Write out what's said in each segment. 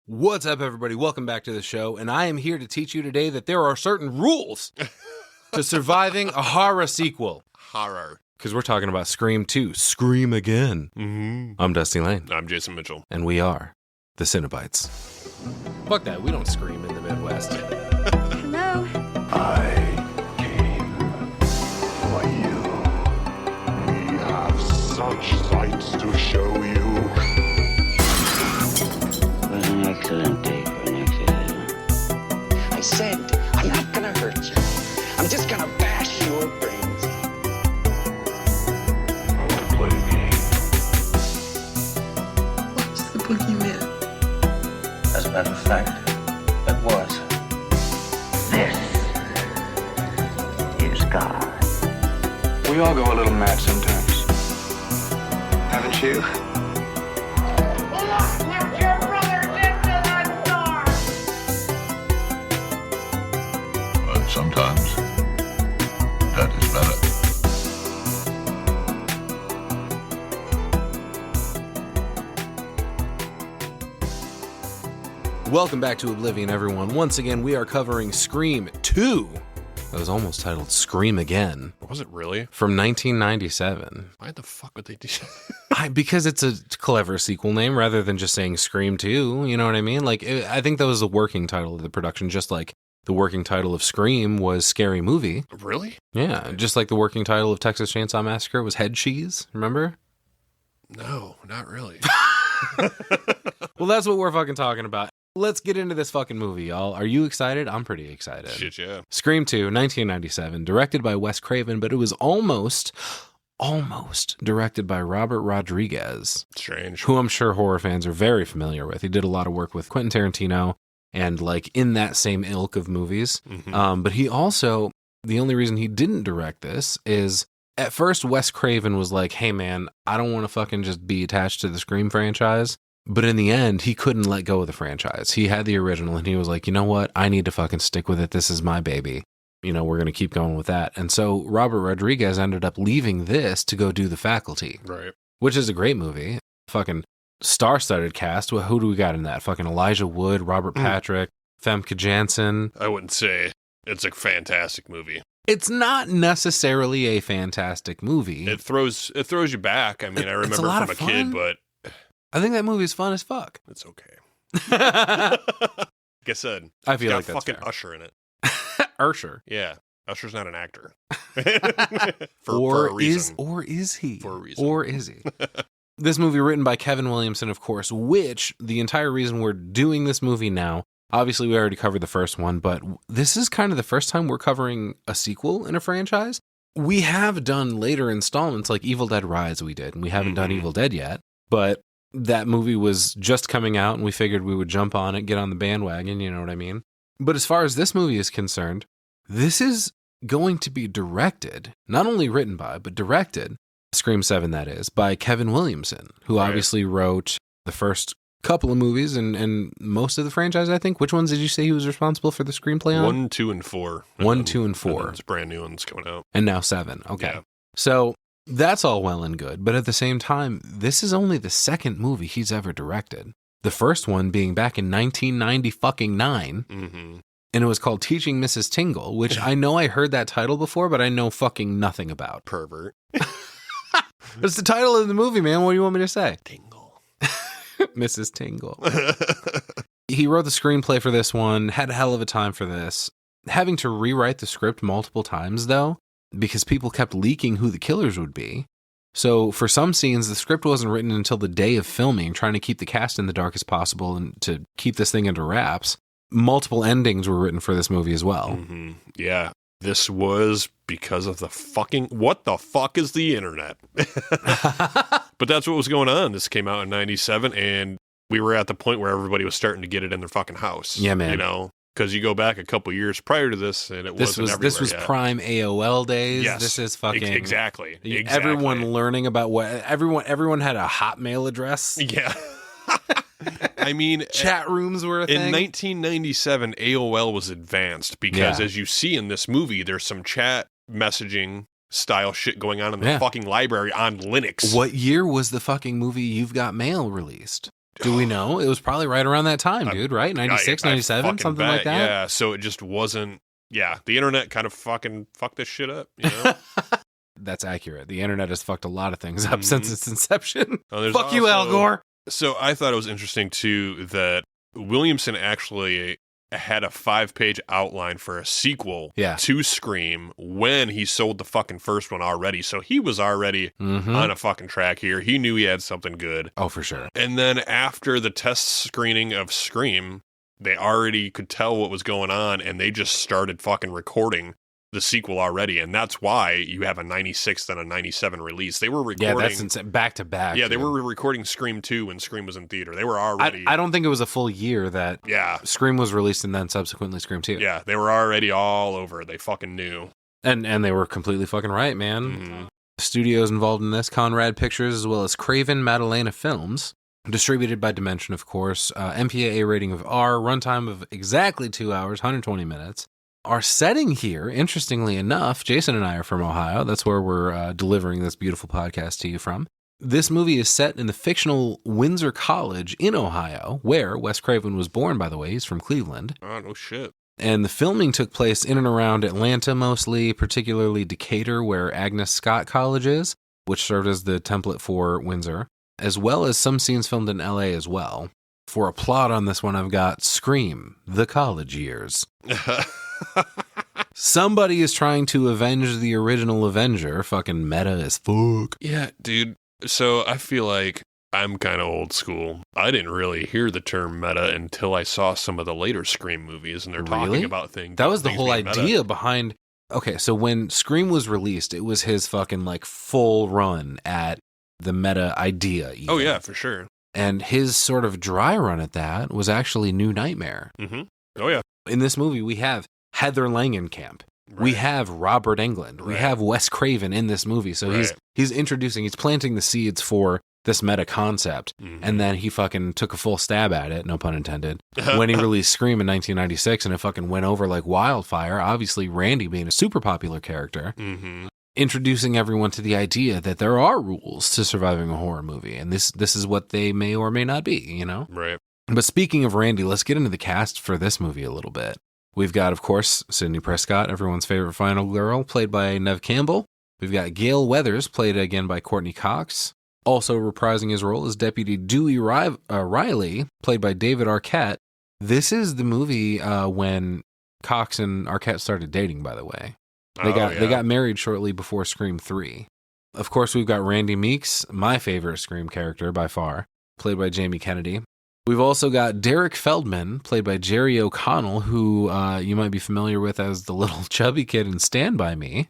What's up, everybody? Welcome back to the show, and I am here to teach you today that there are certain rules to surviving a horror sequel. Horror. Because we're talking about Scream 2, Scream Again. Mm-hmm. I'm Dusty Lane. I'm Jason Mitchell. And we are the Cinebytes. Fuck that, we don't scream in the Midwest. Hello? I came for you. We have such sights to show you. An excellent day for an accident. I said, I'm not gonna hurt you. I'm just gonna bash your brains. I want to play a game. What's the boogeyman? As a matter of fact, it was. This is God. We all go a little mad sometimes. Haven't you? But sometimes that is better. Welcome back to Oblivion, everyone. Once again, we are covering Scream 2. That was almost titled Scream Again. Was it really? From 1997. Why the fuck would they do Because it's a clever sequel name rather than just saying Scream 2, you know what I mean? I think that was the working title of the production, just like the working title of Scream was Scary Movie. Really? Yeah, just like the working title of Texas Chainsaw Massacre was Head Cheese, remember? No, not really. Well, that's what we're fucking talking about. Let's get into this fucking movie, y'all. Are you excited? I'm pretty excited. Shit, yeah. Scream 2, 1997, directed by Wes Craven, but it was almost directed by Robert Rodriguez, Strange. who I'm sure horror fans are very familiar with. He did a lot of work with Quentin Tarantino and in that same ilk of movies. Mm-hmm. But he also, the only reason he didn't direct this is at first Wes Craven was like, hey man, I don't want to fucking just be attached to the Scream franchise. But in the end, he couldn't let go of the franchise. He had the original and he was like, you know what? I need to fucking stick with it. This is my baby. You know, we're going to keep going with that. And so Robert Rodriguez ended up leaving this to go do The Faculty. Right. Which is a great movie. Fucking star-studded cast. Well, who do we got in that? Fucking Elijah Wood, Robert Patrick, Femke Janssen. I wouldn't say it's a fantastic movie. It's not necessarily a fantastic movie. It throws you back. I mean, I remember lot from a of fun. kid, but I think that movie's fun as fuck. it's okay. Like I said, I feel like it's got that's fucking fair. Usher in it. Ursher. Yeah. Usher's not an actor. For a reason. Is he? For a reason. Or is he? This movie written by Kevin Williamson, of course, which the entire reason we're doing this movie now, obviously we already covered the first one, but this is kind of the first time we're covering a sequel in a franchise. We have done later installments like Evil Dead Rise we did, and we haven't done Evil Dead yet, but that movie was just coming out and we figured we would jump on it, get on the bandwagon, you know what I mean? But as far as this movie is concerned, this is going to be directed, not only written by, but directed, Scream 7 that is, by Kevin Williamson, who obviously wrote the first couple of movies and most of the franchise, I think. Which ones did you say he was responsible for the screenplay on? 1, 2, and 4. 1, 2, and 4. It's brand new ones coming out. And now 7. Okay. Yeah. So that's all well and good. But at the same time, this is only the second movie he's ever directed. The first one being back in 1999. Mm-hmm. And it was called Teaching Mrs. Tingle, which I know I heard that title before, but I know fucking nothing about. Pervert. It's the title of the movie, man. What do you want me to say? Tingle. Mrs. Tingle. He wrote the screenplay for this one, had a hell of a time for this. Having to rewrite the script multiple times, though, because people kept leaking who the killers would be. So for some scenes, the script wasn't written until the day of filming, trying to keep the cast in the dark as possible and to keep this thing under wraps. Multiple endings were written for this movie as well. Mm-hmm. Yeah. This was because of the fucking... What the fuck is the internet? But that's what was going on. This came out in 97, and we were at the point where everybody was starting to get it in their fucking house. Yeah, man. You know? Because you go back a couple years prior to this, and it wasn't everywhere This was yet. prime AOL days. Yes. This is fucking... Exactly. Everyone learning about what... Everyone had a Hotmail address. Yeah. I mean, chat rooms were a thing. In 1997, AOL was advanced because, as you see in this movie, there's some chat messaging style shit going on in the fucking library on Linux. What year was the fucking movie You've Got Mail released? Do we know? It was probably right around that time, dude, right? 96, 97, something like that? Yeah, so it just wasn't... Yeah, the internet kind of fucking fucked this shit up, you know? That's accurate. The internet has fucked a lot of things up since its inception. Fuck you, Al Gore! So I thought it was interesting, too, that Williamson actually had a 5-page outline for a sequel to Scream when he sold the fucking first one already. So he was already on a fucking track here. He knew he had something good. Oh, for sure. And then after the test screening of Scream, they already could tell what was going on, and they just started fucking recording the sequel already. And that's why you have a 96 and a 97 release. They were recording... Yeah, that's insane. Back to back. Yeah, they were recording Scream 2 when Scream was in theater. They were already... I don't think it was a full year that Scream was released and then subsequently Scream 2. Yeah, they were already all over. They fucking knew. And they were completely fucking right, man. Studios involved in this, Conrad Pictures, as well as Craven Madalena Films. Distributed by Dimension, of course. MPAA rating of R, runtime of exactly 2 hours, 120 minutes. Our setting here, interestingly enough, Jason and I are from Ohio. That's where we're delivering this beautiful podcast to you from. This movie is set in the fictional Windsor College in Ohio, where Wes Craven was born, by the way. He's from Cleveland. Oh, no shit. And the filming took place in and around Atlanta mostly, particularly Decatur, where Agnes Scott College is, which served as the template for Windsor, as well as some scenes filmed in LA as well. For a plot on this one, I've got Scream, the college years. Somebody is trying to avenge the original Avenger. Fucking meta as fuck. Yeah, dude. So I feel like I'm kind of old school. I didn't really hear the term meta until I saw some of the later Scream movies, and they're talking about things. That was the whole idea behind... Okay, so when Scream was released, it was his fucking, like, full run at the meta idea. Even. Oh, yeah, for sure. And his sort of dry run at that was actually New Nightmare. Oh, yeah. In this movie, we have Heather Langenkamp. Right. We have Robert Englund. Right. We have Wes Craven in this movie. So he's planting the seeds for this meta concept. And then he fucking took a full stab at it, no pun intended, when he released Scream in 1996, and it fucking went over like wildfire. Obviously, Randy being a super popular character. Introducing everyone to the idea that there are rules to surviving a horror movie, and this is what they may or may not be, you know? Right. But speaking of Randy, let's get into the cast for this movie a little bit. We've got, of course, Sidney Prescott, everyone's favorite final girl, played by Neve Campbell. We've got Gale Weathers, played again by Courtney Cox. Also reprising his role as Deputy Dewey Riley, played by David Arquette. This is the movie when Cox and Arquette started dating, by the way. They got married shortly before Scream 3. Of course, we've got Randy Meeks, my favorite Scream character by far, played by Jamie Kennedy. We've also got Derek Feldman, played by Jerry O'Connell, who you might be familiar with as the little chubby kid in Stand By Me.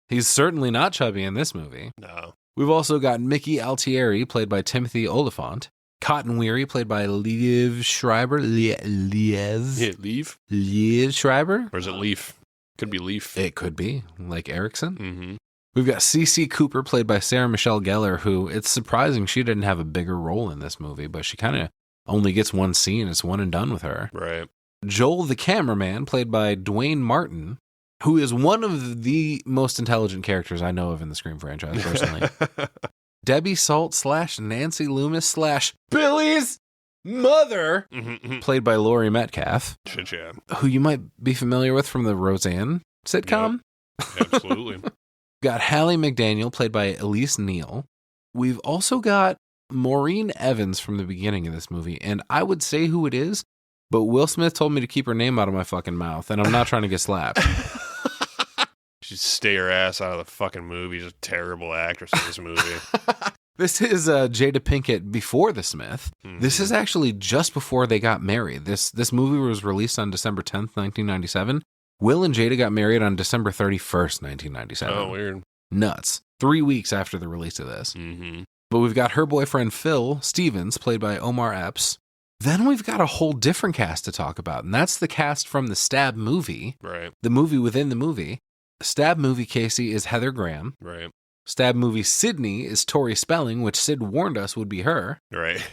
He's certainly not chubby in this movie. No. We've also got Mickey Altieri, played by Timothy Oliphant. Cotton Weary, played by Liev Schreiber. Liev Schreiber? Or is it Leaf? Could be Leaf. It could be, like Erickson. We've got C.C. Cooper, played by Sarah Michelle Gellar, who it's surprising she didn't have a bigger role in this movie, but she kind of only gets one scene. It's one and done with her. Right. Joel the cameraman, played by Dwayne Martin, who is one of the most intelligent characters I know of in the Scream franchise, personally. Debbie Salt / Nancy Loomis / Billy's mother, played by Laurie Metcalf, Shit, yeah. who you might be familiar with from the Roseanne sitcom. Yep. Absolutely. Got Hallie McDaniel, played by Elise Neal. We've also got Maureen Evans from the beginning of this movie, and I would say who it is, but Will Smith told me to keep her name out of my fucking mouth, and I'm not trying to get slapped. She'd stay her ass out of the fucking movie. She's a terrible actress in this movie. This is Jada Pinkett before the Smith. This is actually just before they got married. This movie was released on December 10th, 1997. Will and Jada got married on December 31st, 1997. Oh, weird. Nuts. 3 weeks after the release of this. But we've got her boyfriend, Phil Stevens, played by Omar Epps. Then we've got a whole different cast to talk about, and that's the cast from the Stab movie. Right. The movie within the movie. Stab movie Casey is Heather Graham. Right. Stab movie Sidney is Tori Spelling, which Sid warned us would be her. Right.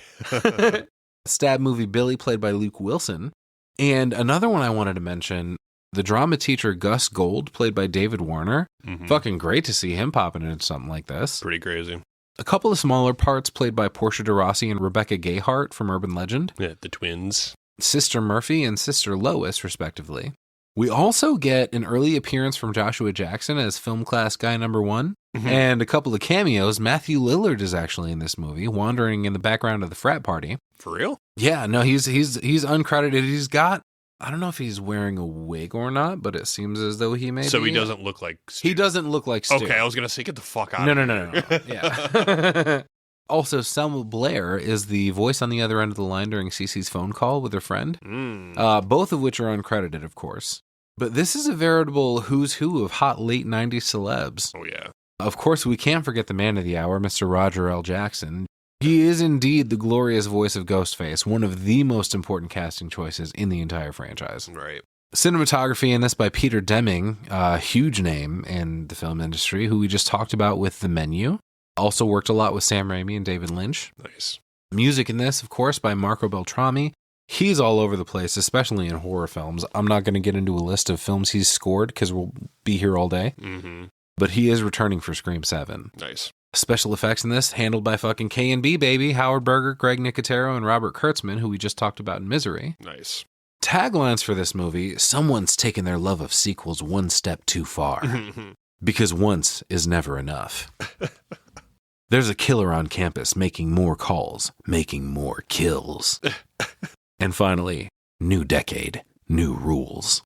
Stab movie Billy, played by Luke Wilson. And another one I wanted to mention, the drama teacher Gus Gold, played by David Warner. Fucking great to see him popping into something like this. Pretty crazy. A couple of smaller parts played by Portia de Rossi and Rebecca Gayheart from Urban Legend. Yeah, the twins. Sister Murphy and Sister Lois, respectively. We also get an early appearance from Joshua Jackson as film class guy number 1. And a couple of cameos. Matthew Lillard is actually in this movie, wandering in the background of the frat party. For real? Yeah, no, he's uncredited. He's got, I don't know if he's wearing a wig or not, but it seems as though he may So be. he doesn't look like Stu. He doesn't look like Stu. Okay, I was going to say, get the fuck out No. of here. Yeah. Also, Selma Blair is the voice on the other end of the line during Cece's phone call with her friend. Both of which are uncredited, of course. But this is a veritable who's who of hot late 90s celebs. Oh, yeah. Of course, we can't forget the man of the hour, Mr. Roger L. Jackson. He is indeed the glorious voice of Ghostface, one of the most important casting choices in the entire franchise. Right. Cinematography in this by Peter Deming, a huge name in the film industry, who we just talked about with The Menu. Also worked a lot with Sam Raimi and David Lynch. Nice. Music in this, of course, by Marco Beltrami. He's all over the place, especially in horror films. I'm not going to get into a list of films he's scored because we'll be here all day. But he is returning for Scream 7. Nice. Special effects in this, handled by fucking K&B, baby. Howard Berger, Greg Nicotero, and Robert Kurtzman, who we just talked about in Misery. Nice. Taglines for this movie: someone's taken their love of sequels one step too far. Because once is never enough. There's a killer on campus making more calls, making more kills. And finally, new decade, new rules.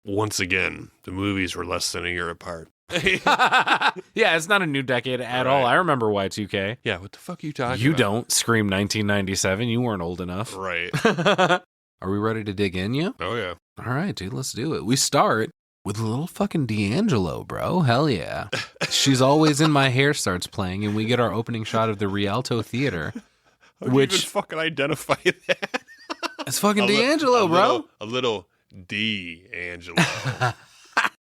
Once again, the movies were less than a year apart. Yeah, it's not a new decade at all. I remember Y2K. Yeah, what the fuck are you talking You about? don't. Scream 1997. You weren't old enough. Right. Are we ready to dig in, you? Oh, yeah. All right, dude, let's do it. We start with a little fucking D'Angelo, bro. Hell yeah. She's Always in My Hair starts playing, and we get our opening shot of the Rialto Theater. How do you even fucking identify that? It's fucking D'Angelo, bro. A little D'Angelo.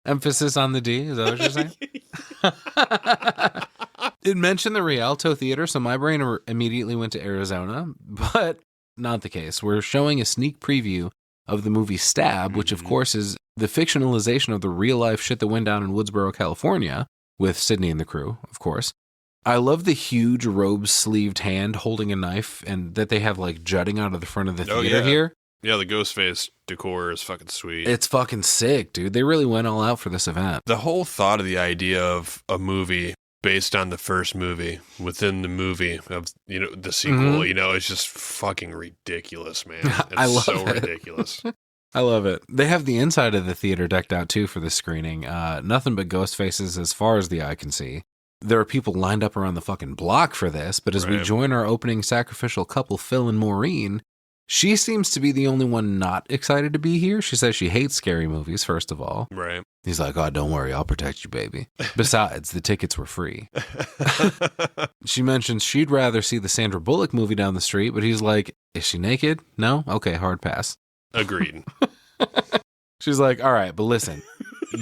Emphasis on the D, is that what you're saying? It mentioned the Rialto Theater, so my brain immediately went to Arizona, but not the case. We're showing a sneak preview of the movie Stab, which of course is the fictionalization of the real life shit that went down in Woodsboro, California, with Sidney and the crew, of course. I love the huge robe-sleeved hand holding a knife and that they have like jutting out of the front of the theater here. Yeah, the Ghostface decor is fucking sweet. It's fucking sick, dude. They really went all out for this event. The whole thought of the idea of a movie based on the first movie within the movie of, the sequel, it's just fucking ridiculous, man. It's I love so it. ridiculous. I love it. They have the inside of the theater decked out too for the screening. Nothing but ghost faces as far as the eye can see. There are people lined up around the fucking block for this, but as we join our opening sacrificial couple, Phil and Maureen, she seems to be the only one not excited to be here. She says she hates scary movies, first of all. Right. He's like, oh, don't worry, I'll protect you, baby. Besides, the tickets were free. She mentions she'd rather see the Sandra Bullock movie down the street, but he's like, is she naked? No? Okay, hard pass. Agreed. She's like, all right, but listen,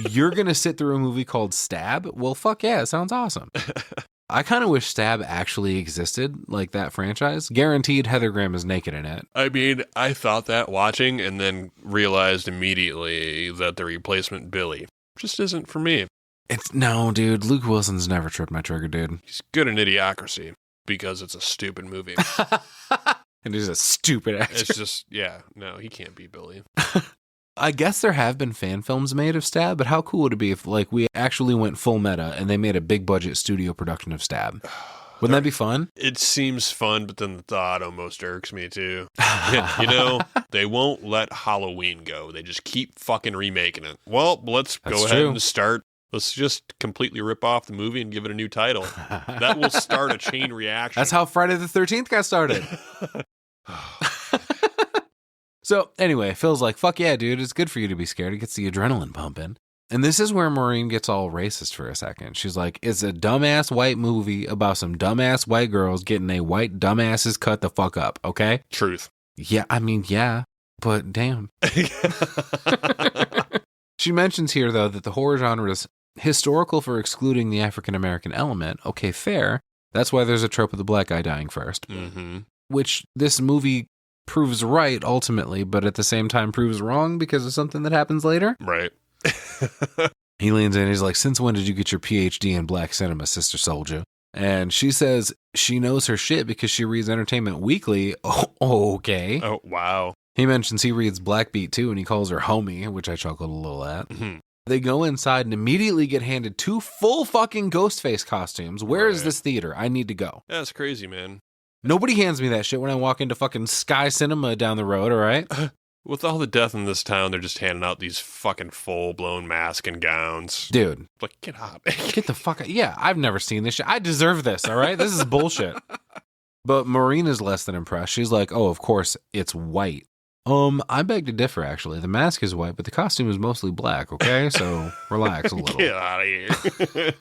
you're going to sit through a movie called Stab? Well, fuck yeah, it sounds awesome. I kind of wish Stab actually existed, like that franchise. Guaranteed Heather Graham is naked in it. I mean, I thought that watching and then realized immediately that the replacement Billy just isn't for me. No, dude, Luke Wilson's never tripped my trigger, dude. He's good in Idiocracy because it's a stupid movie. And he's a stupid actor. It's just, no, he can't be Billy. I guess there have been fan films made of Stab, but how cool would it be if we actually went full meta and they made a big budget studio production of Stab? Wouldn't that be fun? It seems fun, but then the thought almost irks me too. They won't let Halloween go. They just keep fucking remaking it. Well, let's go ahead and start. Let's just completely rip off the movie and give it a new title. That will start a chain reaction. That's how Friday the 13th got started. So anyway, Phil's like, fuck yeah, dude, it's good for you to be scared. It gets the adrenaline pumping. And this is where Maureen gets all racist for a second. She's like, it's a dumbass white movie about some dumbass white girls getting a white dumbasses cut the fuck up, okay? Truth. Yeah, I mean, yeah, but damn. She mentions here, though, that the horror genre is historical for excluding the African-American element. Okay, fair. That's why there's a trope of the black guy dying first. Mm-hmm. Which this movie proves right, ultimately, but at the same time proves wrong because of something that happens later. Right. He leans in, he's like, since when did you get your PhD in black cinema, Sister Soldier? And she says she knows her shit because she reads Entertainment Weekly. Oh, okay. Oh, wow. He mentions he reads Blackbeat too, and he calls her homie, which I chuckled a little at. Mhm. They go inside and immediately get handed 2 full fucking Ghostface costumes. Where is Right. this theater? I need to go. That's crazy, man. Nobody hands me that shit when I walk into fucking Sky Cinema down the road, all right? With all the death in this town, they're just handing out these fucking full-blown masks and gowns. Dude, Like, get out. get the fuck out. Yeah, I've never seen this shit. I deserve this, all right? This is bullshit. But Maureen is less than impressed. She's like, oh, of course, it's white. I beg to differ, actually. The mask is white, but the costume is mostly black, okay? So relax a little. Get out of here.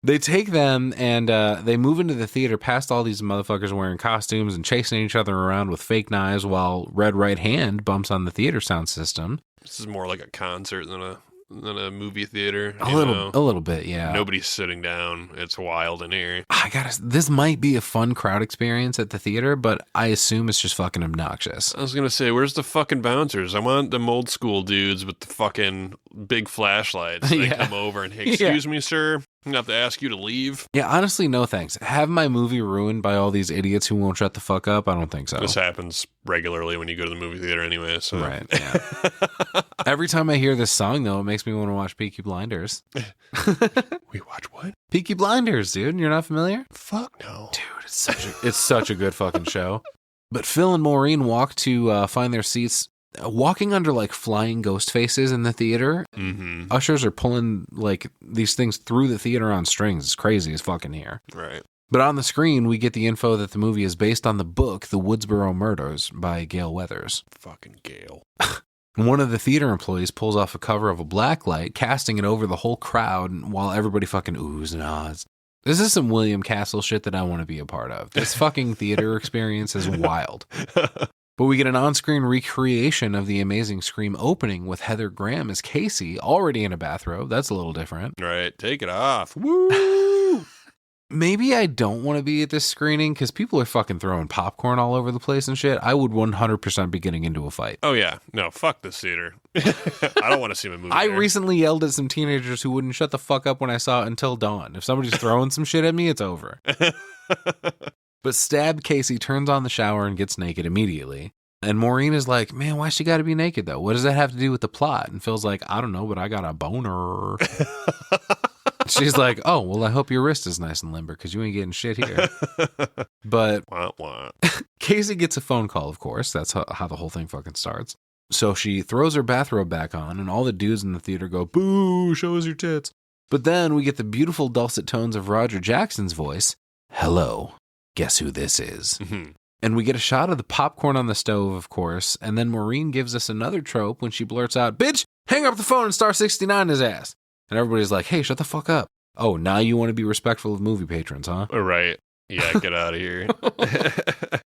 They take them and they move into the theater past all these motherfuckers wearing costumes and chasing each other around with fake knives while Red Right Hand bumps on the theater sound system. This is more like a concert than a movie theater. A you know? little bit, yeah. Nobody's sitting down. It's wild in here. This might be a fun crowd experience at the theater, but I assume it's just fucking obnoxious. I was going to say, where's the fucking bouncers? I want them old school dudes with the fucking big flashlights. They Yeah. come over and, hey, excuse me, sir. I'm going to have to ask you to leave. Yeah, honestly, no thanks. Have my movie ruined by all these idiots who won't shut the fuck up? I don't think so. This happens regularly when you go to the movie theater anyway. So. Right, yeah. Every time I hear this song, though, it makes me want to watch Peaky Blinders. We watch what? Peaky Blinders, dude. You're not familiar? Fuck no. Dude, it's such a good fucking show. But Phil and Maureen walk to find their seats, walking under like flying ghost faces in the theater. Mm-hmm. Ushers are pulling like these things through the theater on strings. It's crazy as fucking here. Right. But on the screen, we get the info that the movie is based on the book The Woodsboro Murders by Gail Weathers. Fucking Gale. One of the theater employees pulls off a cover of a black light, casting it over the whole crowd while everybody fucking oohs and ahs. This is some William Castle shit that I want to be a part of. This fucking theater experience is wild. But we get an on-screen recreation of the amazing Scream opening with Heather Graham as Casey, already in a bathrobe. That's a little different. Right. Take it off. Woo! Maybe I don't want to be at this screening because people are fucking throwing popcorn all over the place and shit. I would 100% be getting into a fight. Oh, yeah. No, fuck this theater. I don't want to see my movie I there. recently yelled at some teenagers who wouldn't shut the fuck up when I saw Until Dawn. If somebody's throwing some shit at me, it's over. But Stab Casey turns on the shower and gets naked immediately. And Maureen is like, man, why she got to be naked, though? What does that have to do with the plot? And Phil's like, I don't know, but I got a boner. She's like, oh, well, I hope your wrist is nice and limber because you ain't getting shit here. But Wah, wah. Casey gets a phone call, of course. That's how the whole thing fucking starts. So she throws her bathrobe back on, and all the dudes in the theater go, boo, show us your tits. But then we get the beautiful dulcet tones of Roger Jackson's voice. Hello, guess who this is? Mhm. And we get a shot of the popcorn on the stove, of course, and then Maureen gives us another trope when she blurts out, bitch, hang up the phone and star 69 his ass. And everybody's like, hey, shut the fuck up. Oh, now you want to be respectful of movie patrons, huh? All right. Yeah, get out of here.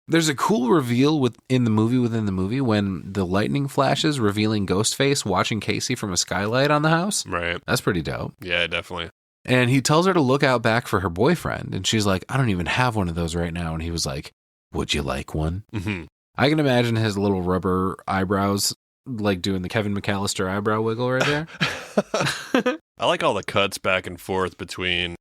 There's a cool reveal within the movie when the lightning flashes revealing Ghostface watching Casey from a skylight on the house. Right. That's pretty dope. Yeah, definitely. And he tells her to look out back for her boyfriend. And she's like, I don't even have one of those right now. And he was like, would you like one? Mm-hmm. I can imagine his little rubber eyebrows, like doing the Kevin McAllister eyebrow wiggle right there. I like all the cuts back and forth between,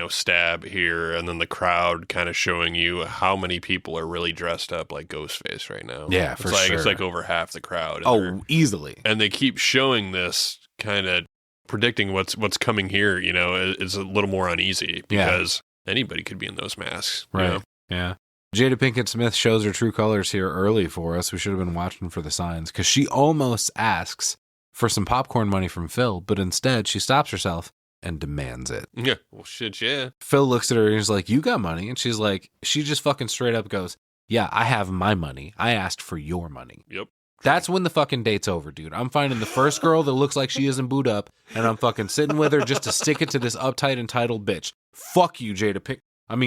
Stab here and then the crowd kind of showing you how many people are really dressed up like Ghostface right now. Yeah, for It's sure. like over half the crowd. And they're- Easily. and they keep showing this kind of predicting what's coming here, is a little more uneasy because anybody could be in those masks. you Right. know? Yeah. Jada Pinkett Smith shows her true colors here early for us. We should have been watching for the signs because she almost asks for some popcorn money from Phil, but instead she stops herself and demands it. Yeah. Well, shit, yeah. Phil looks at her and he's like, you got money? And she's like, she just fucking straight up goes, yeah, I have my money. I asked for your money. Yep. That's when the fucking date's over, dude. I'm finding the first girl that looks like she isn't booed up, and I'm fucking sitting with her just to stick it to this uptight, entitled bitch. Fuck you,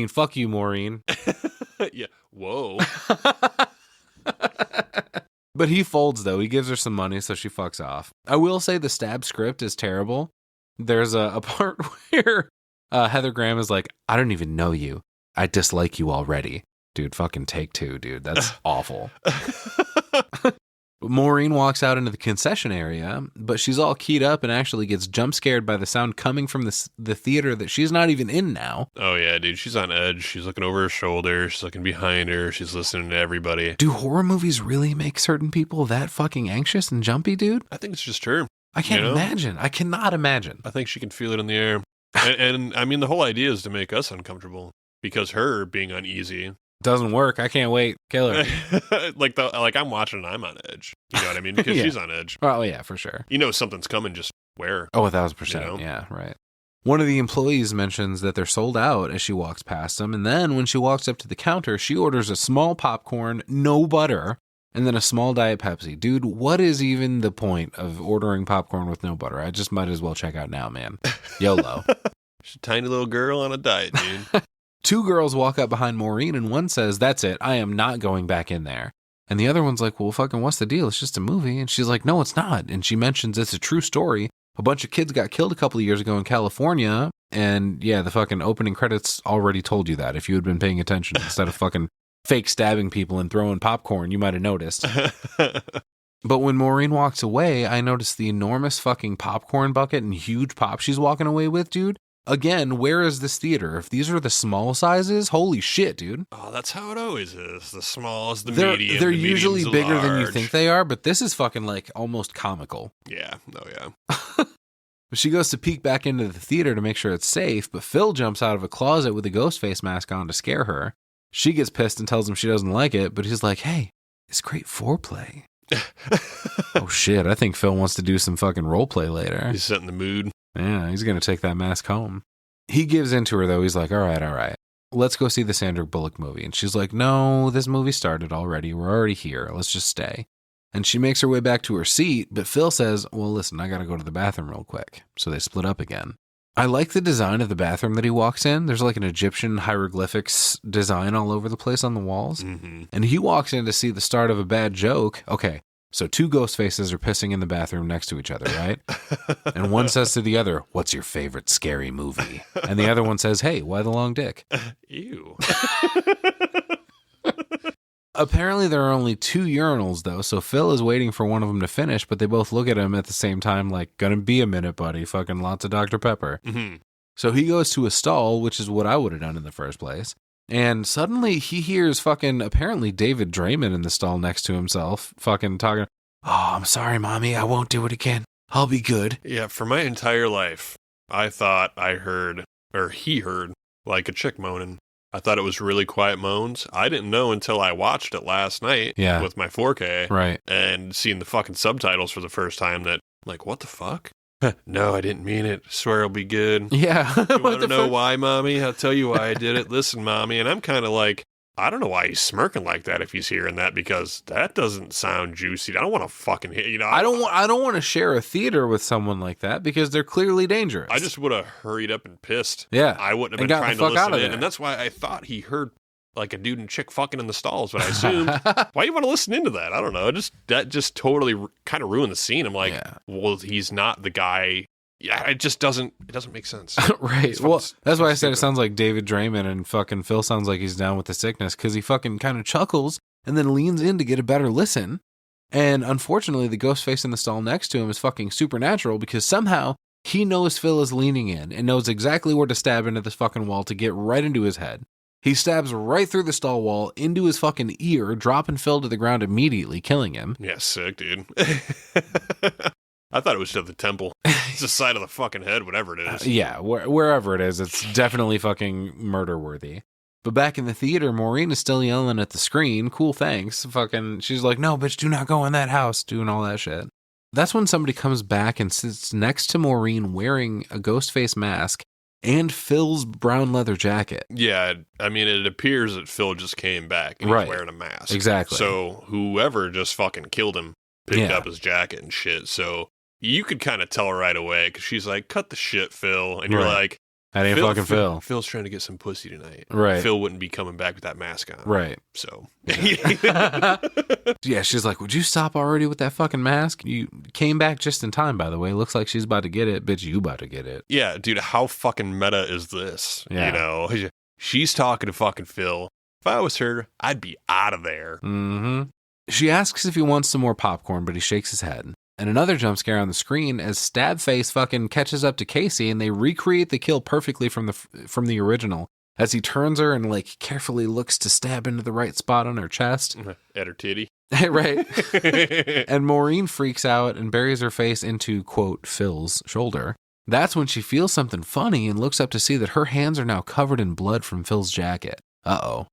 fuck you, Maureen. Yeah. Whoa. But he folds, though. He gives her some money, so she fucks off. I will say the Stab script is terrible. There's a part where Heather Graham is like, I don't even know you. I dislike you already. Dude, fucking take two, dude. That's awful. Maureen walks out into the concession area, but she's all keyed up and actually gets jump scared by the sound coming from the theater that she's not even in now. Oh, yeah, dude. She's on edge. She's looking over her shoulder. She's looking behind her. She's listening to everybody. Do horror movies really make certain people that fucking anxious and jumpy, dude? I think it's just her. I can't imagine. I cannot imagine. I think she can feel it in the air. And I mean, the whole idea is to make us uncomfortable because her being uneasy doesn't work. I can't wait. Kill her. like I'm watching and I'm on edge. You know what I mean? Because Yeah. she's on edge. Oh, yeah, for sure. You know something's coming, just wear. Oh, 1,000%. You know? Yeah, right. One of the employees mentions that they're sold out as she walks past them, and then when she walks up to the counter, she orders a small popcorn, no butter, and then a small Diet Pepsi. Dude, what is even the point of ordering popcorn with no butter? I just might as well check out now, man. YOLO. She's a tiny little girl on a diet, dude. 2 girls walk up behind Maureen, and one says, "That's it, I am not going back in there." And the other one's like, "Well, fucking what's the deal? It's just a movie." And she's like, "No, it's not." And she mentions it's a true story. A bunch of kids got killed a couple of years ago in California. And yeah, the fucking opening credits already told you that. If you had been paying attention instead of fucking fake stabbing people and throwing popcorn, you might have noticed. But when Maureen walks away, I notice the enormous fucking popcorn bucket and huge pop she's walking away with, dude. Again, where is this theater? If these are the small sizes, holy shit, dude. Oh, that's how it always is. The small is the They're medium. They're the usually medium's the bigger than you large. think they are, but this is fucking like almost comical. Yeah. Oh, yeah. She goes to peek back into the theater to make sure it's safe, but Phil jumps out of a closet with a ghost face mask on to scare her. She gets pissed and tells him she doesn't like it, but he's like, "Hey, it's great foreplay." Oh shit, I think Phil wants to do some fucking roleplay later. He's setting the mood. Yeah, he's gonna take that mask home. He gives into her though. He's like, all right. Let's go see the Sandra Bullock movie. And she's like, "No, this movie started already. We're already here. Let's just stay." And she makes her way back to her seat, but Phil says, "Well, listen, I gotta go to the bathroom real quick." So they split up again. I like the design of the bathroom that he walks in. There's like an Egyptian hieroglyphics design all over the place on the walls. Mm-hmm. And he walks in to see the start of a bad joke. Okay, so 2 ghost faces are pissing in the bathroom next to each other, right? And one says to the other, "What's your favorite scary movie?" And the other one says, "Hey, why the long dick?" Ew. Apparently there are only 2 urinals though, so Phil is waiting for one of them to finish, but they both look at him at the same time like, "Gonna be a minute, buddy. Fucking lots of Dr. Pepper." Mm-hmm. So he goes to a stall, which is what I would have done in the first place. And suddenly he hears fucking apparently David Draymond in the stall next to himself fucking talking, "Oh, I'm sorry, mommy. I won't do it again. I'll be good." Yeah, for my entire life, I thought I heard, or he heard, like a chick moaning. I thought it was really quiet moans. I didn't know until I watched it last night with my 4K. Right. And seeing the fucking subtitles for the first time that, like, what the fuck? No, I didn't mean it. Swear it'll be good. Yeah. You want to know why, mommy? I'll tell you why I did it. Listen, mommy. And I'm kind of like, I don't know why he's smirking like that if he's hearing that, because that doesn't sound juicy. I don't want to fucking hit, you know. I don't want to share a theater with someone like that because they're clearly dangerous. I just would have hurried up and pissed. Yeah. I wouldn't have And been got the trying to fuck out listen of in. there. And that's why I thought he heard like a dude and chick fucking in the stalls, but I assumed, why you want to listen into that? I don't know. That just totally kind of ruined the scene. I'm like, well, he's not the guy. Yeah, it doesn't make sense. Right. Well, that's why I said it sounds like David Draymond, and fucking Phil sounds like he's down with the sickness because he fucking kind of chuckles and then leans in to get a better listen. And unfortunately, the ghost face in the stall next to him is fucking supernatural because somehow he knows Phil is leaning in and knows exactly where to stab into this fucking wall to get right into his head. He stabs right through the stall wall into his fucking ear, dropping Phil to the ground immediately, killing him. Yeah, sick, dude. I thought it was at the temple. It's the side of the fucking head, whatever it is. Yeah, wherever it is, it's definitely fucking murder-worthy. But back in the theater, Maureen is still yelling at the screen, "Cool, thanks." Fucking, she's like, "No, bitch, do not go in that house," doing all that shit. That's when somebody comes back and sits next to Maureen wearing a ghost face mask and Phil's brown leather jacket. Yeah, I mean, it appears that Phil just came back and he's wearing a mask. Exactly. So whoever just fucking killed him picked up his jacket and shit. So you could kind of tell right away because she's like, "Cut the shit, Phil." And you're like, "That ain't fucking Phil. Phil's trying to get some pussy tonight." Right. Phil wouldn't be coming back with that mask on. Right. So. Yeah, she's like, "Would you stop already with that fucking mask? You came back just in time, by the way. Looks like she's about to get it. Bitch, you about to get it." Yeah, dude, how fucking meta is this? Yeah. You know, she's talking to fucking Phil. If I was her, I'd be out of there. Mm-hmm. She asks if he wants some more popcorn, but he shakes his head. And another jump scare on the screen as Stabface fucking catches up to Casey, and they recreate the kill perfectly from the original as he turns her and like carefully looks to stab into the right spot on her chest. At her titty. Right. And Maureen freaks out and buries her face into, quote, Phil's shoulder. That's when she feels something funny and looks up to see that her hands are now covered in blood from Phil's jacket. Uh-oh.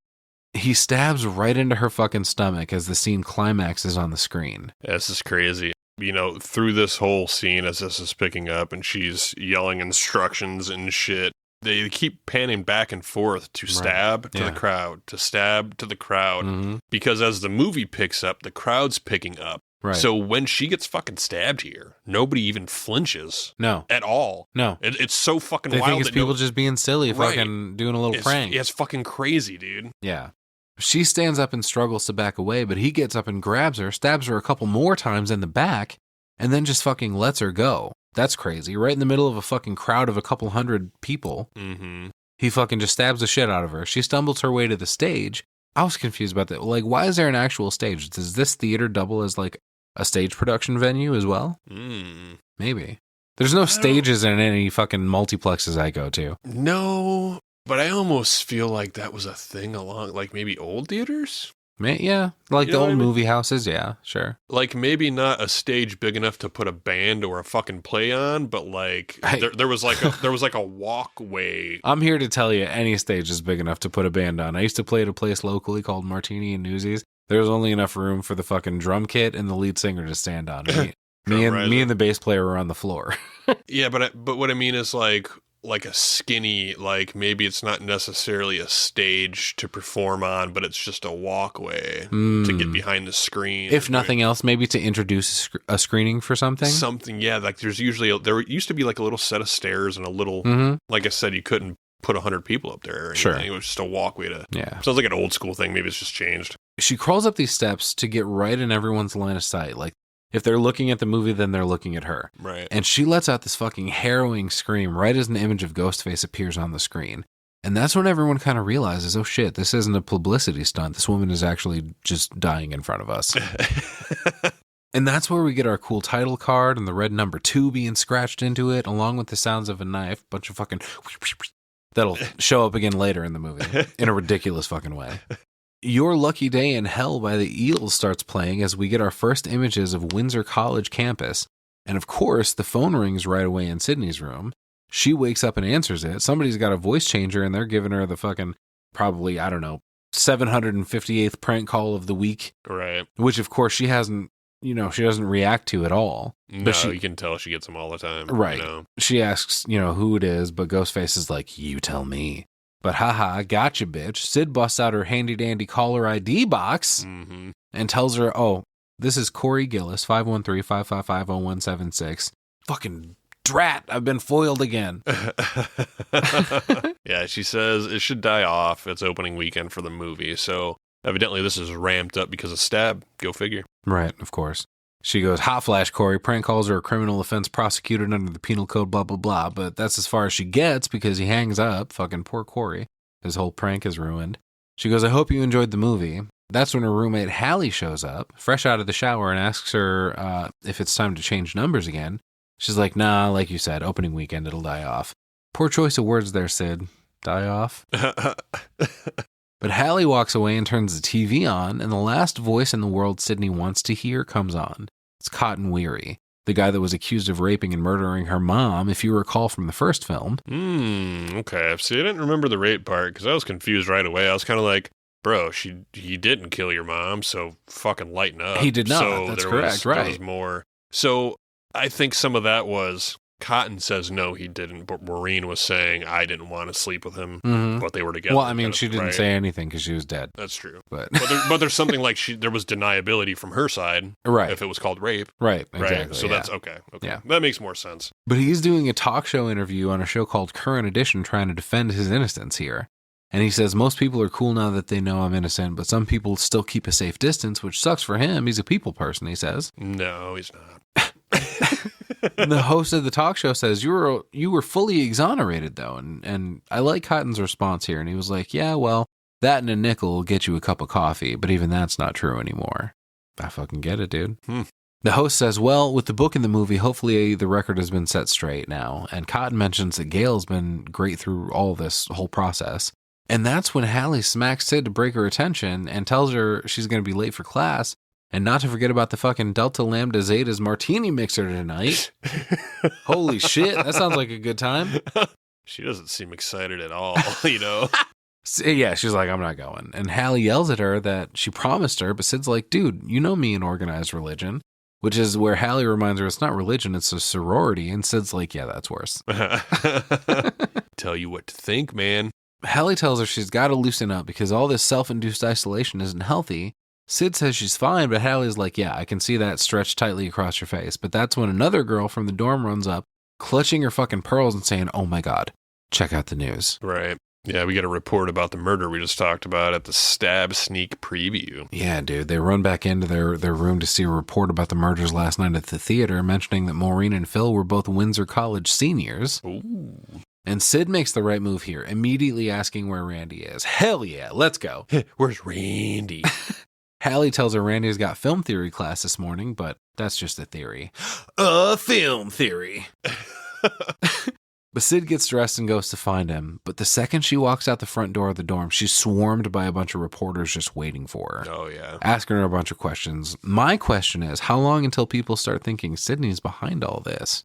He stabs right into her fucking stomach as the scene climaxes on the screen. This is crazy. You know, through this whole scene as this is picking up and she's yelling instructions and shit, they keep panning back and forth to stab to the crowd, to stab to the crowd. Because as the movie picks up, the crowd's picking up. Right. So when she gets fucking stabbed here, nobody even flinches. No. At all. No. It's so fucking they wild. Think it's people just being silly, fucking doing a little prank. It's fucking crazy, dude. Yeah. She stands up and struggles to back away, but he gets up and grabs her, stabs her a couple more times in the back, and then just fucking lets her go. That's crazy. Right in the middle of a fucking crowd of a couple hundred people. He fucking just stabs the shit out of her. She stumbles her way to the stage. I was confused about that. Like, why is there an actual stage? Does this theater double as like a stage production venue as well? Maybe. There's no stages in any fucking multiplexes I go to. No, but I almost feel like that was a thing along, like maybe old theaters? Yeah, like the old movie houses, yeah, sure. Like maybe not a stage big enough to put a band or a fucking play on, but like there was like a walkway. I'm here to tell you, any stage is big enough to put a band on. I used to play at a place locally called Martini and Newsies. There was only enough room for the fucking drum kit and the lead singer to stand on. Me and the bass player were on the floor. Yeah, but what I mean is like a skinny, like maybe it's not necessarily a stage to perform on, but it's just a walkway to get behind the screen. If nothing else, maybe to introduce a screening for something. Something, yeah. Like there used to be like a little set of stairs and a little, like I said, you couldn't put 100 people up there. Or anything. Sure. It was just a walkway to, yeah. Sounds like an old school thing. Maybe it's just changed. She crawls up these steps to get right in everyone's line of sight. Like, if they're looking at the movie, then they're looking at her. Right. And she lets out this fucking harrowing scream right as an image of Ghostface appears on the screen. And that's when everyone kind of realizes, oh shit, this isn't a publicity stunt. This woman is actually just dying in front of us. And that's where we get our cool title card and the red number 2 being scratched into it, along with the sounds of a knife. Bunch of fucking... That'll show up again later in the movie in a ridiculous fucking way. Your Lucky Day in Hell by the Eels starts playing as we get our first images of Windsor College campus. And of course, the phone rings right away in Sidney's room. She wakes up and answers it. Somebody's got a voice changer and they're giving her the fucking, probably, I don't know, 758th prank call of the week. Right. Which, of course, she hasn't, she doesn't react to at all. No, but you can tell she gets them all the time. Right. She asks, who it is, but Ghostface is like, you tell me. But haha, gotcha, bitch. Sid busts out her handy-dandy caller ID box and tells her, oh, this is Corey Gillis, 513-555-0176. Fucking drat, I've been foiled again. Yeah, she says it should die off. It's opening weekend for the movie. So evidently this is ramped up because of Stab. Go figure. Right, of course. She goes, hot flash, Corey. Prank calls are a criminal offense prosecuted under the penal code, blah, blah, blah. But that's as far as she gets because he hangs up. Fucking poor Corey. His whole prank is ruined. She goes, I hope you enjoyed the movie. That's when her roommate Hallie shows up, fresh out of the shower, and asks her if it's time to change numbers again. She's like, nah, like you said, opening weekend, it'll die off. Poor choice of words there, Sid. Die off? But Hallie walks away and turns the TV on, and the last voice in the world Sidney wants to hear comes on. It's Cotton Weary, the guy that was accused of raping and murdering her mom, if you recall from the first film. Okay. See, I didn't remember the rape part because I was confused right away. I was kind of like, bro, he didn't kill your mom, so fucking lighten up. He did not. So That's correct, right. There was more. So I think some of that was Cotton says no, he didn't, but Maureen was saying I didn't want to sleep with him, but they were together. Well, I mean, she didn't say anything because she was dead. That's true. But there's something like there was deniability from her side, right? If it was called rape, right? Exactly. So that's okay. Yeah, that makes more sense. But he's doing a talk show interview on a show called Current Edition, trying to defend his innocence here. And he says most people are cool now that they know I'm innocent, but some people still keep a safe distance, which sucks for him. He's a people person, he says. No, he's not. And the host of the talk show says, you were fully exonerated, though. And I like Cotton's response here. And he was like, yeah, well, that and a nickel will get you a cup of coffee, but even that's not true anymore. I fucking get it, dude. The host says, well, with the book and the movie, hopefully the record has been set straight now. And Cotton mentions that Gail's been great through all this whole process. And that's when Hallie smacks Sid to break her attention and tells her she's going to be late for class and not to forget about the fucking Delta Lambda Zeta's martini mixer tonight. Holy shit, that sounds like a good time. She doesn't seem excited at all, you know? Yeah, she's like, I'm not going. And Hallie yells at her that she promised her, but Sid's like, dude, you know me in organized religion. Which is where Hallie reminds her it's not religion, it's a sorority. And Sid's like, yeah, that's worse. Tell you what to think, man. Hallie tells her she's got to loosen up because all this self-induced isolation isn't healthy. Sid says she's fine, but Hallie's like, yeah, I can see that stretched tightly across your face. But that's when another girl from the dorm runs up, clutching her fucking pearls and saying, oh my God, check out the news. Right. Yeah, we get a report about the murder we just talked about at the Stab Sneak preview. Yeah, dude. They run back into their room to see a report about the murders last night at the theater, mentioning that Maureen and Phil were both Windsor College seniors. Ooh. And Sid makes the right move here, immediately asking where Randy is. Hell yeah, let's go. Where's Randy? Hallie tells her Randy's got film theory class this morning, but that's just a theory. A film theory. But Sid gets dressed and goes to find him. But the second she walks out the front door of the dorm, she's swarmed by a bunch of reporters just waiting for her. Oh, yeah. Asking her a bunch of questions. My question is, how long until people start thinking Sidney's behind all this?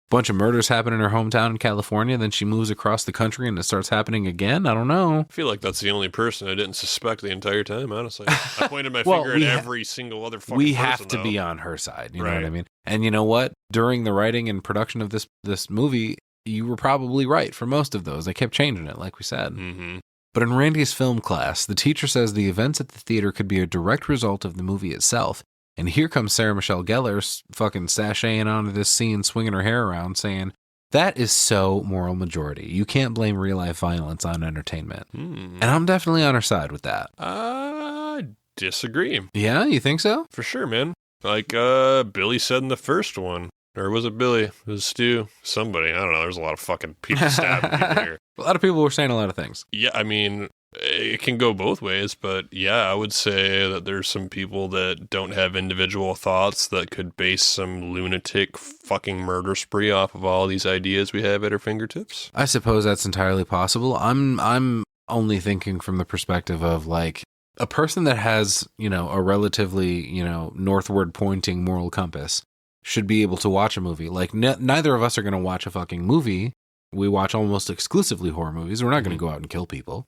Bunch of murders happen in her hometown in California, then she moves across the country and it starts happening again? I don't know. I feel like that's the only person I didn't suspect the entire time, honestly. I pointed my finger at every single other fucking person, we have to be on her side, you know what I mean? And you know what? During the writing and production of this movie, you were probably right for most of those. They kept changing it, like we said. Mm-hmm. But in Randy's film class, the teacher says the events at the theater could be a direct result of the movie itself. And here comes Sarah Michelle Gellar fucking sashaying onto this scene, swinging her hair around, saying, that is so moral majority. You can't blame real-life violence on entertainment. And I'm definitely on her side with that. I disagree. Yeah, you think so? For sure, man. Like Billy said in the first one. Or was it Billy? It was Stu? Somebody. I don't know. There's a lot of fucking people stabbing people here. A lot of people were saying a lot of things. Yeah, I mean, it can go both ways, but yeah, I would say that there's some people that don't have individual thoughts that could base some lunatic fucking murder spree off of all these ideas we have at our fingertips. I suppose that's entirely possible. I'm only thinking from the perspective of like a person that has, you know, a relatively, you know, northward pointing moral compass should be able to watch a movie. Like, neither of us are going to watch a fucking movie. We watch almost exclusively horror movies. We're not going to go out and kill people.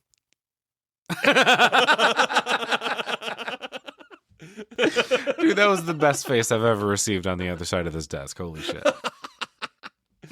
Dude, that was the best face I've ever received on the other side of this desk. Holy shit.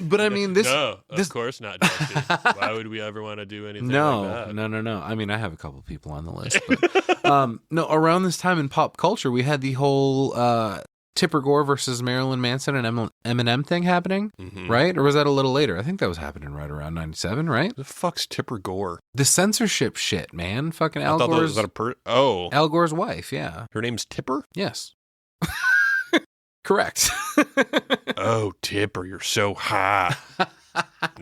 But I mean, of course not, Dusty. Why would we ever want to do anything like that? No. I mean, I have a couple people on the list. But, no, around this time in pop culture, we had the whole Tipper Gore versus Marilyn Manson and Eminem thing happening, right? Or was that a little later? I think that was happening right around 97, right? The fuck's Tipper Gore? The censorship shit, man. Fucking Al Gore's... Al Gore's wife, yeah. Her name's Tipper? Yes. Correct. Oh, Tipper, you're so hot.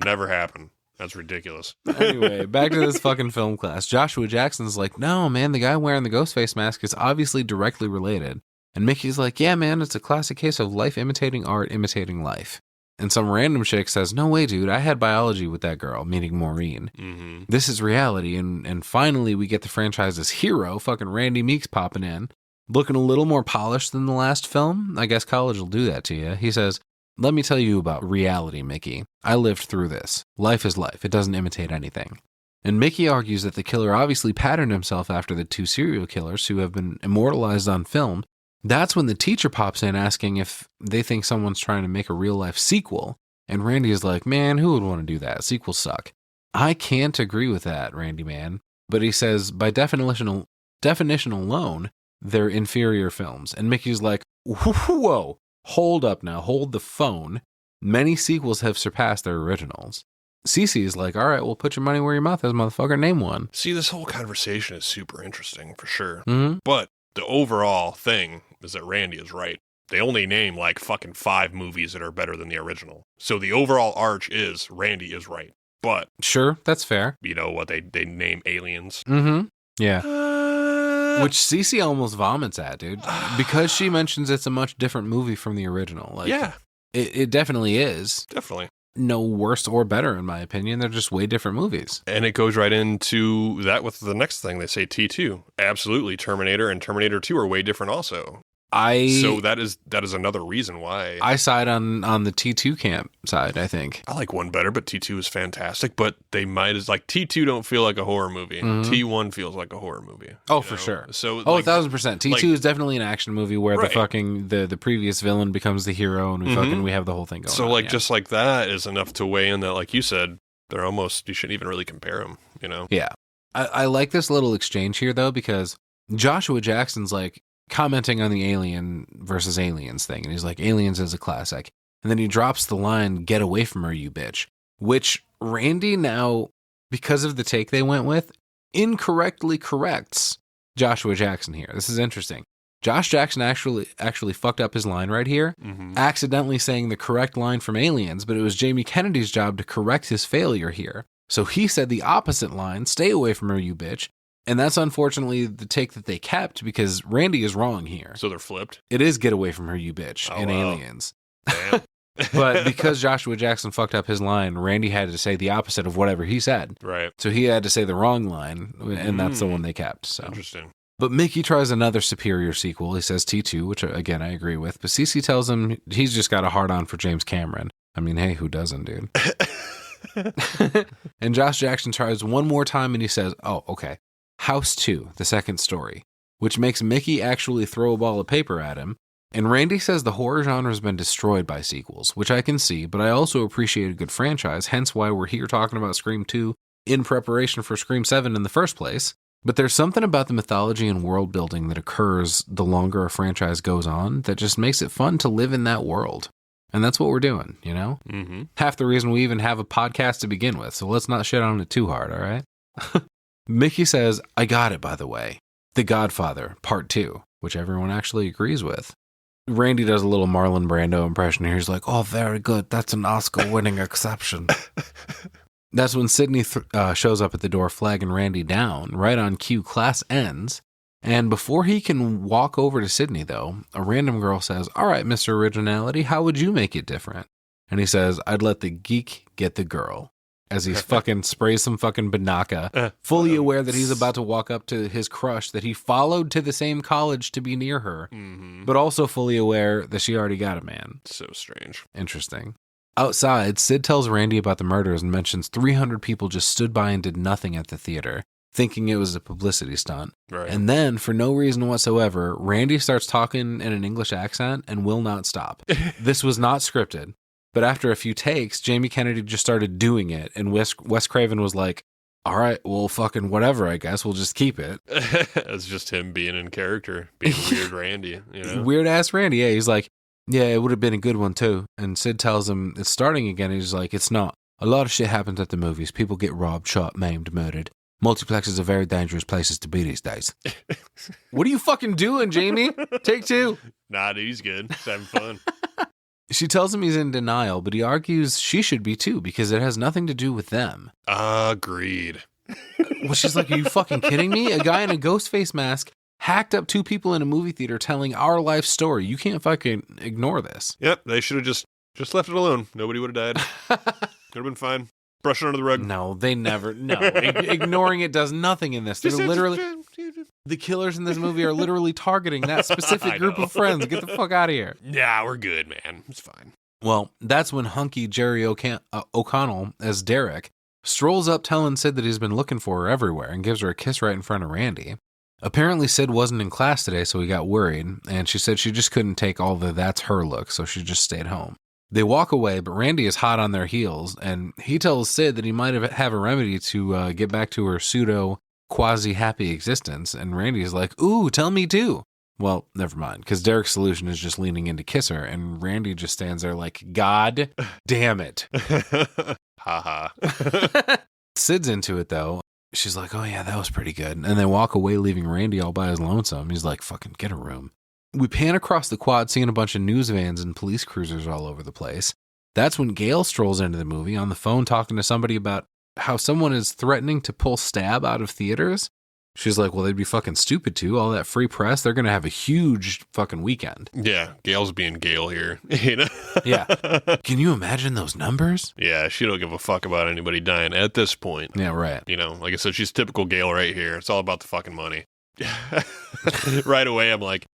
Never happened. That's ridiculous. Anyway, back to this fucking film class. Joshua Jackson's like, no, man, the guy wearing the ghost face mask is obviously directly related. And Mickey's like, yeah, man, it's a classic case of life imitating art, imitating life. And some random chick says, no way, dude, I had biology with that girl, meaning Maureen. This is reality. And finally, we get the franchise's hero, fucking Randy Meeks, popping in, looking a little more polished than the last film. I guess college will do that to you. He says, let me tell you about reality, Mickey. I lived through this. Life is life. It doesn't imitate anything. And Mickey argues that the killer obviously patterned himself after the two serial killers who have been immortalized on film. That's when the teacher pops in asking if they think someone's trying to make a real-life sequel. And Randy is like, man, who would want to do that? Sequels suck. I can't agree with that, Randy, man. But he says, by definition alone, they're inferior films. And Mickey's like, whoa, hold up now, hold the phone. Many sequels have surpassed their originals. Cece is like, all right, well, put your money where your mouth is, motherfucker, name one. See, this whole conversation is super interesting, for sure. Mm-hmm. But the overall thing is that Randy is right. They only name like fucking 5 movies that are better than the original. So the overall arch is Randy is right. But sure, that's fair. You know what? They name aliens. Mm-hmm. Yeah. Which Cece almost vomits at, dude. Because she mentions it's a much different movie from the original. Like, yeah, it definitely is. definitely. No worse or better, in my opinion. They're just way different movies. And it goes right into that with the next thing. They say T2. Absolutely. Terminator and Terminator 2 are way different also. So that is another reason why. I side on the T2 camp side, I think. I like 1 better, but T2 is fantastic. But they might as like T2 don't feel like a horror movie. T1 feels like a horror movie. Oh, for sure. So like, 1,000%. T2 is definitely an action movie where right. the previous villain becomes the hero and we have the whole thing going on. So just like that is enough to weigh in that, like you said, they're almost, you shouldn't even really compare them, you know? Yeah. I like this little exchange here though, because Joshua Jackson's like, commenting on the Alien versus Aliens thing. And he's like, Aliens is a classic. And then he drops the line, get away from her, you bitch. Which Randy now, because of the take they went with, incorrectly corrects Joshua Jackson here. This is interesting. Josh Jackson actually fucked up his line right here, accidentally saying the correct line from Aliens, but it was Jamie Kennedy's job to correct his failure here. So he said the opposite line, stay away from her, you bitch. And that's unfortunately the take that they kept because Randy is wrong here. So they're flipped? It is get away from her, you bitch, in Aliens. Damn. But because Joshua Jackson fucked up his line, Randy had to say the opposite of whatever he said. Right. So he had to say the wrong line, and that's the one they kept. So. Interesting. But Mickey tries another superior sequel. He says T2, which again, I agree with. But Cece tells him he's just got a hard-on for James Cameron. I mean, hey, who doesn't, dude? And Josh Jackson tries one more time, and he says, oh, okay. House 2, the second story, which makes Mickey actually throw a ball of paper at him. And Randy says the horror genre has been destroyed by sequels, which I can see, but I also appreciate a good franchise, hence why we're here talking about Scream 2 in preparation for Scream 7 in the first place. But there's something about the mythology and world building that occurs the longer a franchise goes on that just makes it fun to live in that world. And that's what we're doing, you know? Mm-hmm. Half the reason we even have a podcast to begin with, so let's not shit on it too hard, all right? Mickey says, I got it, by the way. The Godfather, Part 2, which everyone actually agrees with. Randy does a little Marlon Brando impression here. He's like, oh, very good. That's an Oscar-winning exception. That's when Sidney shows up at the door, flagging Randy down. Right on cue, class ends. And before he can walk over to Sidney, though, a random girl says, all right, Mr. Originality, how would you make it different? And he says, I'd let the geek get the girl. As he fucking sprays some fucking Banaka, fully aware that he's about to walk up to his crush that he followed to the same college to be near her, but also fully aware that she already got a man. So strange. Interesting. Outside, Sid tells Randy about the murders and mentions 300 people just stood by and did nothing at the theater, thinking it was a publicity stunt. Right. And then, for no reason whatsoever, Randy starts talking in an English accent and will not stop. This was not scripted. But after a few takes, Jamie Kennedy just started doing it, and Wes Craven was like, all right, well, fucking whatever, I guess. We'll just keep it. It's just him being in character, being weird Randy, you know? Weird-ass Randy, yeah. He's like, yeah, it would have been a good one, too. And Sid tells him it's starting again. He's like, it's not. A lot of shit happens at the movies. People get robbed, shot, maimed, murdered. Multiplexes are very dangerous places to be these days. What are you fucking doing, Jamie? Take 2. Nah, dude, he's good. He's having fun. She tells him he's in denial, but he argues she should be too because it has nothing to do with them. Agreed. Well, she's like, are you fucking kidding me? A guy in a ghost face mask hacked up 2 people in a movie theater telling our life story. You can't fucking ignore this. Yep, they should have just left it alone. Nobody would have died. Could have been fine. Brush it under the rug. No, they never. No, ignoring it does nothing in this. They're literally... The killers in this movie are literally targeting that specific group of friends. Get the fuck out of here. Yeah, we're good, man. It's fine. Well, that's when hunky Jerry O'Connell, as Derek, strolls up telling Sid that he's been looking for her everywhere and gives her a kiss right in front of Randy. Apparently, Sid wasn't in class today, so he got worried, and she said she just couldn't take all the that's her look, so she just stayed home. They walk away, but Randy is hot on their heels, and he tells Sid that he might have a remedy to get back to her quasi-happy existence, and Randy's like, ooh, tell me too. Well, never mind, because Derek's solution is just leaning in to kiss her, and Randy just stands there like, God damn it. Haha. Sid's into it, though. She's like, oh yeah, that was pretty good. And they walk away, leaving Randy all by his lonesome. He's like, fucking get a room. We pan across the quad, seeing a bunch of news vans and police cruisers all over the place. That's when Gail strolls into the movie on the phone talking to somebody about how someone is threatening to pull Stab out of theaters. She's like, well, they'd be fucking stupid too. All that free press, they're going to have a huge fucking weekend. Yeah, Gail's being Gail here. You know? Yeah. Can you imagine those numbers? Yeah, she don't give a fuck about anybody dying at this point. Yeah, right. You know, like I said, she's typical Gail right here. It's all about the fucking money. Right away, I'm like,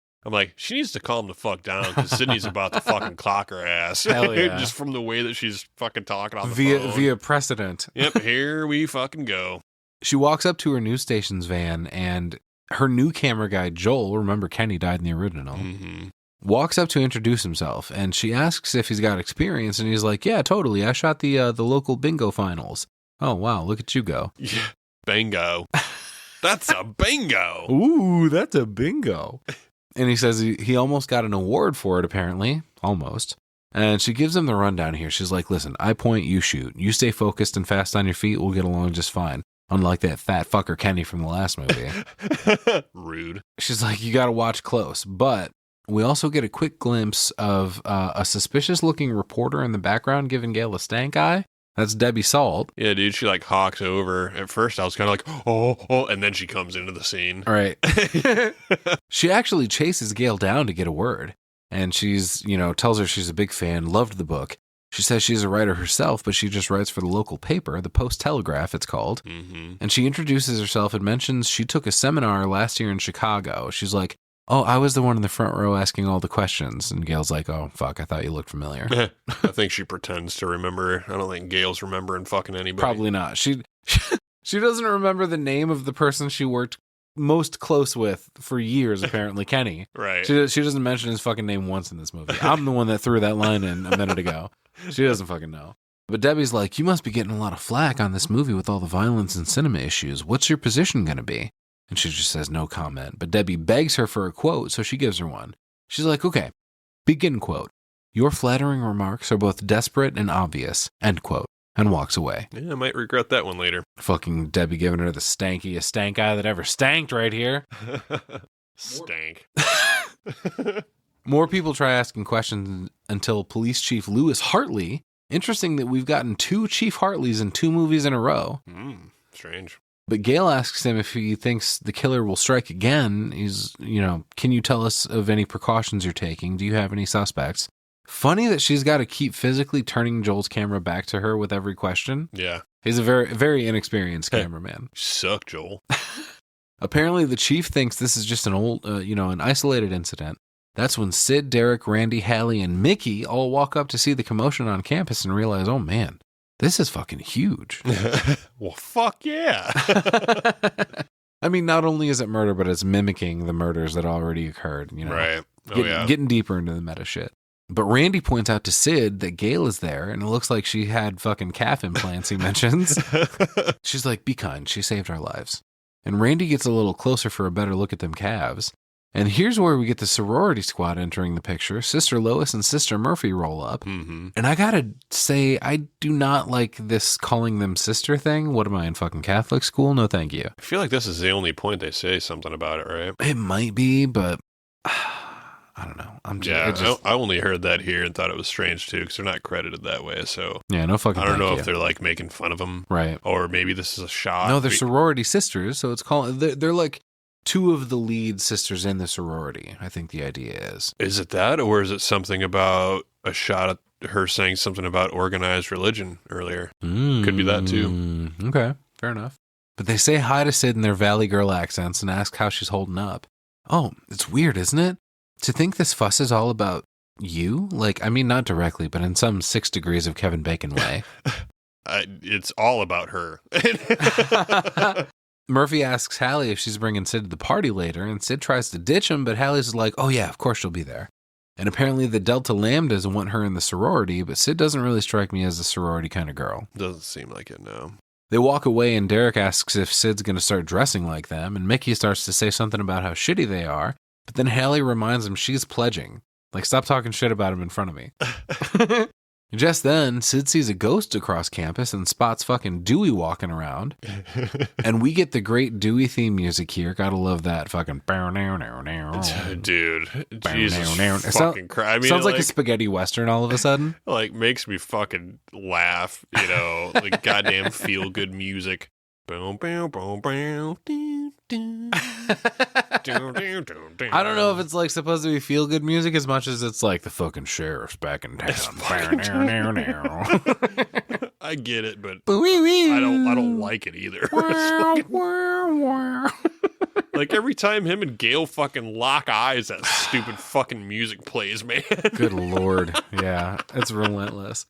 she needs to calm the fuck down because Sidney's about to fucking clock her ass. Hell yeah. Just from the way that she's fucking talking on the phone. Via precedent. Yep, here we fucking go. She walks up to her news station's van, and her new camera guy, Joel, remember Kenny died in the original, walks up to introduce himself, and she asks if he's got experience, and he's like, yeah, totally. I shot the local bingo finals. Oh, wow, look at you go. Yeah, bingo. That's a bingo. Ooh, that's a bingo. And he says he almost got an award for it, apparently. Almost. And she gives him the rundown here. She's like, listen, I point, you shoot. You stay focused and fast on your feet, we'll get along just fine. Unlike that fat fucker Kenny from the last movie. Rude. She's like, you got to watch close. But we also get a quick glimpse of a suspicious-looking reporter in the background giving Gail a stank eye. That's Debbie Salt. Yeah, dude, she like hawks over. At first, I was kind of like, oh, and then she comes into the scene. All right. She actually chases Gail down to get a word. And she's, tells her she's a big fan, loved the book. She says she's a writer herself, but she just writes for the local paper, the Post-Telegraph, it's called. Mm-hmm. And she introduces herself and mentions she took a seminar last year in Chicago. She's like, oh, I was the one in the front row asking all the questions. And Gail's like, oh, fuck, I thought you looked familiar. I think she pretends to remember. I don't think Gail's remembering fucking anybody. Probably not. She doesn't remember the name of the person she worked most close with for years, apparently, Kenny. Right. She doesn't mention his fucking name once in this movie. I'm the one that threw that line in a minute ago. She doesn't fucking know. But Debbie's like, you must be getting a lot of flack on this movie with all the violence and cinema issues. What's your position going to be? And she just says no comment. But Debbie begs her for a quote, so she gives her one. She's like, okay, begin quote. Your flattering remarks are both desperate and obvious, end quote, and walks away. Yeah, I might regret that one later. Fucking Debbie giving her the stankiest stank eye that ever stanked right here. Stank. More people try asking questions until Police Chief Lewis Hartley. Interesting that we've gotten 2 Chief Hartleys in 2 movies in a row. Strange. But Gail asks him if he thinks the killer will strike again. He's, can you tell us of any precautions you're taking? Do you have any suspects? Funny that she's got to keep physically turning Joel's camera back to her with every question. Yeah. He's a very, very inexperienced cameraman. You suck, Joel. Apparently, the chief thinks this is just an an isolated incident. That's when Sid, Derek, Randy, Hallie, and Mickey all walk up to see the commotion on campus and realize, oh man, this is fucking huge. Well, fuck yeah. I mean, not only is it murder, but it's mimicking the murders that already occurred, Right. Oh, yeah. Getting deeper into the meta shit. But Randy points out to Sid that Gail is there, and it looks like she had fucking calf implants, he mentions. She's like, be kind, she saved our lives. And Randy gets a little closer for a better look at them calves. And here's where we get the sorority squad entering the picture. Sister Lois and Sister Murphy roll up. Mm-hmm. And I gotta say, I do not like this calling them sister thing. What am I, in fucking Catholic school? No, thank you. I feel like this is the only point they say something about it, right? It might be, but I don't know. I only heard that here and thought it was strange too, because they're not credited that way. So yeah, no fucking. I don't know if they're like making fun of them, right? Or maybe this is a shot. No, they're sorority sisters, so it's called. They're like 2 of the lead sisters in the sorority. I think the idea is. Is it that, or is it something about a shot at her saying something about organized religion earlier? Could be that too. Okay, fair enough. But they say hi to Sid in their Valley Girl accents and ask how she's holding up. Oh, it's weird, isn't it? To think this fuss is all about you? Like, I mean, not directly, but in some 6 degrees of Kevin Bacon way. It's all about her. Murphy asks Hallie if she's bringing Sid to the party later, and Sid tries to ditch him, but Hallie's like, oh yeah, of course she'll be there. And apparently the Delta Lambdas want her in the sorority, but Sid doesn't really strike me as a sorority kind of girl. Doesn't seem like it, no. They walk away, and Derek asks if Sid's going to start dressing like them, and Mickey starts to say something about how shitty they are, but then Hallie reminds him she's pledging. Like, stop talking shit about him in front of me. Just then, Sid sees a ghost across campus and spots fucking Dewey walking around. And we get the great Dewey theme music here. Gotta love that fucking... Dude, Jesus fucking Christ. I mean, sounds like a spaghetti western all of a sudden. Like, makes me fucking laugh, like goddamn feel-good music. Boom, boom, boom, boom. Doo, doo. Doo, doo, doo, doo. I don't know if it's like supposed to be feel good music as much as it's like the fucking sheriff's back in town. I get it, but I don't like it either. Like every time him and Gail fucking lock eyes, that stupid fucking music plays, man. Good Lord. Yeah, it's relentless.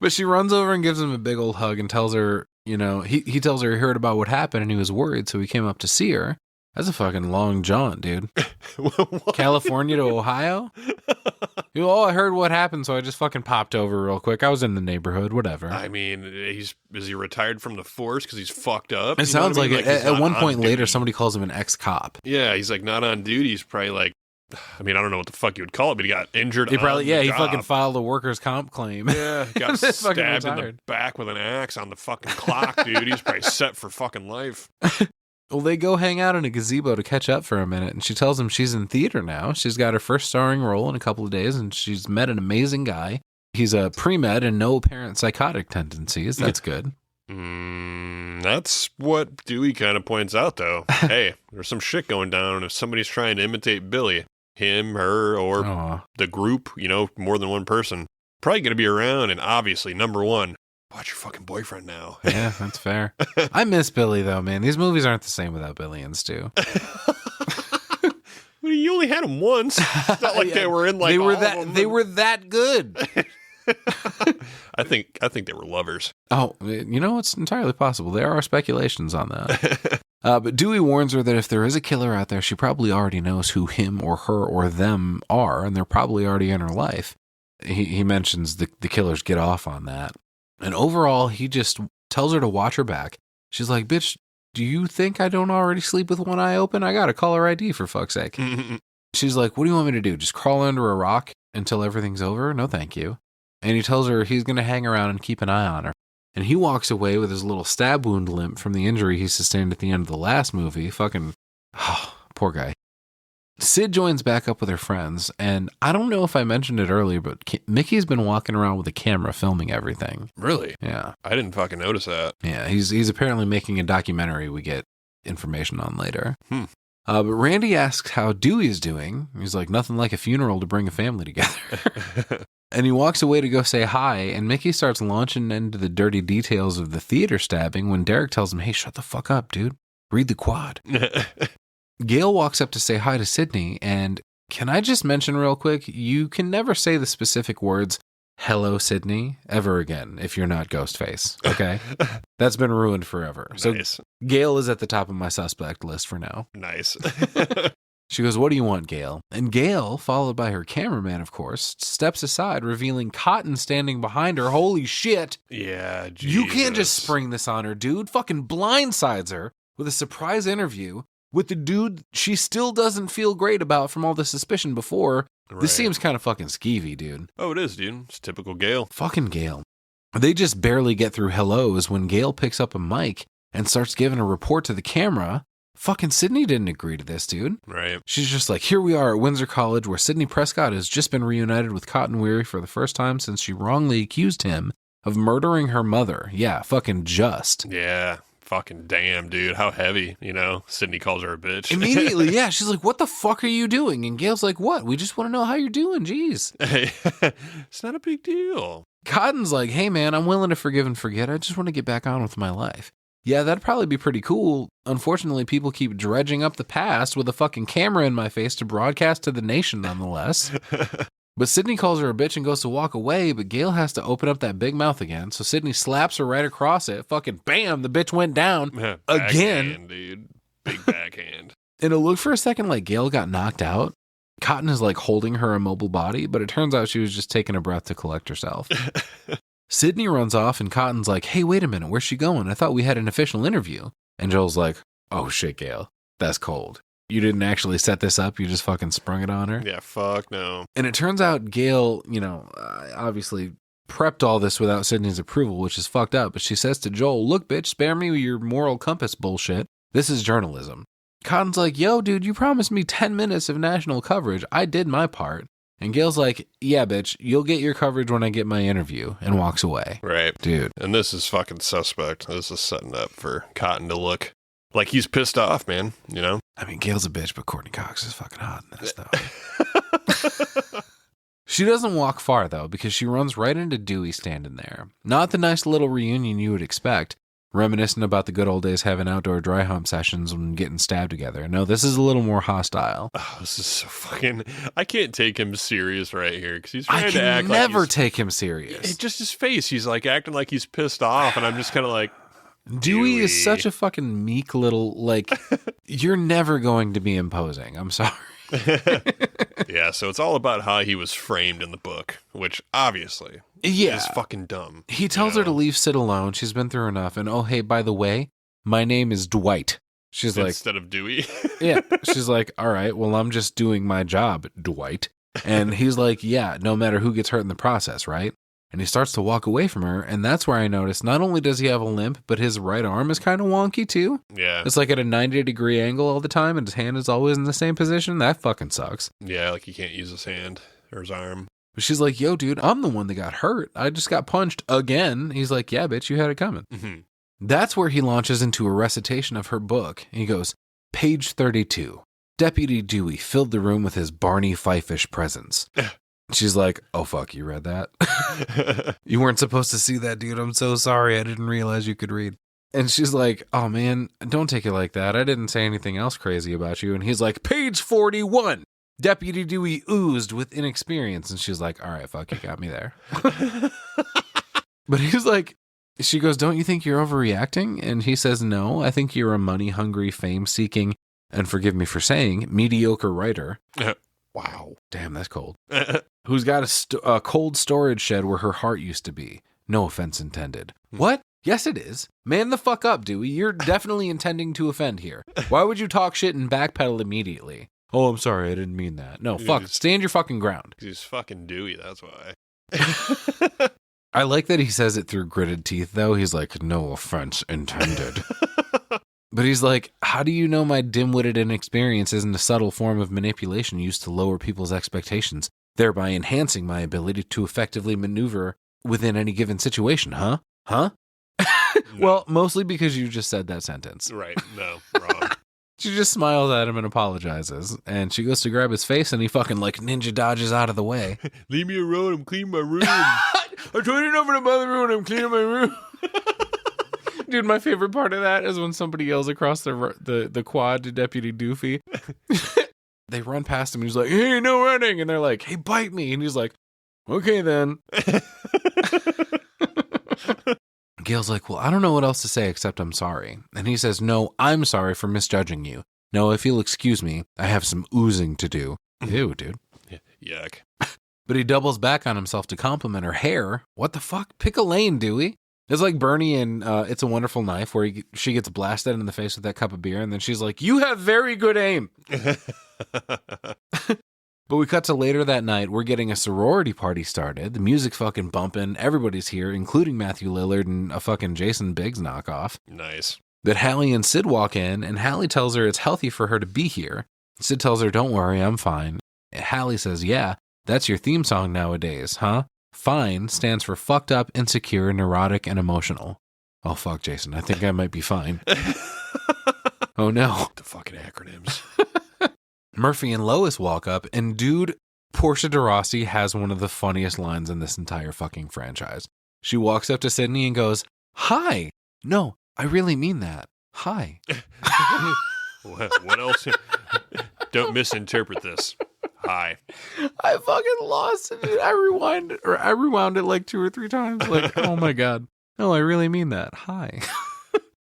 But she runs over and gives him a big old hug and tells her, you know, he tells her he heard about what happened and he was worried, so he came up to see her. That's a fucking long jaunt, dude. California to Ohio? Oh, I heard what happened, so I just fucking popped over real quick. I was in the neighborhood, whatever. I mean, is he retired from the force because he's fucked up? It sounds like, he's at not one on point later, duty. somebody calls him an ex-cop. Yeah, he's like not on duty. He's probably like, I mean, I don't know what the fuck you would call it, but he got injured. He probably, on the he job. fucking filed a workers' comp claim. Yeah, got Fucking stabbed in the retired. back with an axe on the fucking clock, dude. He's probably set for fucking life. Well, they go hang out in a gazebo to catch up for a minute, and she tells him she's in theater now. She's got her first starring role in a couple of days, and she's met an amazing guy. He's a pre-med and no apparent psychotic tendencies. That's good. That's what Dewey kind of points out, though. Hey, there's some shit going down, and if somebody's trying to imitate Billy, him, her, or Aw. the group, you know, more than one person, probably going to be around, and obviously, number one, watch your fucking boyfriend now. Yeah, that's fair. I miss Billy, though, man. These movies aren't the same without Billy and Stu. Well, you only had them once. It's not like Yeah, they were in like they were all that of them. they were that good. I think they were lovers. Oh, you know, it's entirely possible. There are speculations on that. But Dewey warns her that if there is a killer out there, she probably already knows who him or her or them are, and they're probably already in her life. He mentions the killers get off on that. And overall, he just tells her to watch her back. She's like, bitch, do you think I don't already sleep with one eye open? I got a caller ID, for fuck's sake. She's like, what do you want me to do? Just crawl under a rock until everything's over? No, thank you. And he tells her he's going to hang around and keep an eye on her. And he walks away with his little stab wound limp from the injury he sustained at the end of the last movie. Fucking, poor guy. Sid joins back up with her friends, and I don't know if I mentioned it earlier, but Mickey's been walking around with a camera filming everything. Really? Yeah. I didn't fucking notice that. Yeah, he's apparently making a documentary we get information on later. But Randy asks how Dewey's doing. He's like, nothing like a funeral to bring a family together. And he walks away to go say hi, and Mickey starts launching into the dirty details of the theater stabbing when Derek tells him, hey, shut the fuck up, dude. Read the quad. Gail walks up to say hi to Sidney, and can I just mention real quick, you can never say the specific words, hello, Sidney, ever again if you're not Ghostface, okay? That's been ruined forever. So Nice. Gail is at the top of my suspect list for now. Nice. She goes, what do you want, Gail? And Gail, followed by her cameraman, of course, steps aside, revealing Cotton standing behind her. Holy shit. Yeah, You can't just Jesus. spring this on her, dude. Fucking blindsides her with a surprise interview with the dude she still doesn't feel great about from all the suspicion before. Right. This seems kind of fucking skeevy, dude. Oh, it is, dude. It's typical Gale. Fucking Gail. They just barely get through hellos when Gail picks up a mic and starts giving a report to the camera. Fucking Sidney didn't agree to this, dude. Right. She's just like, here we are at Windsor College where Sidney Prescott has just been reunited with Cotton Weary for the first time since she wrongly accused him of murdering her mother. Yeah, fucking just. Yeah. Fucking damn, dude. How heavy, you know? Sydney calls her a bitch. Immediately, yeah. She's like, what the fuck are you doing? And Gail's like, what? We just want to know how you're doing. Jeez. Hey, it's not a big deal. Cotton's like, hey, man, I'm willing to forgive and forget. I just want to get back on with my life. Yeah, that'd probably be pretty cool. Unfortunately, people keep dredging up the past with a fucking camera in my face to broadcast to the nation nonetheless. But Sidney calls her a bitch and goes to walk away, but Gail has to open up that big mouth again. So Sidney slaps her right across it. Fucking bam, the bitch went down again. Backhand, dude. Big backhand. And it looked for a second like Gail got knocked out. Cotton is like holding her immobile body, but it turns out she was just taking a breath to collect herself. Sidney runs off and Cotton's like, hey, wait a minute, where's she going? I thought we had an official interview. And Joel's like, oh shit, Gail, that's cold. You didn't actually set this up, you just fucking sprung it on her. Yeah, fuck no. And it turns out Gail, obviously prepped all this without Sidney's approval, which is fucked up. But she says to Joel, look, bitch, spare me your moral compass bullshit. This is journalism. Cotton's like, yo, dude, you promised me 10 minutes of national coverage. I did my part. And Gail's like, yeah, bitch, you'll get your coverage when I get my interview, and walks away. Right. Dude. And this is fucking suspect. This is setting up for Cotton to look like he's pissed off, man. You know? I mean, Gail's a bitch, but Courtney Cox is fucking hot in this, though. She doesn't walk far, though, because she runs right into Dewey standing there. Not the nice little reunion you would expect, reminiscent about the good old days having outdoor dry hump sessions and getting stabbed together. No, this is a little more hostile. Oh, this is so fucking... I can't take him serious right here, because he's trying to act like never take him serious. It's just his face. He's like acting like he's pissed off, and I'm just kind of like... Dewey is such a fucking meek little, like, you're never going to be imposing. I'm sorry. Yeah, so it's all about how he was framed in the book, which obviously is fucking dumb. He tells her to leave Sid alone. She's been through enough. And oh, hey, by the way, my name is Dwight. She's like, instead of Dewey. Yeah. She's like, all right, well, I'm just doing my job, Dwight. And he's like, yeah, no matter who gets hurt in the process, right? And he starts to walk away from her, and that's where I noticed not only does he have a limp, but his right arm is kind of wonky too. Yeah. It's like at a 90-degree angle all the time, and his hand is always in the same position. That fucking sucks. Yeah, like he can't use his hand or his arm. But she's like, yo, dude, I'm the one that got hurt. I just got punched again. He's like, yeah, bitch, you had it coming. Mm-hmm. That's where he launches into a recitation of her book. He goes, page 32. Deputy Dewey filled the room with his Barney Fife-ish presence. She's like, oh, fuck, you read that? You weren't supposed to see that, dude. I'm so sorry. I didn't realize you could read. And she's like, oh, man, don't take it like that. I didn't say anything else crazy about you. And he's like, page 41. Deputy Dewey oozed with inexperience. And she's like, all right, fuck, you got me there. But he's like, she goes, don't you think you're overreacting? And he says, no, I think you're a money-hungry, fame-seeking, and forgive me for saying, mediocre writer. Wow. Damn, that's cold. Who's got a cold storage shed where her heart used to be. No offense intended. What? Yes, it is. Man the fuck up, Dewey. You're definitely intending to offend here. Why would you talk shit and backpedal immediately? Oh, I'm sorry. I didn't mean that. No, fuck. Stand your fucking ground. He's fucking Dewey. That's why. I like that he says it through gritted teeth, though. He's like, no offense intended. But he's like, how do you know my dim-witted inexperience isn't a subtle form of manipulation used to lower people's expectations, thereby enhancing my ability to effectively maneuver within any given situation, huh? Huh? No. Well, mostly because you just said that sentence. Right. No, wrong. She just smiles at him and apologizes, and she goes to grab his face, and he fucking like ninja dodges out of the way. Leave me alone. I'm cleaning my room. I'm turning over to my room, and I'm cleaning my room. Dude, my favorite part of that is when somebody yells across the quad to Deputy Doofy. They run past him and he's like, hey, no running. And they're like, hey, bite me. And he's like, okay, then. Gail's like, well, I don't know what else to say except I'm sorry. And he says, no, I'm sorry for misjudging you. No, if you'll excuse me, I have some oozing to do. Ew, dude. Yuck. But he doubles back on himself to compliment her hair. What the fuck? Pick a lane, Dewey. It's like Bernie in It's a Wonderful Knife, where she gets blasted in the face with that cup of beer, and then she's like, you have very good aim. But we cut to later that night. We're getting a sorority party started. The music's fucking bumping. Everybody's here, including Matthew Lillard and a fucking Jason Biggs knockoff. Nice. But Hallie and Sid walk in, and Hallie tells her it's healthy for her to be here. Sid tells her, don't worry, I'm fine. Hallie says, yeah, that's your theme song nowadays, huh? Fine stands for fucked up, insecure, neurotic, and emotional. Oh, fuck, Jason. I think I might be fine. Oh, no. The fucking acronyms. Murphy and Lois walk up, and dude, Portia de Rossi has one of the funniest lines in this entire fucking franchise. She walks up to Sidney and goes, hi. No, I really mean that. Hi. What else? Don't misinterpret this. Hi. I fucking lost it, dude. I rewound it like 2 or 3 times. Like, oh my God. No, I really mean that. Hi.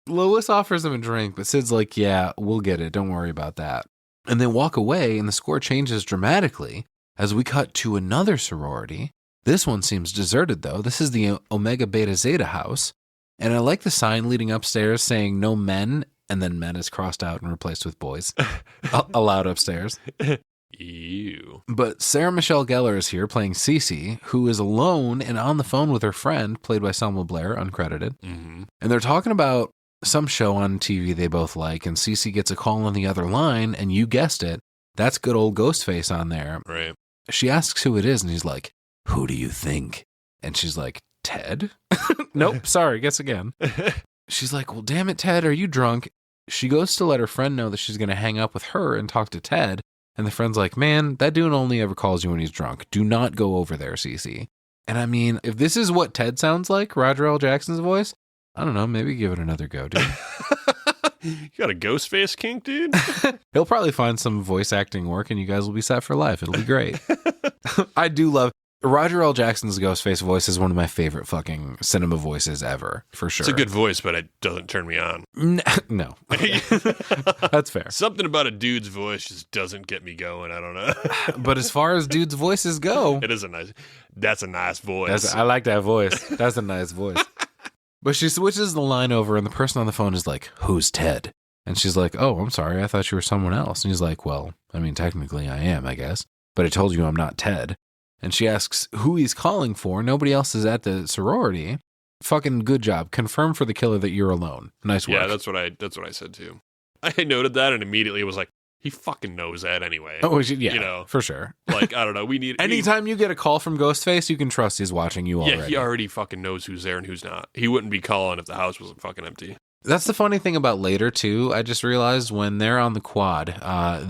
Lois offers him a drink, but Sid's like, yeah, we'll get it. Don't worry about that. And they walk away, and the score changes dramatically as we cut to another sorority. This one seems deserted, though. This is the Omega Beta Zeta house. And I like the sign leading upstairs saying no men, and then men is crossed out and replaced with boys. Allowed upstairs. Ew. But Sarah Michelle Gellar is here playing Cece, who is alone and on the phone with her friend, played by Selma Blair, uncredited. Mm-hmm. And they're talking about some show on TV they both like, and Cece gets a call on the other line, and you guessed it, that's good old Ghostface on there. Right. She asks who it is, and he's like, who do you think? And she's like, Ted? Nope, sorry, guess again. She's like, well, damn it, Ted, are you drunk? She goes to let her friend know that she's going to hang up with her and talk to Ted. And the friend's like, man, that dude only ever calls you when he's drunk. Do not go over there, Cece. And I mean, if this is what Ted sounds like, Roger L. Jackson's voice, I don't know, maybe give it another go, dude. You got a ghost face kink, dude? He'll probably find some voice acting work and you guys will be set for life. It'll be great. I do love Roger L. Jackson's Ghostface voice is one of my favorite fucking cinema voices ever, for sure. It's a good voice, but it doesn't turn me on. No. That's fair. Something about a dude's voice just doesn't get me going. I don't know. But as far as dudes' voices go, that's a nice voice. I like that voice. That's a nice voice. But she switches the line over and the person on the phone is like, who's Ted? And she's like, oh, I'm sorry. I thought you were someone else. And he's like, well, I mean, technically I am, I guess. But I told you I'm not Ted. And she asks who he's calling for. Nobody else is at the sorority. Fucking good job. Confirm for the killer that you're alone. Nice work. Yeah, that's what I said too. I noted that and immediately was like, he fucking knows that anyway. Oh, yeah, for sure. Like, I don't know. We need anytime you get a call from Ghostface, you can trust he's watching you already. Yeah, he already fucking knows who's there and who's not. He wouldn't be calling if the house wasn't fucking empty. That's the funny thing about later too. I just realized when they're on the quad,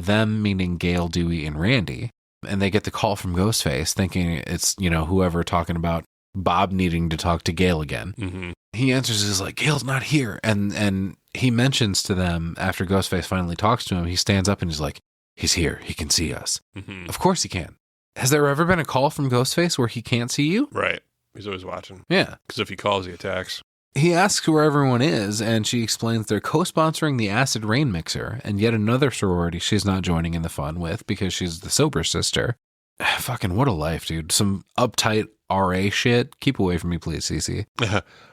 them meaning Gail, Dewey, and Randy, and they get the call from Ghostface, thinking it's whoever talking about Bob needing to talk to Gail again. Mm-hmm. He answers, is like, Gail's not here, and he mentions to them after Ghostface finally talks to him. He stands up and he's like, he's here. He can see us. Mm-hmm. Of course he can. Has there ever been a call from Ghostface where he can't see you? Right. He's always watching. Yeah. Because if he calls, he attacks. He asks where everyone is, and she explains they're co-sponsoring the Acid Rain Mixer, and yet another sorority she's not joining in the fun with because she's the sober sister. Fucking what a life, dude. Some uptight RA shit. Keep away from me, please, Cece.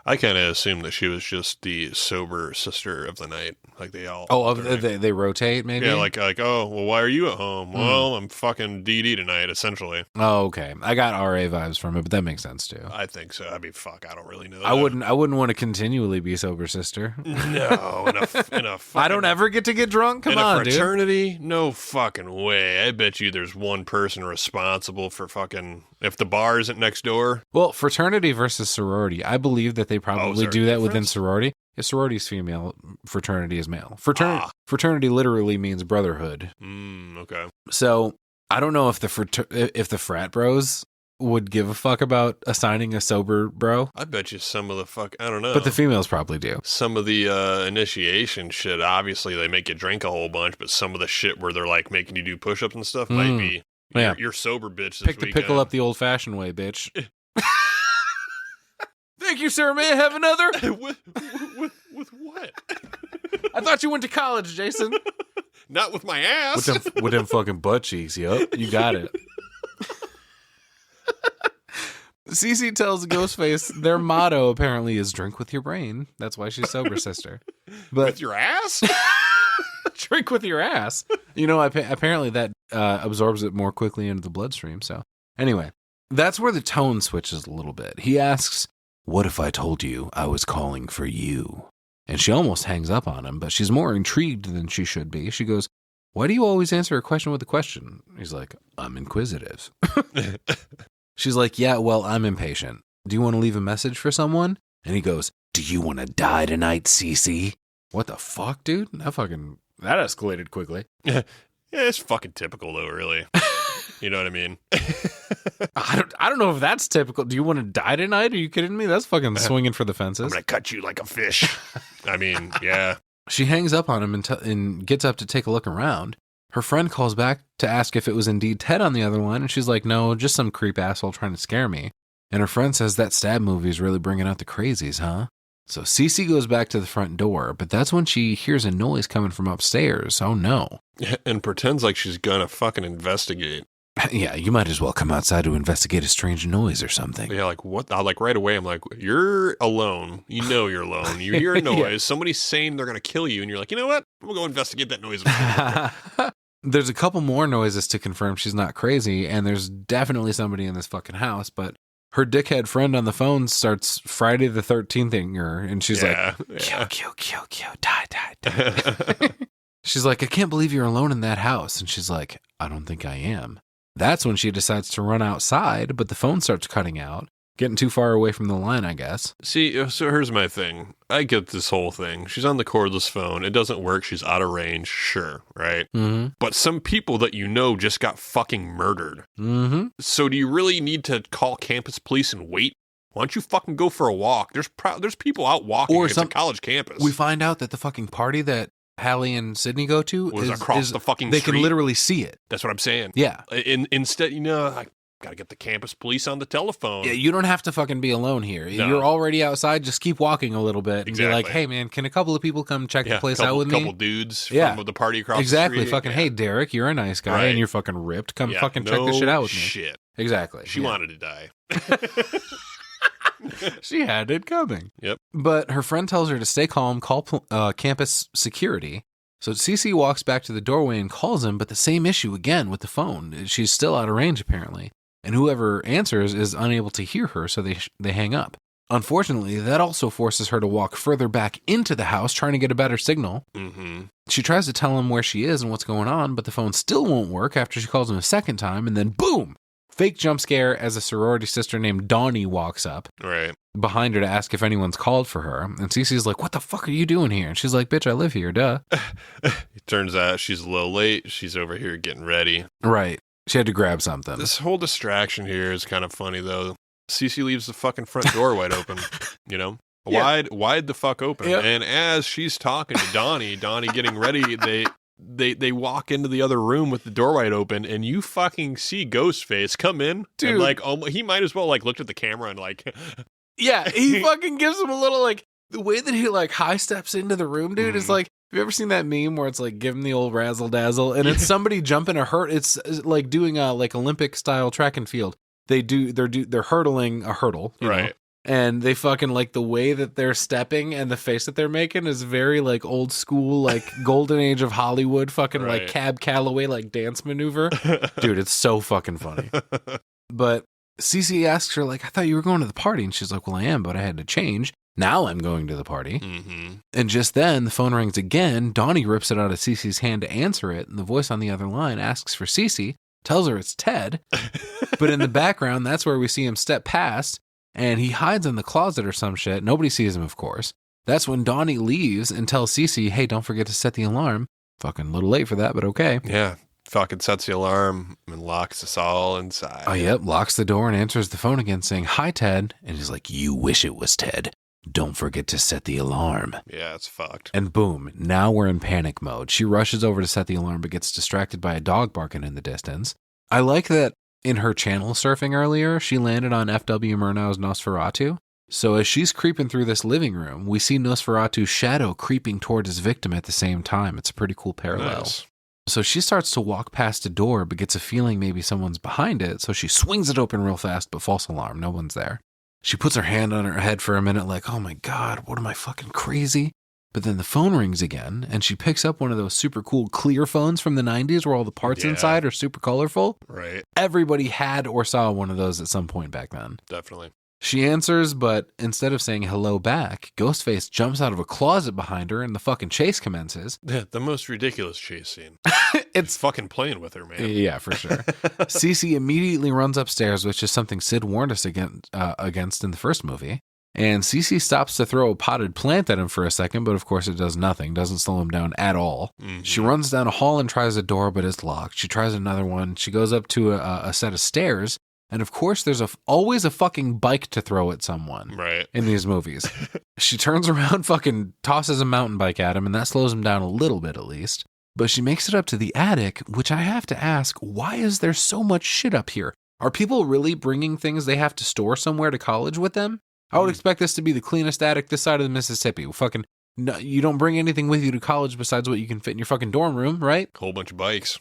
I kind of assumed that she was just the sober sister of the night. Like they all... they rotate, maybe? Yeah, like, oh, well, why are you at home? Well, I'm fucking DD tonight, essentially. Oh, okay. I got RA vibes from it, but that makes sense, too. I think so. I mean, fuck, I don't really know. I wouldn't want to continually be sober sister. No, in a fucking, I don't ever get to get drunk? Come on, dude. In a fraternity? No fucking way. I bet you there's one person responsible for fucking... If the bar isn't next door. Well, fraternity versus sorority. I believe that they probably do that within sorority. If sorority is female, fraternity is male. Fraternity literally means brotherhood. Okay. So I don't know if the frat bros would give a fuck about assigning a sober bro. I bet you some of the I don't know. But the females probably do. Some of the initiation shit, obviously they make you drink a whole bunch, but some of the shit where they're like making you do push-ups and stuff might be... Yeah. You're sober, bitch. Pick the pickle up the old-fashioned way, bitch. Thank you, sir. May I have another? with what? I thought you went to college, Jason. Not with my ass. With them fucking butt cheeks. Yup, you got it. Cece tells Ghostface their motto apparently is drink with your brain. That's why she's sober, sister. But with your ass? Drink with your ass. Apparently that absorbs it more quickly into the bloodstream. So anyway, that's where the tone switches a little bit. He asks, what if I told you I was calling for you? And she almost hangs up on him, but she's more intrigued than she should be. She goes, why do you always answer a question with a question? He's like, I'm inquisitive. She's like, yeah, well, I'm impatient. Do you want to leave a message for someone? And he goes, do you want to die tonight, Cece? What the fuck, dude? That escalated quickly. Yeah, it's fucking typical though, really. You know what I mean? I don't know if that's typical. Do you want to die tonight? Are you kidding me? That's fucking swinging for the fences. I'm gonna cut you like a fish. I mean, yeah. She hangs up on him and gets up to take a look around. Her friend calls back to ask if it was indeed Ted on the other line, and she's like, no, just some creep asshole trying to scare me. And her friend says that stab movie is really bringing out the crazies, huh? So Cece goes back to the front door, but that's when she hears a noise coming from upstairs. Oh no. And pretends like she's gonna fucking investigate. Yeah, you might as well come outside to investigate a strange noise or something. Yeah, like what? Like right away, I'm like, you're alone. You know you're alone. You hear a noise. Yeah. Somebody's saying they're gonna kill you, and you're like, you know what? I'm gonna go investigate that noise. There's a couple more noises to confirm she's not crazy, and there's definitely somebody in this fucking house, but her dickhead friend on the phone starts Friday the 13th-ing her, and she's like, kill, die. She's like, I can't believe you're alone in that house. And she's like, I don't think I am. That's when she decides to run outside, but the phone starts cutting out, getting too far away from the line, I guess. See, so here's my thing. I get this whole thing. She's on the cordless phone. It doesn't work. She's out of range. Sure, right? Mm-hmm. But some people that you know just got fucking murdered. Mm-hmm. So do you really need to call campus police and wait? Why don't you fucking go for a walk? There's people out walking. It's a college campus. We find out that the fucking party that Hallie and Sidney go to was across the fucking they street. can literally see it. That's what I'm saying. Yeah. Instead, I gotta get the campus police on the telephone. Yeah, you don't have to fucking be alone here. No. You're already outside. Just keep walking a little bit and be like, hey, man, can a couple of people come check the place out with me? A couple dudes from the party across the street. Fucking, hey, Derek, you're a nice guy and you're fucking ripped. Come fucking check this shit out with me. Shit. Exactly. She wanted to die. She had it coming. Yep. But her friend tells her to stay calm, call campus security. So Cece walks back to the doorway and calls him, but the same issue again with the phone. She's still out of range, apparently. And whoever answers is unable to hear her, so they hang up. Unfortunately, that also forces her to walk further back into the house, trying to get a better signal. Mm-hmm. She tries to tell him where she is and what's going on, but the phone still won't work after she calls him a second time, and then boom! Fake jump scare as a sorority sister named Donnie walks up behind her to ask if anyone's called for her. And Cece's like, what the fuck are you doing here? And she's like, bitch, I live here, duh. It turns out she's a little late. She's over here getting ready. Right. She had to grab something. This whole distraction here is kind of funny, though. Cece leaves the fucking front door wide open, you know? Wide the fuck open. Yep. And as she's talking to Donnie getting ready, they walk into the other room with the door wide open, and you fucking see Ghostface come in. Dude. And like, he might as well like looked at the camera and like... Yeah, he fucking gives him a little like... The way that he like high steps into the room, dude, is like... Have you ever seen that meme where it's like, give him the old razzle dazzle? And it's somebody jumping it's like doing a like Olympic style track and field. They're hurdling a hurdle. You know? And they fucking like the way that they're stepping and the face that they're making is very like old school, like golden age of Hollywood, fucking like Cab Calloway, like dance maneuver. Dude, it's so fucking funny. But Cece asks her, like, I thought you were going to the party. And she's like, well, I am, but I had to change. Now I'm going to the party. Mm-hmm. And just then the phone rings again. Donnie rips it out of Cece's hand to answer it. And the voice on the other line asks for Cece, tells her it's Ted. But in the background, that's where we see him step past. And he hides in the closet or some shit. Nobody sees him, of course. That's when Donnie leaves and tells Cece, hey, don't forget to set the alarm. Fucking a little late for that, but okay. Yeah. Fucking sets the alarm and locks us all inside. Oh, yep. Locks the door and answers the phone again saying, hi, Ted. And he's like, you wish it was Ted. Don't forget to set the alarm. Yeah, it's fucked. And boom, now we're in panic mode. She rushes over to set the alarm, but gets distracted by a dog barking in the distance. I like that in her channel surfing earlier, she landed on F.W. Murnau's Nosferatu. So as she's creeping through this living room, we see Nosferatu's shadow creeping toward his victim at the same time. It's a pretty cool parallel. Nice. So she starts to walk past a door, but gets a feeling maybe someone's behind it. So she swings it open real fast, but false alarm. No one's there. She puts her hand on her head for a minute like, oh my God, what am I fucking crazy? But then the phone rings again, and she picks up one of those super cool clear phones from the 90s where all the parts inside are super colorful. Right. Everybody had or saw one of those at some point back then. Definitely. She answers, but instead of saying hello back, Ghostface jumps out of a closet behind her and the fucking chase commences. Yeah, the most ridiculous chase scene. It's fucking playing with her, man. Yeah, for sure. Cece immediately runs upstairs, which is something Sid warned us against in the first movie. And Cece stops to throw a potted plant at him for a second, but of course it does nothing, doesn't slow him down at all. Mm-hmm. She runs down a hall and tries a door, but it's locked. She tries another one. She goes up to a set of stairs. And of course, there's always a fucking bike to throw at someone in these movies. She turns around, fucking tosses a mountain bike at him, and that slows him down a little bit at least. But she makes it up to the attic, which I have to ask, why is there so much shit up here? Are people really bringing things they have to store somewhere to college with them? I would expect this to be the cleanest attic this side of the Mississippi. Fucking, no, you don't bring anything with you to college besides what you can fit in your fucking dorm room, right? Whole bunch of bikes.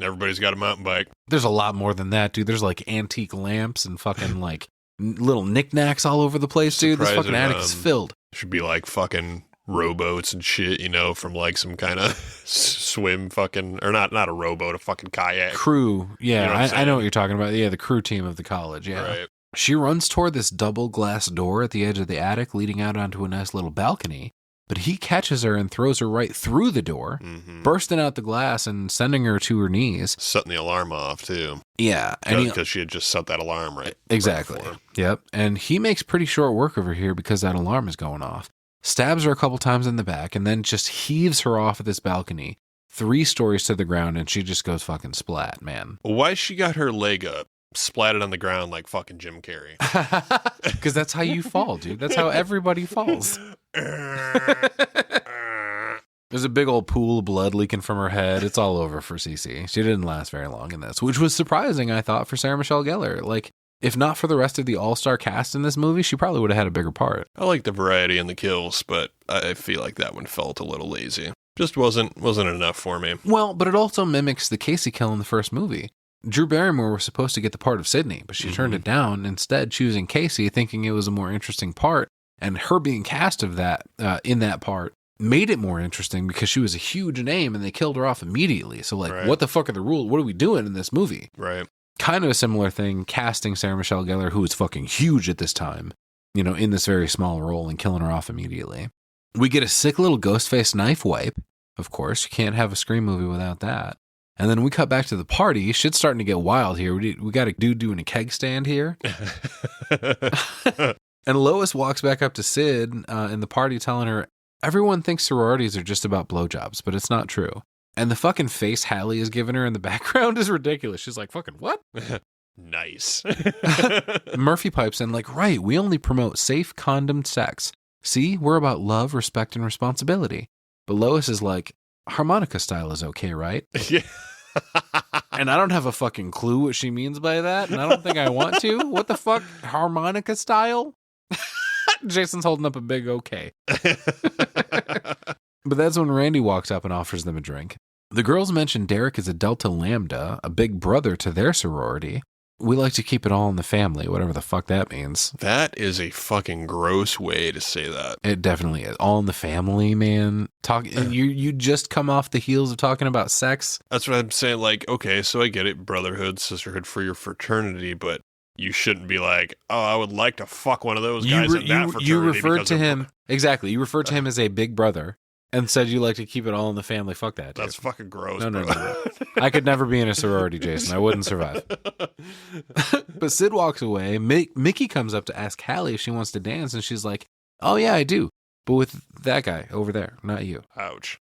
Everybody's got a mountain bike. There's a lot more than that, dude. There's like antique lamps and fucking like little knickknacks all over the place, dude. This fucking attic is filled. Should be like fucking rowboats and shit, you know, from like some kind of swim fucking, or not a rowboat, a fucking kayak. Crew. Yeah, You know what I'm I know what you're talking about. Yeah, the crew team of the college. Yeah. Right. She runs toward this double glass door at the edge of the attic leading out onto a nice little balcony. but he catches her and throws her right through the door, bursting out the glass and sending her to her knees. Setting the alarm off, too. Yeah. Because she had just set that alarm right. Exactly. Right Yep. And he makes pretty short work of her here because that alarm is going off. Stabs her a couple times in the back and then just heaves her off of this balcony 3 stories to the ground, and she just goes fucking splat, man. Why she got her leg up, splatted on the ground like fucking Jim Carrey? Because that's how you fall, dude. That's how everybody falls. There's a big old pool of blood leaking from her head. It's all over for Cece. She didn't last very long in this, which was surprising, I thought, for Sarah Michelle Gellar. Like, if not for the rest of the all-star cast in this movie, she probably would have had a bigger part. I like the variety in the kills, but I feel like that one felt a little lazy. Just wasn't enough for me. Well, but it also mimics the Casey kill in the first movie. Drew Barrymore was supposed to get the part of Sidney, but she turned it down, instead choosing Casey, thinking it was a more interesting part, and her being cast of that in that part made it more interesting because she was a huge name and they killed her off immediately. So, like, Right. What the fuck are the rules? What are we doing in this movie? Right. Kind of a similar thing, casting Sarah Michelle Gellar, who was fucking huge at this time, you know, in this very small role and killing her off immediately. We get a sick little Ghostface knife wipe. Of course, you can't have a Scream movie without that. And then we cut back to the party. Shit's starting to get wild here. We got a dude doing a keg stand here. And Lois walks back up to Sid in the party telling her, everyone thinks sororities are just about blowjobs, but it's not true. And the fucking face Hallie is giving her in the background is ridiculous. She's like, fucking what? Nice. Murphy pipes in like, right, we only promote safe, condomed sex. See, we're about love, respect, and responsibility. But Lois is like, harmonica style is okay, right? Yeah. And I don't have a fucking clue what she means by that, and I don't think I want to. What the fuck? Harmonica style? Jason's holding up a big okay. But that's when Randy walks up and offers them a drink. The girls mention Derek is a Delta Lambda, a big brother to their sorority. We like to keep it all in the family, whatever the fuck that means. That is a fucking gross way to say that. It definitely is. All in the family, man. You just come off the heels of talking about sex. That's what I'm saying. Like, okay, so I get it, brotherhood, sisterhood for your fraternity, but you shouldn't be like, oh, I would like to fuck one of those guys in that fraternity. You referred to him, exactly, you referred to him as a big brother and said you like to keep it all in the family. Fuck that, dude. That's fucking gross, No. bro. I could never be in a sorority, Jason. I wouldn't survive. But Sid walks away. Mickey comes up to ask Hallie if she wants to dance, and she's like, oh, yeah, I do. But with that guy over there, not you. Ouch.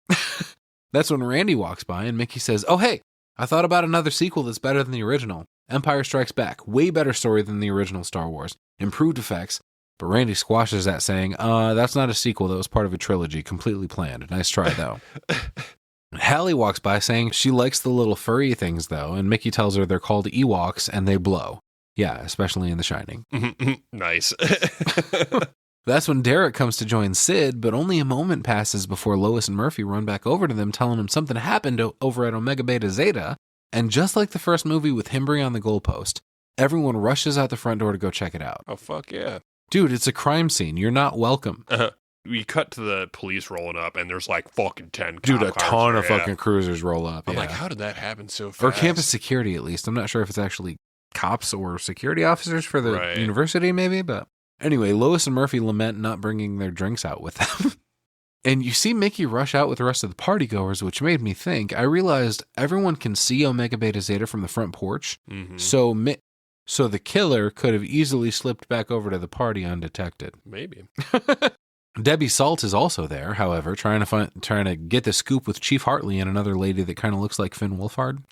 That's when Randy walks by, and Mickey says, oh, hey, I thought about another sequel that's better than the original. Empire Strikes Back. Way better story than the original Star Wars. Improved effects. But Randy squashes that, saying, that's not a sequel. That was part of a trilogy. Completely planned. Nice try, though. Hallie walks by saying she likes the little furry things, though, and Mickey tells her they're called Ewoks and they blow. Yeah, especially in The Shining. Nice. That's when Derek comes to join Sid, but only a moment passes before Lois and Murphy run back over to them, telling him something happened over at Omega Beta Zeta. And just like the first movie with Himbry on the goalpost, everyone rushes out the front door to go check it out. Oh, fuck yeah. Dude, it's a crime scene. You're not welcome. We cut to the police rolling up, and there's like fucking 10 cop Dude, a cars ton there, of fucking cruisers roll up. I'm yeah. like, how did that happen so fast? Or campus security, at least. I'm not sure if it's actually cops or security officers for the Right. university, maybe. But anyway, Lois and Murphy lament not bringing their drinks out with them. And you see Mickey rush out with the rest of the partygoers, which made me think. I realized everyone can see Omega Beta Zeta from the front porch. Mm-hmm. So the killer could have easily slipped back over to the party undetected. Maybe. Debbie Salt is also there, however, trying to get the scoop with Chief Hartley and another lady that kind of looks like Finn Wolfhard.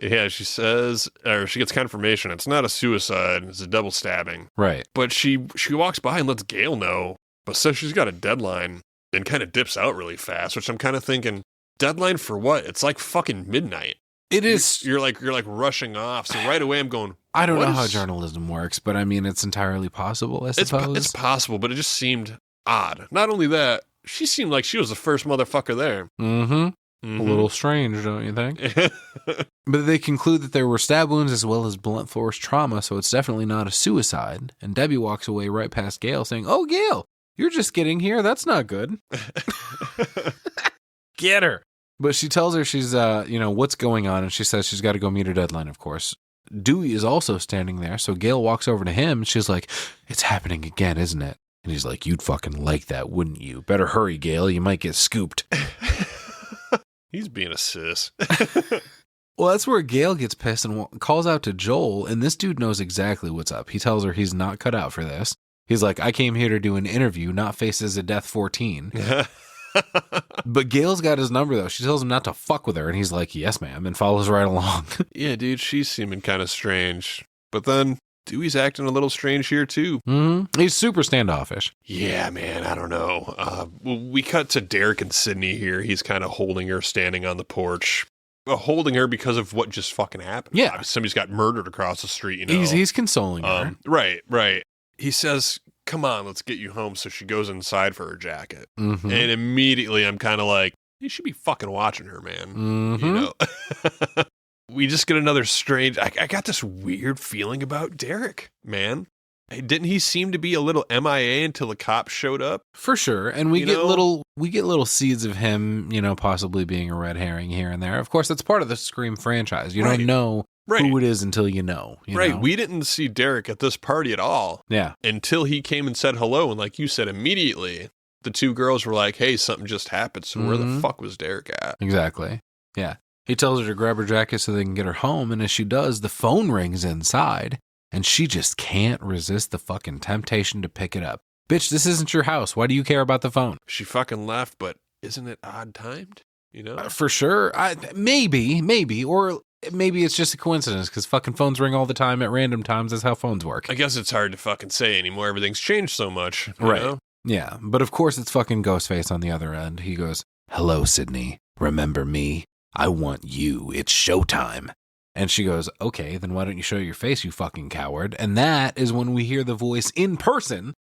Yeah, she says, or she gets confirmation it's not a suicide, it's a double stabbing. Right. But she walks by and lets Gail know, but says she's got a deadline and kind of dips out really fast, which I'm kind of thinking, deadline for what? It's like fucking midnight. It is. You're like rushing off. So right away I'm going, I don't what know how is- journalism works, but I mean, it's entirely possible, I It's suppose. possible, but it just seemed odd. Not only that, she seemed like she was the first motherfucker there. Mm-hmm. A little strange, don't you think? But they conclude that there were stab wounds as well as blunt force trauma, so it's definitely not a suicide. And Debbie walks away right past Gail saying, oh, Gail, you're just getting here. That's not good. Get her. But she tells her she's, what's going on, and she says she's got to go meet her deadline, of course. Dewey is also standing there, so Gail walks over to him, and she's like, it's happening again, isn't it? And he's like, you'd fucking like that, wouldn't you? Better hurry, Gail. You might get scooped. He's being a sis. Well, that's where Gail gets pissed and calls out to Joel, and this dude knows exactly what's up. He tells her he's not cut out for this. He's like, I came here to do an interview, not Faces of Death 14. But Gail's got his number, though. She tells him not to fuck with her, and he's like, yes, ma'am, and follows right along. Yeah, dude, she's seeming kind of strange. But then Dewey's acting a little strange here, too. Mm-hmm. He's super standoffish. Yeah, man, I don't know. We cut to Derek and Sidney here. He's kind of holding her, standing on the porch. Holding her because of what just fucking happened. Yeah. Somebody's got murdered across the street, you know. He's consoling her. Right. He says, come on, let's get you home. So she goes inside for her jacket. Mm-hmm. And immediately I'm kind of like, you should be fucking watching her, man. Mm-hmm. You know? We just get another strange, I got this weird feeling about Derek, man. Didn't he seem to be a little MIA until the cops showed up? For sure. And we get little seeds of him, you know, possibly being a red herring here and there. Of course, that's part of the Scream franchise. You don't know who it is until you know. You know? We didn't see Derek at this party at all. Yeah. Until he came and said hello. And like you said, immediately the two girls were like, hey, something just happened. So where the fuck was Derek at? Exactly. Yeah. He tells her to grab her jacket so they can get her home. And as she does, the phone rings inside. And she just can't resist the fucking temptation to pick it up. Bitch, this isn't your house. Why do you care about the phone? She fucking left, but isn't it odd timed? You know? For sure. Maybe. Or maybe it's just a coincidence because fucking phones ring all the time at random times. That's how phones work. I guess it's hard to fucking say anymore. Everything's changed so much. You know? Yeah. But of course it's fucking Ghostface on the other end. He goes, hello, Sidney. Remember me? I want you. It's showtime. And she goes, okay, then why don't you show your face, you fucking coward? And that is when we hear the voice in person.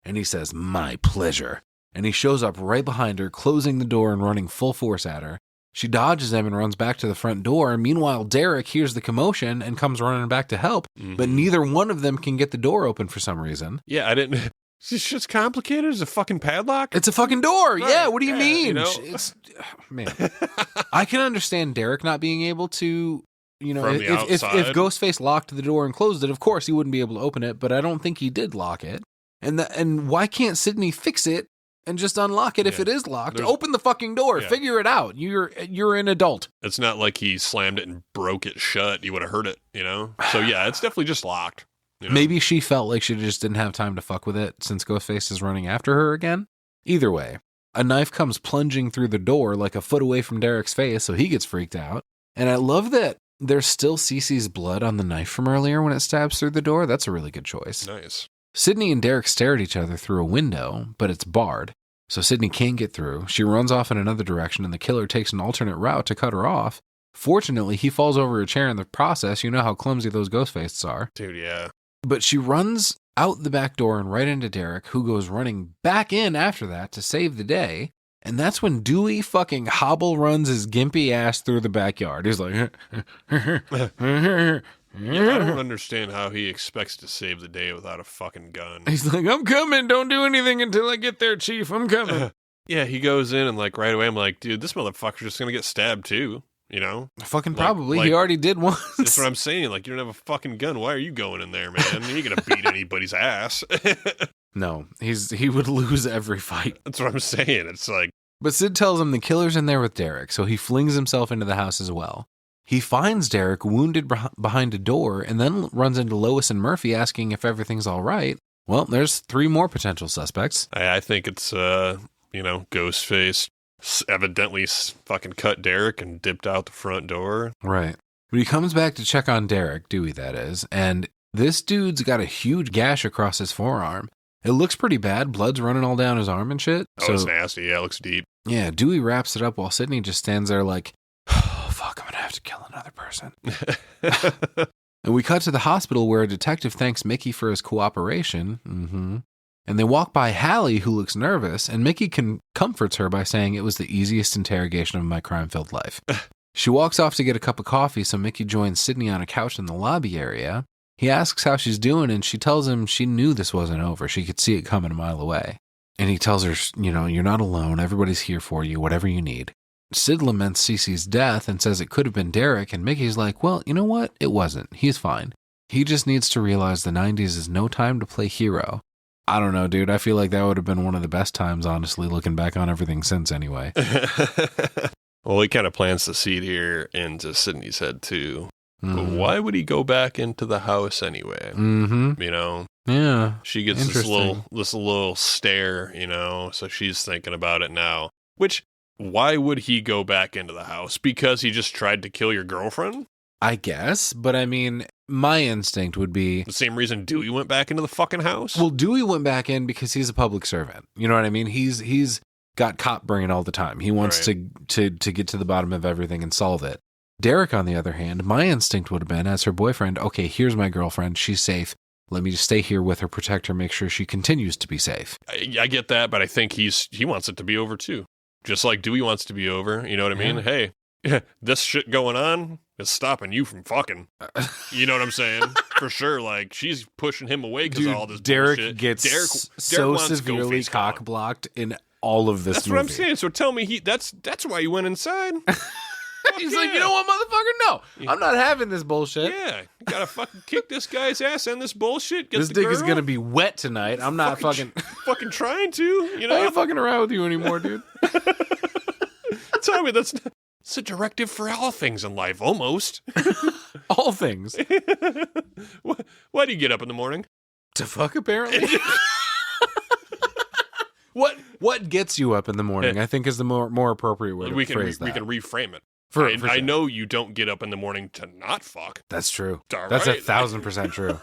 And he says, my pleasure. And he shows up right behind her, closing the door and running full force at her. She dodges him and runs back to the front door. Meanwhile, Derek hears the commotion and comes running back to help. Mm-hmm. But neither one of them can get the door open for some reason. Yeah, I didn't... This shit's complicated. It's a fucking padlock. It's a fucking door. Right. Yeah, what do you mean? You know? Man, I can understand Derek not being able to... You know, From the if outside. Ghostface locked the door and closed it, of course he wouldn't be able to open it, but I don't think he did lock it. And why can't Sidney fix it and just unlock it if it is locked? Open the fucking door. Yeah. Figure it out. You're an adult. It's not like he slammed it and broke it shut. You would have heard it, you know? So yeah, it's definitely just locked. You know? Maybe she felt like she just didn't have time to fuck with it since Ghostface is running after her again. Either way, a knife comes plunging through the door like a foot away from Derek's face, so he gets freaked out. And I love that there's still Cece's blood on the knife from earlier when it stabs through the door. That's a really good choice. Nice. Sidney and Derek stare at each other through a window, but it's barred. So Sidney can't get through. She runs off in another direction, and the killer takes an alternate route to cut her off. Fortunately, he falls over a chair in the process. You know how clumsy those ghost faces are. Dude, yeah. But she runs out the back door and right into Derek, who goes running back in after that to save the day. And that's when Dewey fucking hobble runs his gimpy ass through the backyard. He's like... I don't understand how he expects to save the day without a fucking gun. He's like, I'm coming. Don't do anything until I get there, Chief. I'm coming. Yeah, he goes in and like right away I'm like, dude, this motherfucker's just going to get stabbed too, you know? Fucking probably. He already did once. That's what I'm saying. Like, you don't have a fucking gun. Why are you going in there, man? You ain't going to beat anybody's ass. No, he would lose every fight. That's what I'm saying. It's like... But Sid tells him the killer's in there with Derek, so he flings himself into the house as well. He finds Derek wounded behind a door and then runs into Lois and Murphy asking if everything's all right. Well, there's 3 more potential suspects. I think it's, Ghostface evidently fucking cut Derek and dipped out the front door. Right. But he comes back to check on Derek, Dewey that is, and this dude's got a huge gash across his forearm. It looks pretty bad. Blood's running all down his arm and shit. Oh, it's nasty. Yeah, it looks deep. Yeah, Dewey wraps it up while Sidney just stands there like, oh, fuck, I'm going to have to kill another person. And we cut to the hospital where a detective thanks Mickey for his cooperation. Mm-hmm. And they walk by Hallie, who looks nervous, and Mickey comforts her by saying it was the easiest interrogation of my crime-filled life. She walks off to get a cup of coffee, so Mickey joins Sidney on a couch in the lobby area. He asks how she's doing, and she tells him she knew this wasn't over. She could see it coming a mile away. And he tells her, you're not alone. Everybody's here for you, whatever you need. Sid laments Cece's death and says it could have been Derek, and Mickey's like, well, you know what? It wasn't. He's fine. He just needs to realize the 90s is no time to play hero. I don't know, dude. I feel like that would have been one of the best times, honestly, looking back on everything since anyway. Well, he kind of plants the seed here into Sidney's head, too. But why would he go back into the house anyway? Mm-hmm. You know? Yeah. She gets this little stare, you know, so she's thinking about it now. Which, why would he go back into the house? Because he just tried to kill your girlfriend? I guess, but I mean, my instinct would be... The same reason Dewey went back into the fucking house? Well, Dewey went back in because he's a public servant. You know what I mean? He's got cop brain all the time. He wants to get to the bottom of everything and solve it. Derek, on the other hand, my instinct would have been, as her boyfriend, okay, here's my girlfriend. She's safe. Let me just stay here with her, protect her, make sure she continues to be safe. I get that, but I think he wants it to be over, too. Just like Dewey wants to be over. You know what I mean? Hey, this shit going on is stopping you from fucking. You know what I'm saying? For sure. Like, she's pushing him away because of all this Derek bullshit. Gets Derek so wants severely cock blocked in all of this That's movie. what I'm saying. So tell me that's why you went inside. He's like, you know what, motherfucker? No, I'm not having this bullshit. Yeah, you gotta fucking kick this guy's ass and this bullshit. Get This dick is gonna be wet tonight. I'm not fucking trying to. You know, I ain't fucking around with you anymore, dude. Tell me it's a directive for all things in life, almost. All things. Why do you get up in the morning? To fuck, apparently. What gets you up in the morning? I think is the more appropriate way to phrase that. We can reframe it. For I sure. know you don't get up in the morning to not fuck. That's true. All That's right. 1,000% true.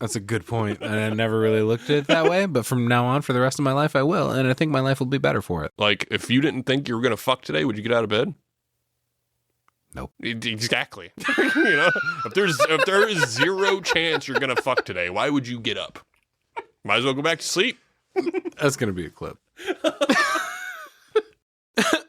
That's a good point. And I never really looked at it that way, but from now on, for the rest of my life, I will. And I think my life will be better for it. Like, if you didn't think you were going to fuck today, would you get out of bed? Nope. Exactly. You know, if there is zero chance you're going to fuck today, why would you get up? Might as well go back to sleep. That's going to be a clip.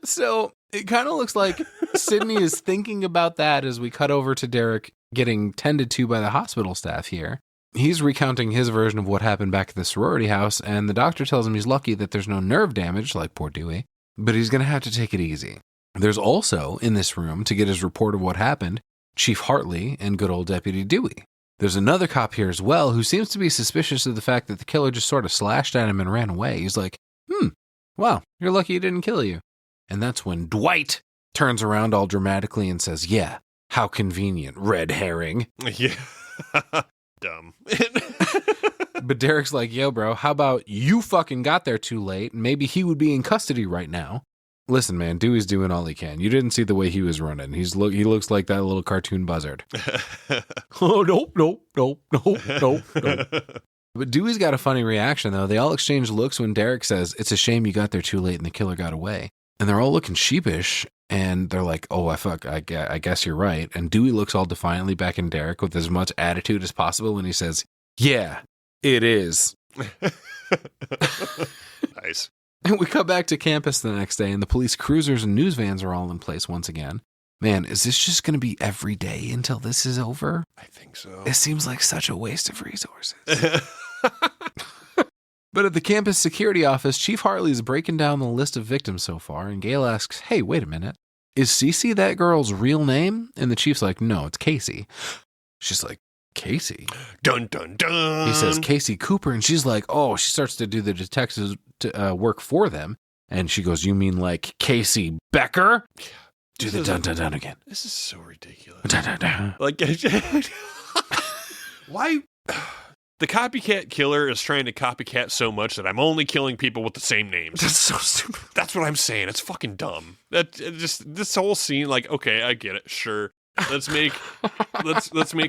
So it kind of looks like Sidney is thinking about that as we cut over to Derek getting tended to by the hospital staff here. He's recounting his version of what happened back at the sorority house, and the doctor tells him he's lucky that there's no nerve damage, like poor Dewey, but he's going to have to take it easy. There's also, in this room, to get his report of what happened, Chief Hartley and good old Deputy Dewey. There's another cop here as well who seems to be suspicious of the fact that the killer just sort of slashed at him and ran away. He's like, wow, you're lucky he didn't kill you. And that's when Dwight turns around all dramatically and says, yeah, how convenient, red herring. Yeah. Dumb. But Derek's like, yo, bro, how about you fucking got there too late? Maybe he would be in custody right now. Listen, man, Dewey's doing all he can. You didn't see the way he was running. He looks like that little cartoon buzzard. Oh, nope. But Dewey's got a funny reaction, though. They all exchange looks when Derek says, it's a shame you got there too late and the killer got away. And they're all looking sheepish, and they're like, oh, I guess you're right. And Dewey looks all defiantly back at Derek with as much attitude as possible when he says, yeah, it is. Nice. And we come back to campus the next day, and the police cruisers and news vans are all in place once again. Man, is this just going to be every day until this is over? I think so. It seems like such a waste of resources. But at the campus security office, Chief Hartley is breaking down the list of victims so far, and Gail asks, hey, wait a minute. Is Cece that girl's real name? And the chief's like, no, it's Casey. She's like, Casey? Dun, dun, dun. He says, Casey Cooper, and she's like, oh, she starts to do the detectives to work for them. And she goes, you mean like Casey Becker? Do the dun, dun, dun again. This is so ridiculous. Dun, dun, dun. Like, why? The copycat killer is trying to copycat so much that I'm only killing people with the same names. That's so stupid. That's what I'm saying. It's fucking dumb. Just this whole scene, like, okay, I get it. Sure. Let's make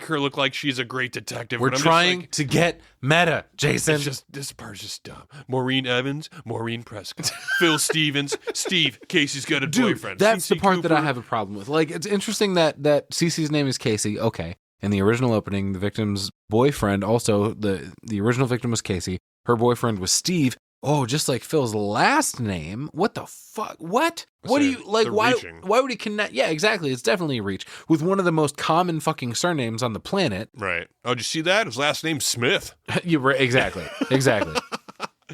her look like she's a great detective. We're trying to get meta, Jason. It's just this part's just dumb. Maureen Evans, Maureen Prescott, Phil Stevens, Steve. Casey's got a boyfriend. That's the CeCe part that I Cooper. have a problem with. Like, it's interesting that Cece's name is Casey. Okay. In the original opening, the victim's boyfriend, also the original victim was Casey. Her boyfriend was Steve. Oh, just like Phil's last name. What the fuck? What? What do you like? Why would he connect? Yeah, exactly. It's definitely a reach with one of the most common fucking surnames on the planet. Right. Oh, did you see that? His last name's Smith. You're right. Exactly.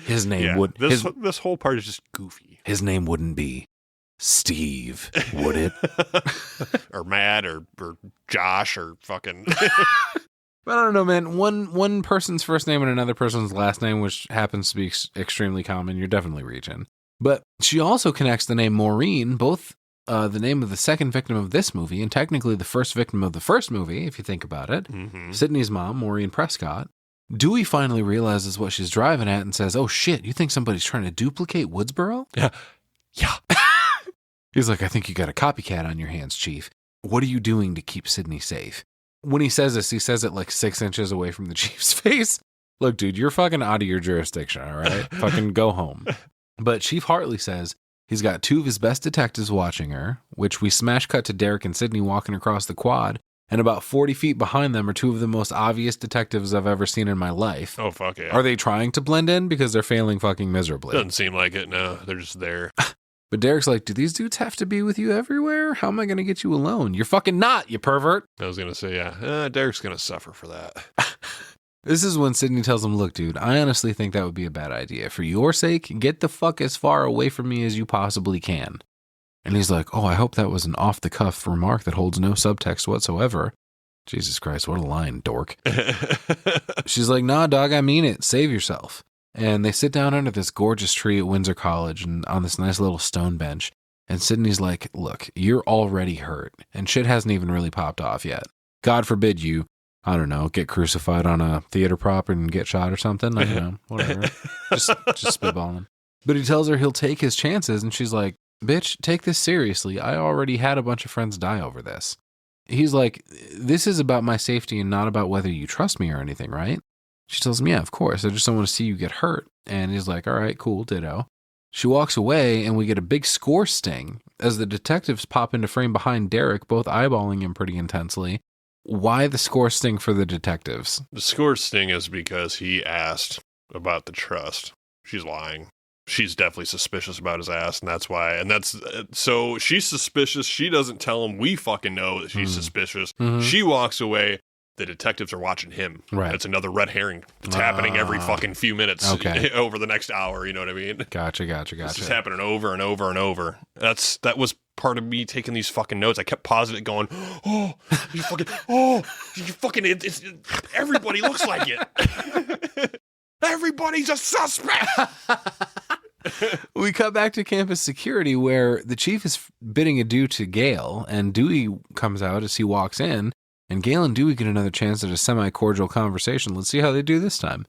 His name would. This whole part is just goofy. His name wouldn't be Steve, would it? Or Matt or Josh or fucking But I don't know, man. One person's first name and another person's last name, which happens to be extremely common, you're definitely reaching. But she also connects the name Maureen, both the name of the second victim of this movie and technically the first victim of the first movie, if you think about it. Mm-hmm. Sidney's mom, Maureen Prescott. Dewey finally realizes what she's driving at and says, "Oh shit, you think somebody's trying to duplicate Woodsboro?" Yeah. He's like, "I think you got a copycat on your hands, Chief. What are you doing to keep Sidney safe?" When he says this, he says it like 6 inches away from the Chief's face. Look, dude, you're fucking out of your jurisdiction, all right? Fucking go home. But Chief Hartley says he's got 2 of his best detectives watching her, which we smash cut to Derek and Sidney walking across the quad, and about 40 feet behind them are 2 of the most obvious detectives I've ever seen in my life. Oh, fuck yeah. Are they trying to blend in? Because they're failing fucking miserably. Doesn't seem like it. No, they're just there. But Derek's like, "Do these dudes have to be with you everywhere? How am I going to get you alone? You're fucking not, you pervert." I was going to say, yeah, Derek's going to suffer for that. This is when Sidney tells him, "Look, dude, I honestly think that would be a bad idea. For your sake, get the fuck as far away from me as you possibly can." And he's like, "Oh, I hope that was an off-the-cuff remark that holds no subtext whatsoever." Jesus Christ, what a line, dork. She's like, "Nah, dog, I mean it. Save yourself." And they sit down under this gorgeous tree at Windsor College and on this nice little stone bench. And Sidney's like, "Look, you're already hurt, and shit hasn't even really popped off yet. God forbid you, I don't know, get crucified on a theater prop and get shot or something. I don't know, whatever. just spitballing." But he tells her he'll take his chances, and she's like, "Bitch, take this seriously. I already had a bunch of friends die over this." He's like, "This is about my safety and not about whether you trust me or anything, right?" She tells him, "Yeah, of course. I just don't want to see you get hurt." And he's like, "All right, cool, ditto." She walks away, and we get a big score sting as the detectives pop into frame behind Derek, both eyeballing him pretty intensely. Why the score sting for the detectives? The score sting is because he asked about the trust. She's lying. She's definitely suspicious about his ass, and that's why. And that's so she's suspicious. She doesn't tell him. We fucking know that she's suspicious. Mm-hmm. She walks away. The detectives are watching him. Right. It's another red herring. It's happening every fucking few minutes over the next hour. You know what I mean? Gotcha. This is happening over and over and over. That was part of me taking these fucking notes. I kept pausing it going, you fucking, it's everybody looks like it. Everybody's a suspect. We cut back to campus security where the chief is bidding adieu to Gail, and Dewey comes out as he walks in. And Gail and Dewey get another chance at a semi-cordial conversation. Let's see how they do this time.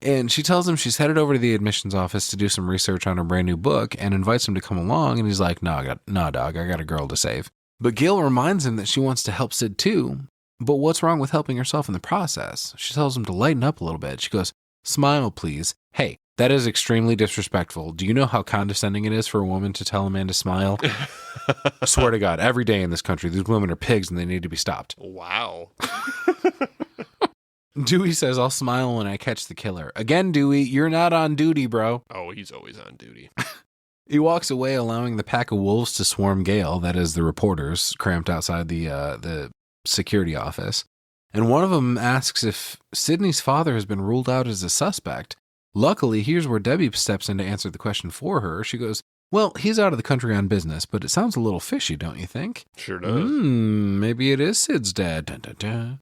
And she tells him she's headed over to the admissions office to do some research on her brand new book and invites him to come along. And he's like, nah, dog, I got a girl to save. But Gail reminds him that she wants to help Sid too. But what's wrong with helping herself in the process? She tells him to lighten up a little bit. She goes, "Smile, please. Hey, that is extremely disrespectful. Do you know how condescending it is for a woman to tell a man to smile?" I swear to God, every day in this country, these women are pigs and they need to be stopped. Wow. Dewey says, "I'll smile when I catch the killer." Again, Dewey, you're not on duty, bro. Oh, he's always on duty. He walks away, allowing the pack of wolves to swarm Gail, that is the reporters, cramped outside the security office. And one of them asks if Sidney's father has been ruled out as a suspect. Luckily, here's where Debbie steps in to answer the question for her. She goes, "Well, he's out of the country on business, but it sounds a little fishy, don't you think?" Sure does. Maybe it is Sid's dad. Dun, dun, dun.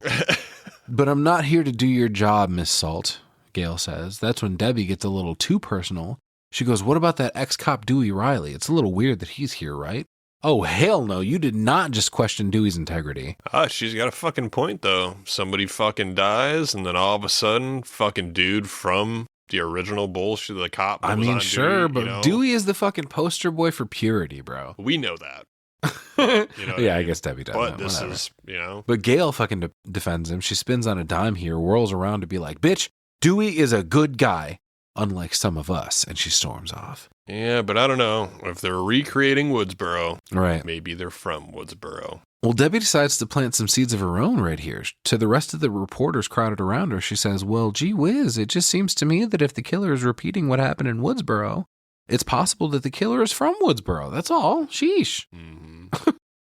"But I'm not here to do your job, Miss Salt," Gail says. That's when Debbie gets a little too personal. She goes, "What about that ex-cop Dewey Riley? It's a little weird that he's here, right?" Oh, hell no. You did not just question Dewey's integrity. She's got a fucking point, though. Somebody fucking dies, and then all of a sudden, fucking dude from the original bullshit, the cop. I mean, sure, Dewey, but Dewey is the fucking poster boy for purity, bro. We know that. You know Yeah, I guess Debbie does. But this whatever. is, But Gail fucking defends him. She spins on a dime here, whirls around to be like, "Bitch, Dewey is a good guy, unlike some of us," and she storms off. Yeah, but I don't know. If they're recreating Woodsboro, Right. maybe they're from Woodsboro. Well, Debbie decides to plant some seeds of her own right here. To the rest of the reporters crowded around her, she says, "Well, gee whiz, it just seems to me that if the killer is repeating what happened in Woodsboro, it's possible that the killer is from Woodsboro. That's all. Sheesh." Mm-hmm.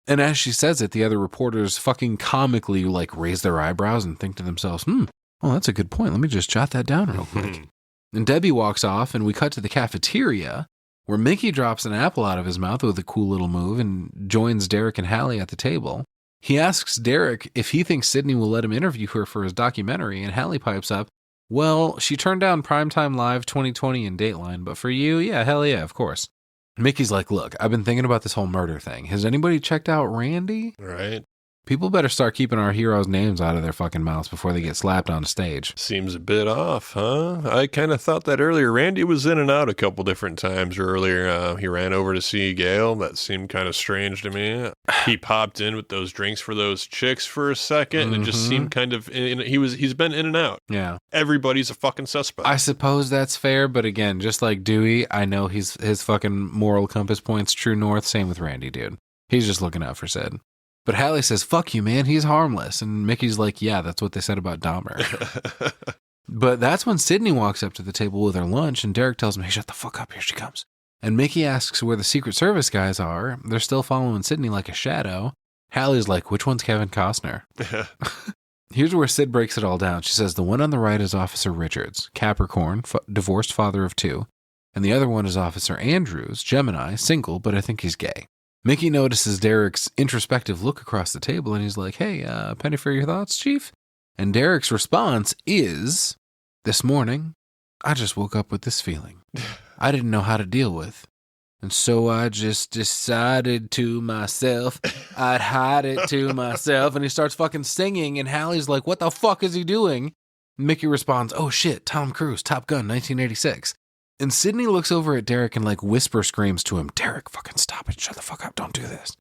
And as she says it, the other reporters fucking comically raise their eyebrows and think to themselves, well, that's a good point. Let me just jot that down real quick. And Debbie walks off, and we cut to the cafeteria, where Mickey drops an apple out of his mouth with a cool little move and joins Derek and Hallie at the table. He asks Derek if he thinks Sidney will let him interview her for his documentary, and Hallie pipes up, well, she turned down Primetime Live 2020 and Dateline, but for you, yeah, hell yeah, of course. Mickey's like, look, I've been thinking about this whole murder thing. Has anybody checked out Randy? Right. People better start keeping our heroes' names out of their fucking mouths before they get slapped on stage. Seems a bit off, huh? I kind of thought that earlier. Randy was in and out a couple different times earlier. He ran over to see Gail. That seemed kind of strange to me. He popped in with those drinks for those chicks for a second, and it just seemed kind of... He's been in and out. Yeah. Everybody's a fucking suspect. I suppose that's fair, but again, just like Dewey, I know his fucking moral compass points true north. Same with Randy, dude. He's just looking out for Sid. But Hallie says, fuck you, man, he's harmless. And Mickey's like, yeah, that's what they said about Dahmer. But that's when Sidney walks up to the table with her lunch, and Derek tells him, hey, shut the fuck up, here she comes. And Mickey asks where the Secret Service guys are. They're still following Sidney like a shadow. Hallie's like, which one's Kevin Costner? Here's where Sid breaks it all down. She says, the one on the right is Officer Richards, Capricorn, divorced father of 2. And the other one is Officer Andrews, Gemini, single, but I think he's gay. Mickey notices Derek's introspective look across the table, and he's like, hey, penny for your thoughts, Chief? And Derek's response is, this morning, I just woke up with this feeling I didn't know how to deal with. And so I just decided to myself, I'd hide it to myself. And he starts fucking singing, and Hallie's like, what the fuck is he doing? Mickey responds, oh shit, Tom Cruise, Top Gun, 1986. And Sidney looks over at Derek and like whisper screams to him, Derek, fucking stop it. Shut the fuck up. Don't do this.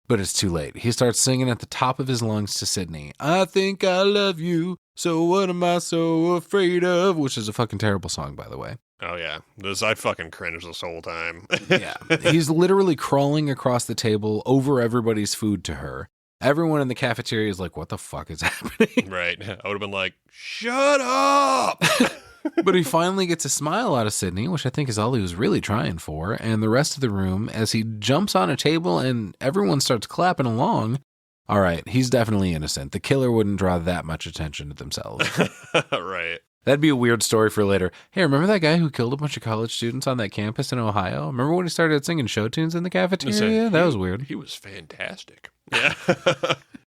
But it's too late. He starts singing at the top of his lungs to Sidney. I think I love you. So what am I so afraid of? Which is a fucking terrible song, by the way. Oh, yeah. I fucking cringed this whole time. Yeah. He's literally crawling across the table over everybody's food to her. Everyone in the cafeteria is like, what the fuck is happening? Right. I would have been like, shut up. But he finally gets a smile out of Sidney, which I think is all he was really trying for. And the rest of the room, as he jumps on a table and everyone starts clapping along. All right, he's definitely innocent. The killer wouldn't draw that much attention to themselves. Right. That'd be a weird story for later. Hey, remember that guy who killed a bunch of college students on that campus in Ohio? Remember when he started singing show tunes in the cafeteria? That was weird. He was fantastic. Yeah.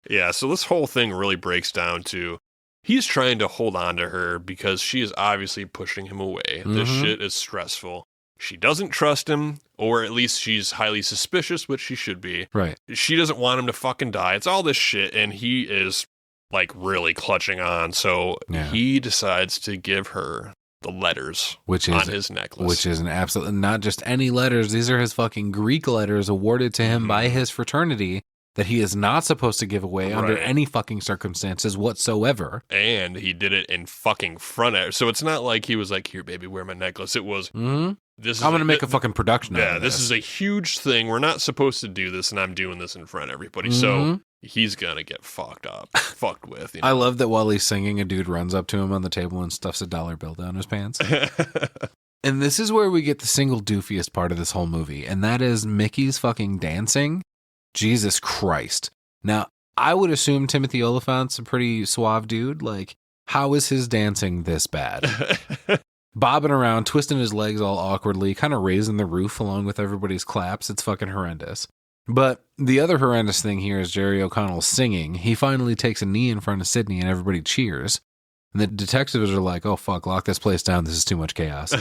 Yeah, so this whole thing really breaks down to he's trying to hold on to her because she is obviously pushing him away. This shit is stressful. She doesn't trust him, or at least she's highly suspicious, which she should be. Right. She doesn't want him to fucking die. It's all this shit, and he is, like, really clutching on. So he decides to give her the letters on his necklace. Which is an absolute, not just any letters. These are his fucking Greek letters awarded to him by his fraternity that he is not supposed to give away under any fucking circumstances whatsoever. And he did it in fucking front of her. So it's not like he was like, here, baby, wear my necklace. It was, I'm going to make a fucking production out of this. This is a huge thing. We're not supposed to do this, and I'm doing this in front of everybody. So he's going to get fucked with. You know? I love that while he's singing, a dude runs up to him on the table and stuffs a dollar bill down his pants. And this is where we get the single doofiest part of this whole movie, and that is Mickey's fucking dancing. Jesus Christ. Now, I would assume Timothy Oliphant's a pretty suave dude. Like, how is his dancing this bad? Bobbing around, twisting his legs all awkwardly, kind of raising the roof along with everybody's claps. It's fucking horrendous. But the other horrendous thing here is Jerry O'Connell singing. He finally takes a knee in front of Sidney and everybody cheers. And the detectives are like, oh fuck, lock this place down. This is too much chaos.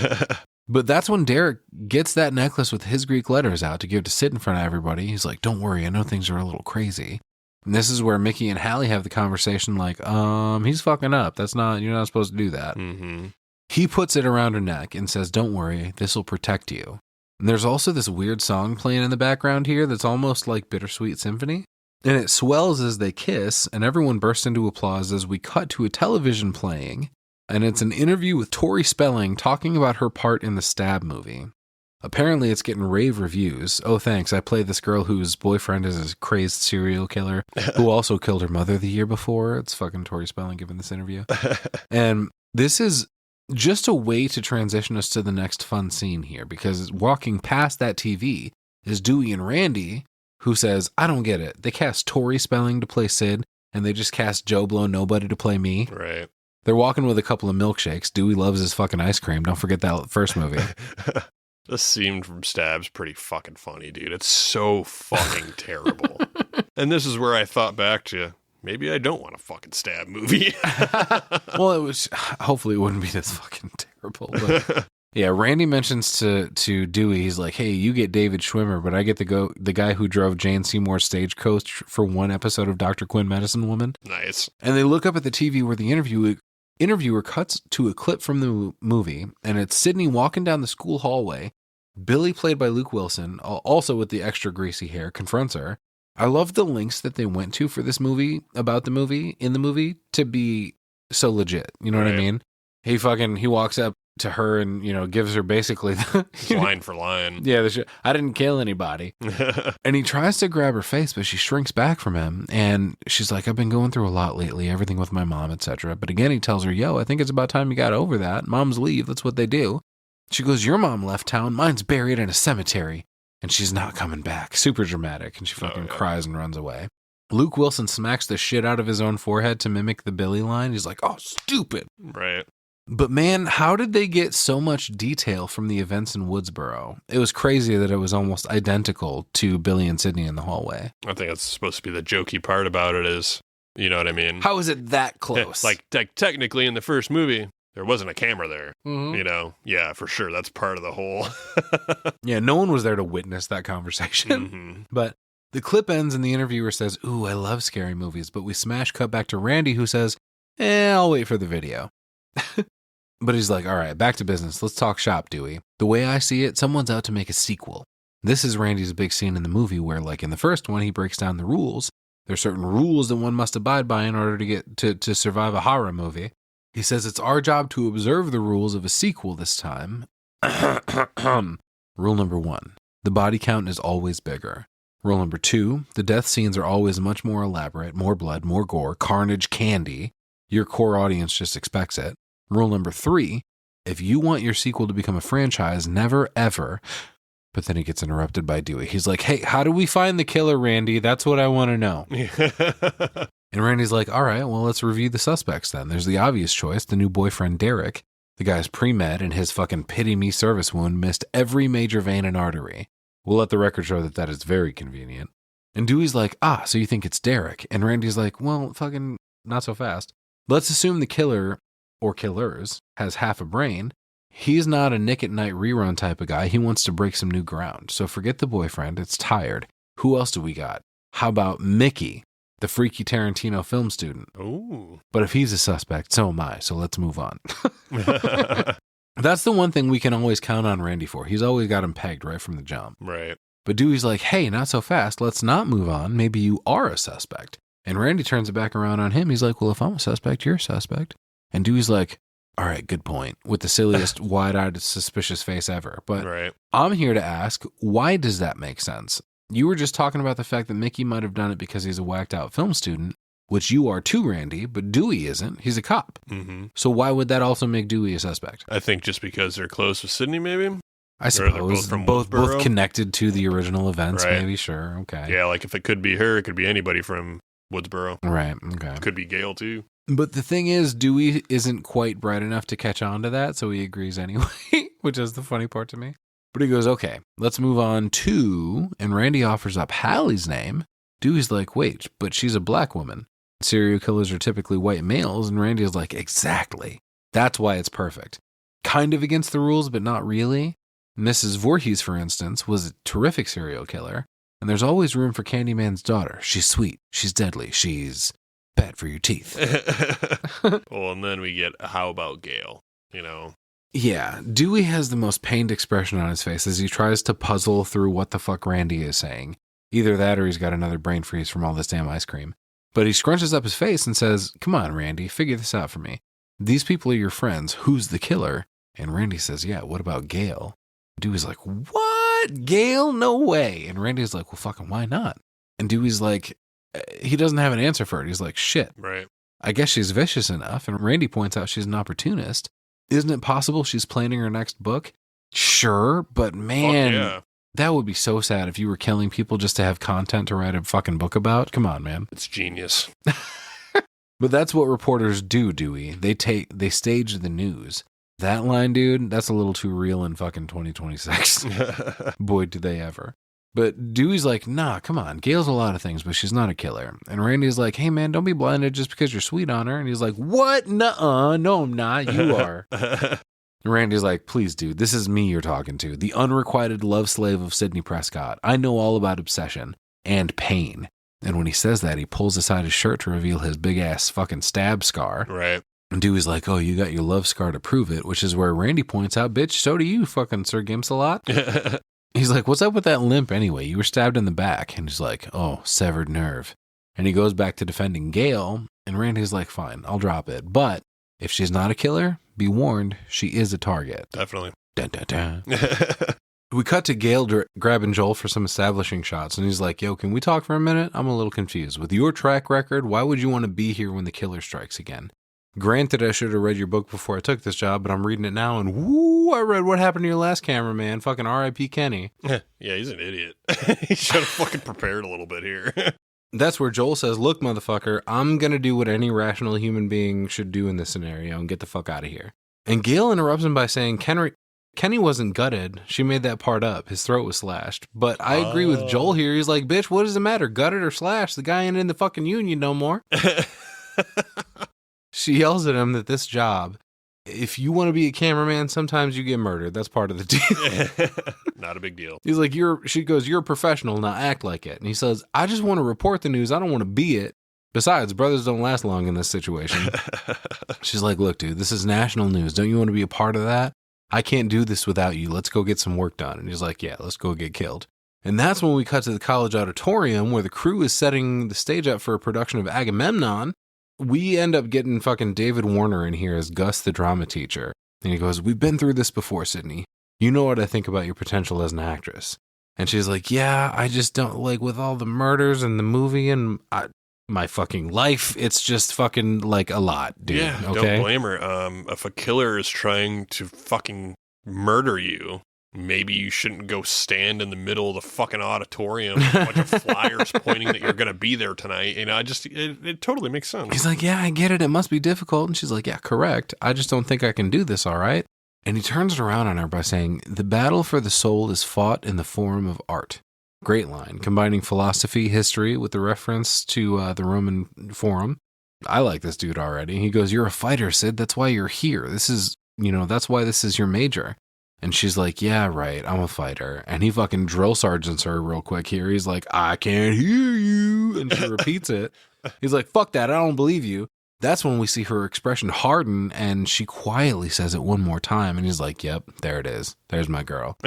But that's when Derek gets that necklace with his Greek letters out to give to Sid in front of everybody. He's like, don't worry, I know things are a little crazy. And this is where Mickey and Hallie have the conversation like, he's fucking up. You're not supposed to do that. He puts it around her neck and says, don't worry, this will protect you. And there's also this weird song playing in the background here that's almost like Bittersweet Symphony. And it swells as they kiss, and everyone bursts into applause as we cut to a television playing. And it's an interview with Tori Spelling talking about her part in the Stab movie. Apparently it's getting rave reviews. Oh, thanks, I play this girl whose boyfriend is a crazed serial killer who also killed her mother the year before. It's fucking Tori Spelling giving this interview. And this is just a way to transition us to the next fun scene here, because walking past that TV is Dewey and Randy, who says, I don't get it. They cast Tori Spelling to play Sid, and they just cast Joe Blow Nobody to play me. Right. They're walking with a couple of milkshakes. Dewey loves his fucking ice cream. Don't forget that first movie. This scene from Stab's pretty fucking funny, dude. It's so fucking terrible. And this is where I thought back to, maybe I don't want a fucking Stab movie. Well, it was, hopefully it wouldn't be this fucking terrible. But yeah, Randy mentions to Dewey, he's like, hey, you get David Schwimmer, but I get the guy who drove Jane Seymour's Stagecoach for one episode of Dr. Quinn Medicine Woman. Nice. And they look up at the TV where the interviewer cuts to a clip from the movie, and it's Sidney walking down the school hallway. Billy, played by Luke Wilson, also with the extra greasy hair, confronts her. I love the links that they went to for this movie, about the movie, in the movie, to be so legit. You know what I mean? He walks up to her and, gives her basically line for line. Yeah, I didn't kill anybody. And he tries to grab her face, but she shrinks back from him. And she's like, I've been going through a lot lately, everything with my mom, etc. But again, he tells her, yo, I think it's about time you got over that. Moms leave. That's what they do. She goes, your mom left town. Mine's buried in a cemetery. And she's not coming back. Super dramatic. And she fucking cries and runs away. Luke Wilson smacks the shit out of his own forehead to mimic the Billy line. He's like, oh, stupid. Right. But man, how did they get so much detail from the events in Woodsboro? It was crazy that it was almost identical to Billy and Sidney in the hallway. I think that's supposed to be the jokey part about it is, you know what I mean? How is it that close? Like technically in the first movie, there wasn't a camera there, Mm-hmm. Yeah, for sure. That's part of the whole. Yeah, no one was there to witness that conversation. Mm-hmm. But the clip ends and the interviewer says, ooh, I love scary movies. But we smash cut back to Randy, who says, I'll wait for the video. But he's like, all right, back to business. Let's talk shop, Dewey. The way I see it, someone's out to make a sequel. This is Randy's big scene in the movie where, like in the first one, he breaks down the rules. There's certain rules that one must abide by in order to get to survive a horror movie. He says it's our job to observe the rules of a sequel this time. Rule number 1, the body count is always bigger. Rule number 2, the death scenes are always much more elaborate, more blood, more gore, carnage, candy. Your core audience just expects it. Rule number 3, if you want your sequel to become a franchise, never ever. But then he gets interrupted by Dewey. He's like, hey, how do we find the killer, Randy? That's what I want to know. And Randy's like, all right, well, let's review the suspects then. There's the obvious choice, the new boyfriend, Derek. The guy's pre-med and his fucking pity me service wound missed every major vein and artery. We'll let the record show that is very convenient. And Dewey's like, so you think it's Derek? And Randy's like, well, fucking not so fast. Let's assume the killer or killers has half a brain. He's not a Nick at Night rerun type of guy. He wants to break some new ground. So forget the boyfriend. It's tired. Who else do we got? How about Mickey, the freaky Tarantino film student? Ooh. But if he's a suspect, so am I. So let's move on. That's the one thing we can always count on Randy for. He's always got him pegged right from the jump. Right. But Dewey's like, hey, not so fast. Let's not move on. Maybe you are a suspect. And Randy turns it back around on him. He's like, well, if I'm a suspect, you're a suspect. And Dewey's like, all right, good point, with the silliest, wide-eyed, suspicious face ever. But right. I'm here to ask, why does that make sense? You were just talking about the fact that Mickey might have done it because he's a whacked-out film student, which you are too, Randy, but Dewey isn't. He's a cop. Mm-hmm. So why would that also make Dewey a suspect? I think just because they're close with Sidney, maybe? I suppose. Both connected to the original events, right. Maybe, sure, okay. Yeah, like if it could be her, it could be anybody from Woodsboro. Right, okay. It could be Gail, too. But the thing is, Dewey isn't quite bright enough to catch on to that, so he agrees anyway, which is the funny part to me. But he goes, okay, let's move on to, and Randy offers up Hallie's name. Dewey's like, wait, but she's a black woman. Serial killers are typically white males, and Randy is like, exactly. That's why it's perfect. Kind of against the rules, but not really. Mrs. Voorhees, for instance, was a terrific serial killer, and there's always room for Candyman's daughter. She's sweet, she's deadly, she's bad for your teeth. Well, and then we get, how about Gail? You know? Yeah, Dewey has the most pained expression on his face as he tries to puzzle through what the fuck Randy is saying. Either that or he's got another brain freeze from all this damn ice cream. But he scrunches up his face and says, come on, Randy, figure this out for me. These people are your friends. Who's the killer? And Randy says, yeah, what about Gail? Dewey's like, what? Gail? No way. And Randy's like, well, fucking why not? And Dewey's like, he doesn't have an answer for it. He's like, shit. Right. I guess she's vicious enough. And Randy points out she's an opportunist. Isn't it possible she's planning her next book? Sure, but man, yeah. That would be so sad if you were killing people just to have content to write a fucking book about. Come on, man. It's genius. But that's what reporters do, Dewey. They stage the news. That line, dude, that's a little too real in fucking 2026. Boy, do they ever. But Dewey's like, nah, come on. Gail's a lot of things, but she's not a killer. And Randy's like, hey, man, don't be blinded just because you're sweet on her. And he's like, what? Nuh-uh. No, I'm not. You are. And Randy's like, please, dude, this is me you're talking to. The unrequited love slave of Sidney Prescott. I know all about obsession and pain. And when he says that, he pulls aside his shirt to reveal his big-ass fucking stab scar. Right. And Dewey's like, oh, you got your love scar to prove it, which is where Randy points out, bitch, so do you, fucking Sir Gimps-a-lot. He's like, what's up with that limp anyway? You were stabbed in the back. And he's like, oh, severed nerve. And he goes back to defending Gail. And Randy's like, fine, I'll drop it. But if she's not a killer, be warned, she is a target. Definitely. Dun, dun, dun. We cut to Gail grabbing Joel for some establishing shots. And he's like, yo, can we talk for a minute? I'm a little confused. With your track record, why would you want to be here when the killer strikes again? Granted, I should have read your book before I took this job, but I'm reading it now, and woo, I read What Happened to Your Last Cameraman. Fucking R.I.P. Kenny. Yeah, he's an idiot. He should have fucking prepared a little bit here. That's where Joel says, look, motherfucker, I'm going to do what any rational human being should do in this scenario and get the fuck out of here. And Gail interrupts him by saying, Kenny wasn't gutted. She made that part up. His throat was slashed. But I agree with Joel here. He's like, bitch, what does it matter? Gutted or slashed? The guy ain't in the fucking union no more. She yells at him that this job, if you want to be a cameraman, sometimes you get murdered. That's part of the deal. Not a big deal. He's like, she goes, you're a professional, now act like it. And he says, I just want to report the news. I don't want to be it. Besides, brothers don't last long in this situation. She's like, look, dude, this is national news. Don't you want to be a part of that? I can't do this without you. Let's go get some work done. And he's like, yeah, let's go get killed. And that's when we cut to the college auditorium where the crew is setting the stage up for a production of Agamemnon. We end up getting fucking David Warner in here as Gus, the drama teacher. And he goes, we've been through this before, Sidney. You know what I think about your potential as an actress. And she's like, yeah, I just don't, like, with all the murders and the movie and my fucking life, it's just fucking, like, a lot, dude. Yeah, okay? Don't blame her. If a killer is trying to fucking murder you, maybe you shouldn't go stand in the middle of the fucking auditorium with a bunch of flyers pointing that you're going to be there tonight. You know, it totally makes sense. He's like, yeah, I get it. It must be difficult. And she's like, yeah, correct. I just don't think I can do this, all right? And he turns it around on her by saying, the battle for the soul is fought in the form of art. Great line, combining philosophy, history with the reference to the Roman Forum. I like this dude already. He goes, you're a fighter, Sid. That's why you're here. This is, that's why this is your major. And she's like, yeah, right, I'm a fighter. And he fucking drill sergeants her real quick here. He's like, I can't hear you. And she repeats it. He's like, fuck that, I don't believe you. That's when we see her expression harden, and she quietly says it one more time. And he's like, yep, there it is. There's my girl.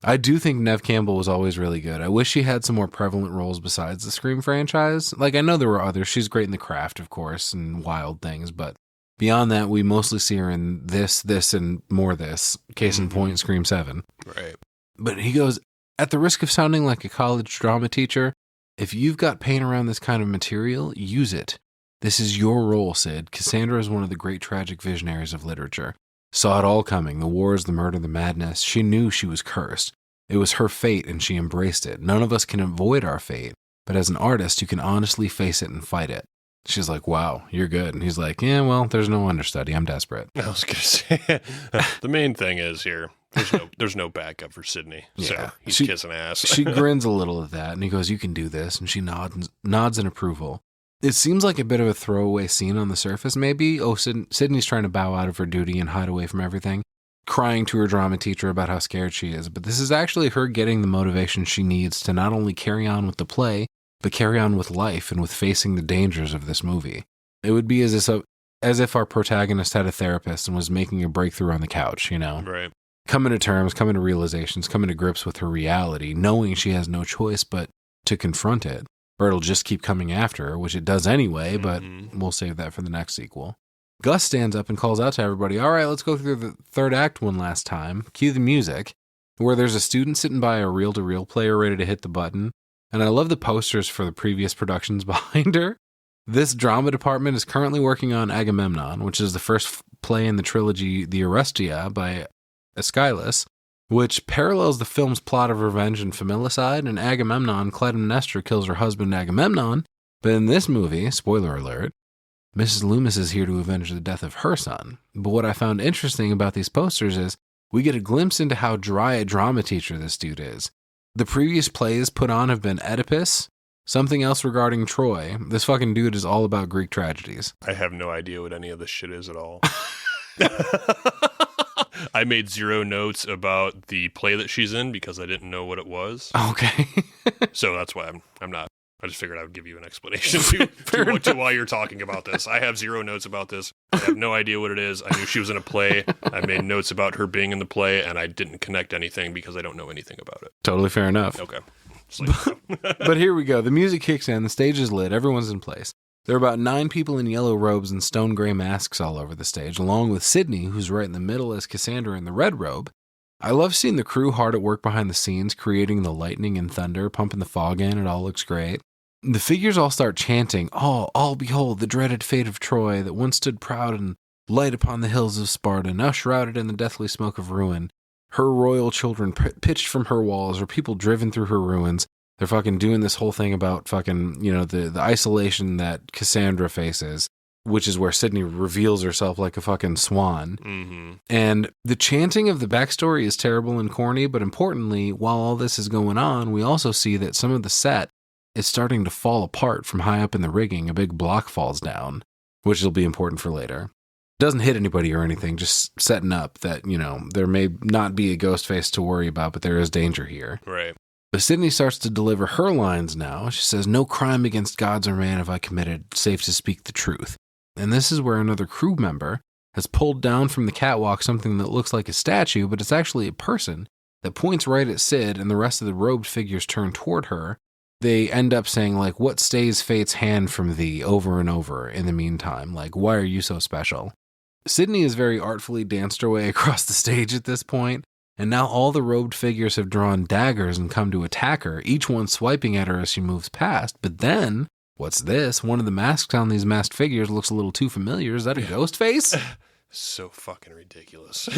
I do think Neve Campbell was always really good. I wish she had some more prevalent roles besides the Scream franchise. Like, I know there were others. She's great in The Craft, of course, and Wild Things, but beyond that, we mostly see her in this, and more this. Case in point, Scream 7. Right. But he goes, at the risk of sounding like a college drama teacher, if you've got pain around this kind of material, use it. This is your role, Sid. Cassandra is one of the great tragic visionaries of literature. Saw it all coming, the wars, the murder, the madness. She knew she was cursed. It was her fate, and she embraced it. None of us can avoid our fate, but as an artist, you can honestly face it and fight it. She's like, wow, you're good. And he's like, yeah, well, there's no understudy. I'm desperate. I was going to say, the main thing is here, there's no backup for Sidney. So Yeah. he's kissing ass. She grins a little at that, and he goes, you can do this. And she nods in approval. It seems like a bit of a throwaway scene on the surface, maybe. Oh, Sidney's trying to bow out of her duty and hide away from everything, crying to her drama teacher about how scared she is. But this is actually her getting the motivation she needs to not only carry on with the play, but carry on with life and with facing the dangers of this movie. It would be as if our protagonist had a therapist and was making a breakthrough on the couch, Right. Coming to terms, coming to realizations, coming to grips with her reality, knowing she has no choice but to confront it, or it'll just keep coming after her, which it does anyway, but we'll save that for the next sequel. Gus stands up and calls out to everybody, all right, let's go through the third act one last time. Cue the music, where there's a student sitting by a reel-to-reel player ready to hit the button. And I love the posters for the previous productions behind her. This drama department is currently working on Agamemnon, which is the first play in the trilogy The Orestia by Aeschylus, which parallels the film's plot of revenge and familicide. And Agamemnon, Clytemnestra kills her husband Agamemnon. But in this movie, spoiler alert, Mrs. Loomis is here to avenge the death of her son. But what I found interesting about these posters is we get a glimpse into how dry a drama teacher this dude is. The previous plays put on have been Oedipus, something else regarding Troy. This fucking dude is all about Greek tragedies. I have no idea what any of this shit is at all. I made 0 notes about the play that she's in because I didn't know what it was. Okay. So that's why I'm not. I just figured I would give you an explanation to why you're talking about this. I have 0 notes about this. I have no idea what it is. I knew she was in a play. I made notes about her being in the play, and I didn't connect anything because I don't know anything about it. Totally fair enough. Okay. But here we go. The music kicks in. The stage is lit. Everyone's in place. There are about 9 people in yellow robes and stone gray masks all over the stage, along with Sidney, who's right in the middle as Cassandra in the red robe. I love seeing the crew hard at work behind the scenes, creating the lightning and thunder, pumping the fog in. It all looks great. The figures all start chanting, all behold the dreaded fate of Troy that once stood proud and light upon the hills of Sparta, now shrouded in the deathly smoke of ruin. Her royal children pitched from her walls, or people driven through her ruins. They're fucking doing this whole thing about fucking, the isolation that Cassandra faces, which is where Sidney reveals herself like a fucking swan. Mm-hmm. And the chanting of the backstory is terrible and corny, but importantly, while all this is going on, we also see that some of the set is starting to fall apart from high up in the rigging. A big block falls down, which will be important for later. Doesn't hit anybody or anything, just setting up that, there may not be a ghost face to worry about, but there is danger here. Right. But Sidney starts to deliver her lines now. She says, "No crime against gods or man have I committed, safe to speak the truth." And this is where another crew member has pulled down from the catwalk something that looks like a statue, but it's actually a person that points right at Sid, and the rest of the robed figures turn toward her. They end up saying, like, "What stays fate's hand from thee?" over and over in the meantime. Like, why are you so special? Sidney has very artfully danced her way across the stage at this point, and now all the robed figures have drawn daggers and come to attack her, each one swiping at her as she moves past. But then, what's this? One of the masks on these masked figures looks a little too familiar. Is that a ghost face? So fucking ridiculous.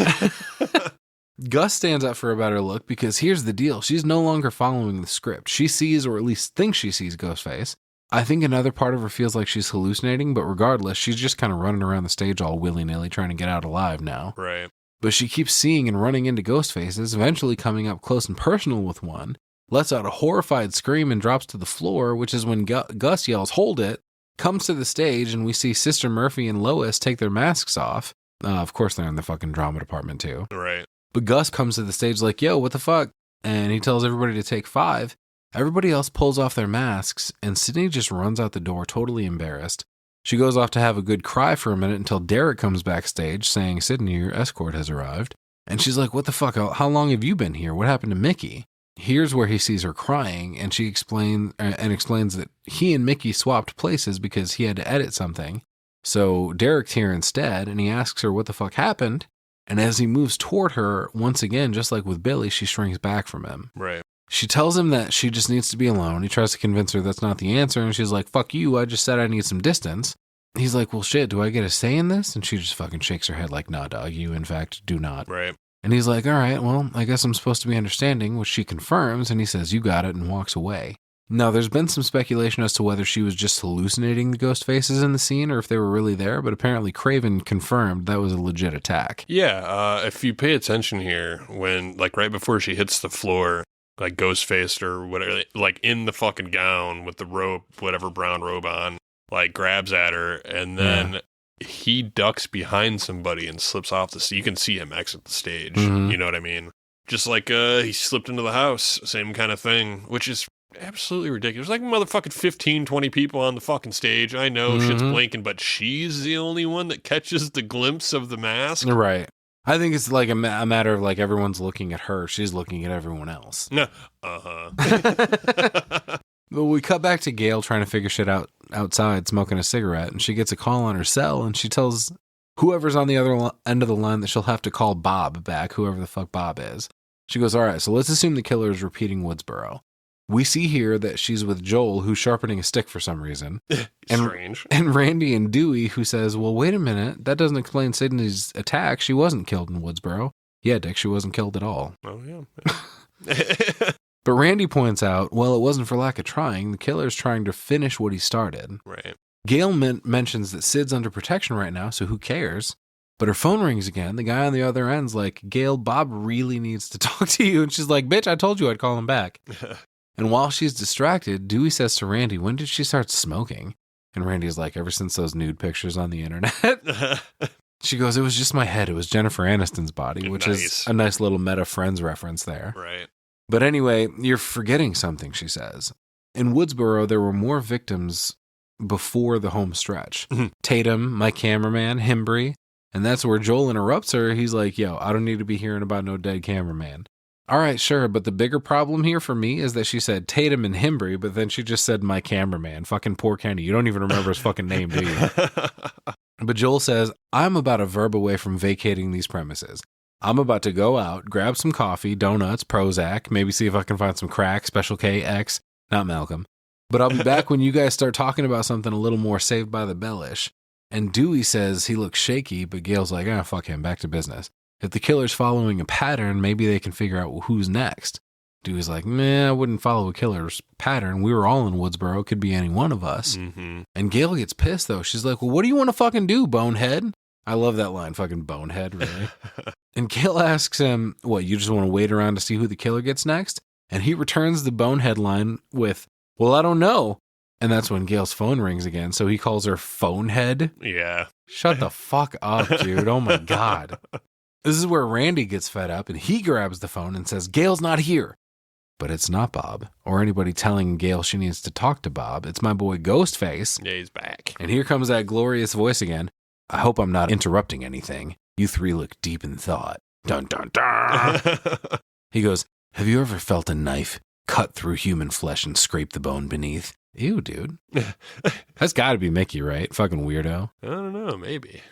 Gus stands up for a better look because here's the deal. She's no longer following the script. She sees, or at least thinks she sees, Ghostface. I think another part of her feels like she's hallucinating, but regardless, she's just kind of running around the stage all willy-nilly trying to get out alive now. Right. But she keeps seeing and running into ghost faces, eventually coming up close and personal with one, lets out a horrified scream and drops to the floor, which is when Gus yells, "Hold it," comes to the stage, and we see Sister Murphy and Lois take their masks off. Of course, they're in the fucking drama department, too. Right. But Gus comes to the stage like, "Yo, what the fuck?" And he tells everybody to take 5. Everybody else pulls off their masks, and Sidney just runs out the door, totally embarrassed. She goes off to have a good cry for a minute until Derek comes backstage saying, "Sidney, your escort has arrived." And she's like, "What the fuck? How long have you been here? What happened to Mickey?" Here's where he sees her crying, and she explains that he and Mickey swapped places because he had to edit something. So Derek's here instead, and he asks her what the fuck happened. And as he moves toward her, once again, just like with Billy, she shrinks back from him. Right. She tells him that she just needs to be alone. He tries to convince her that's not the answer, and she's like, "Fuck you, I just said I need some distance." He's like, "Well, shit, do I get a say in this?" And she just fucking shakes her head like, "Nah, dog, you in fact do not." Right. And he's like, "All right, well, I guess I'm supposed to be understanding," which she confirms, and he says, "You got it," and walks away. Now, there's been some speculation as to whether she was just hallucinating the ghost faces in the scene or if they were really there, but apparently Craven confirmed that was a legit attack. Yeah, if you pay attention here, when, like, right before she hits the floor, like, Ghostface or whatever, like, in the fucking gown with the robe, whatever brown robe on, like, grabs at her, and then he ducks behind somebody and slips off the stage. You can see him exit the stage, you know what I mean? Just like he slipped into the house, same kind of thing, which is absolutely ridiculous. Like motherfucking 15, 20 people on the fucking stage. I know shit's blinking, but she's the only one that catches the glimpse of the mask. Right. I think it's like a matter of like everyone's looking at her. She's looking at everyone else. No. But we cut back to Gail trying to figure shit out outside, smoking a cigarette, and she gets a call on her cell, and she tells whoever's on the other end of the line that she'll have to call Bob back, whoever the fuck Bob is. She goes, "All right, so let's assume the killer is repeating Woodsboro." We see here that she's with Joel, who's sharpening a stick for some reason. Strange. And Randy and Dewey, who says, "Well, wait a minute, that doesn't explain Sidney's attack. She wasn't killed in Woodsboro." Yeah, Dick, she wasn't killed at all. Oh, yeah. But Randy points out, well, it wasn't for lack of trying. The killer's trying to finish what he started. Right. Gail mentions that Sid's under protection right now, so who cares? But her phone rings again. The guy on the other end's like, Gail, Bob really needs to talk to you. And she's like, bitch, I told you I'd call him back. And while she's distracted, Dewey says to Randy, when did she start smoking? And Randy's like, ever since those nude pictures on the internet. She goes, it was just my head. It was Jennifer Aniston's body, which is a nice little meta Friends reference there. Right. But anyway, you're forgetting something, she says. In Woodsboro, there were more victims before the home stretch. Tatum, my cameraman, Himbry. And that's where Joel interrupts her. He's like, yo, I don't need to be hearing about no dead cameraman. All right, sure. But the bigger problem here for me is that she said Tatum and Himbry, but then she just said my cameraman. Fucking poor Kenny. You don't even remember his fucking name, do you? But Joel says, I'm about a verb away from vacating these premises. I'm about to go out, grab some coffee, donuts, Prozac, maybe see if I can find some crack, Special K, X, not Malcolm. But I'll be back when you guys start talking about something a little more Saved by the Bell-ish. And Dewey says he looks shaky, but Gail's like, fuck him, back to business. If the killer's following a pattern, maybe they can figure out who's next. Dewey's like, I wouldn't follow a killer's pattern. We were all in Woodsboro. Could be any one of us. Mm-hmm. And Gail gets pissed, though. She's like, well, what do you want to fucking do, bonehead? I love that line, fucking bonehead, really. And Gail asks him, what, you just want to wait around to see who the killer gets next? And he returns the bonehead line with, well, I don't know. And that's when Gail's phone rings again. So he calls her phonehead. Yeah. Shut the fuck up, dude. Oh, my God. This is where Randy gets fed up, and he grabs the phone and says, Gail's not here. But it's not Bob, or anybody telling Gail she needs to talk to Bob. It's my boy Ghostface. Yeah, he's back. And here comes that glorious voice again. I hope I'm not interrupting anything. You three look deep in thought. Dun, dun, dun. He goes, have you ever felt a knife cut through human flesh and scrape the bone beneath? Ew, dude. That's got to be Mickey, right? Fucking weirdo. I don't know, maybe.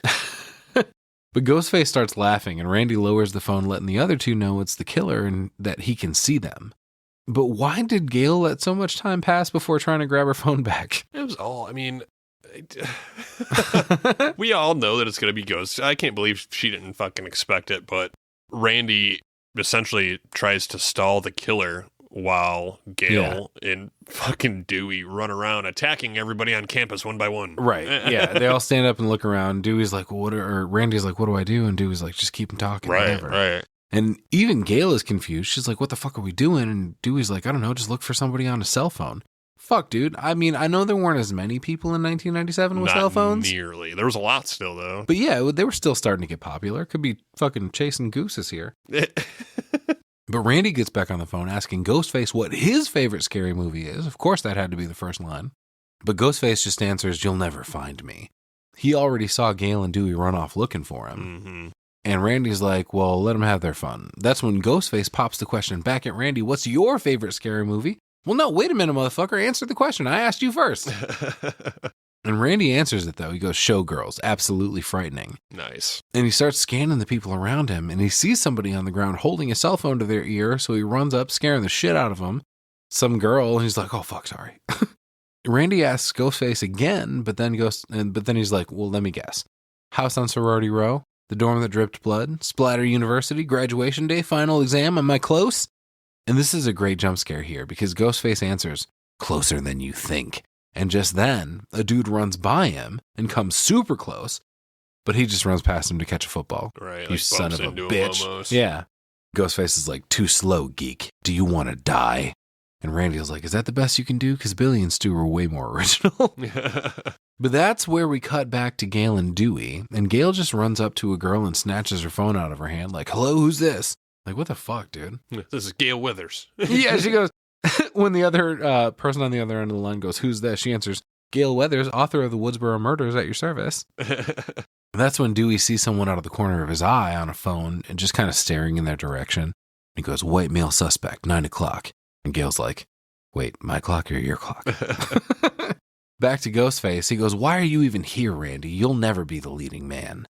But Ghostface starts laughing, and Randy lowers the phone, letting the other two know it's the killer and that he can see them. But why did Gail let so much time pass before trying to grab her phone back? It was all, we all know that it's going to be Ghost. I can't believe she didn't fucking expect it, but Randy essentially tries to stall the killer while Gail and fucking Dewey run around attacking everybody on campus one by one. Right. Yeah. They all stand up and look around. Dewey's like, or Randy's like, what do I do? And Dewey's like, just keep him talking. Right. Whatever. Right. And even Gail is confused. She's like, what the fuck are we doing? And Dewey's like, I don't know. Just look for somebody on a cell phone. Fuck, dude. I mean, I know there weren't as many people in 1997 with Not cell phones. Nearly. There was a lot still, though. But yeah, they were still starting to get popular. Could be fucking chasing gooses here. But Randy gets back on the phone asking Ghostface what his favorite scary movie is. Of course, that had to be the first line. But Ghostface just answers, you'll never find me. He already saw Gail and Dewey run off looking for him. Mm-hmm. And Randy's like, well, let them have their fun. That's when Ghostface pops the question back at Randy, what's your favorite scary movie? Well, no, wait a minute, motherfucker. Answer the question. I asked you first. And Randy answers it, though. He goes, Showgirls, absolutely frightening. Nice. And he starts scanning the people around him, and he sees somebody on the ground holding a cell phone to their ear, so he runs up, scaring the shit out of them. Some girl, and he's like, oh, fuck, sorry. Randy asks Ghostface again, but then he's like, well, let me guess. House on Sorority Row? The dorm that dripped blood? Splatter University? Graduation day? Final exam? Am I close? And this is a great jump scare here, because Ghostface answers, closer than you think. And just then, a dude runs by him and comes super close, but he just runs past him to catch a football. Right, you like son of a bitch. Almost. Yeah. Ghostface is like, too slow, geek. Do you want to die? And Randy's like, is that the best you can do? Because Billy and Stu were way more original. But that's where we cut back to Gail and Dewey. And Gail just runs up to a girl and snatches her phone out of her hand like, hello, who's this? Like, what the fuck, dude? This is Gail Withers. Yeah, she goes, when the other person on the other end of the line goes, who's this? She answers, Gail Weathers, author of the Woodsboro Murders, at your service. That's when Dewey sees someone out of the corner of his eye on a phone and just kind of staring in their direction. He goes, white male suspect, 9 o'clock. And Gail's like, wait, my clock or your clock? Back to Ghostface. He goes, why are you even here, Randy? You'll never be the leading man.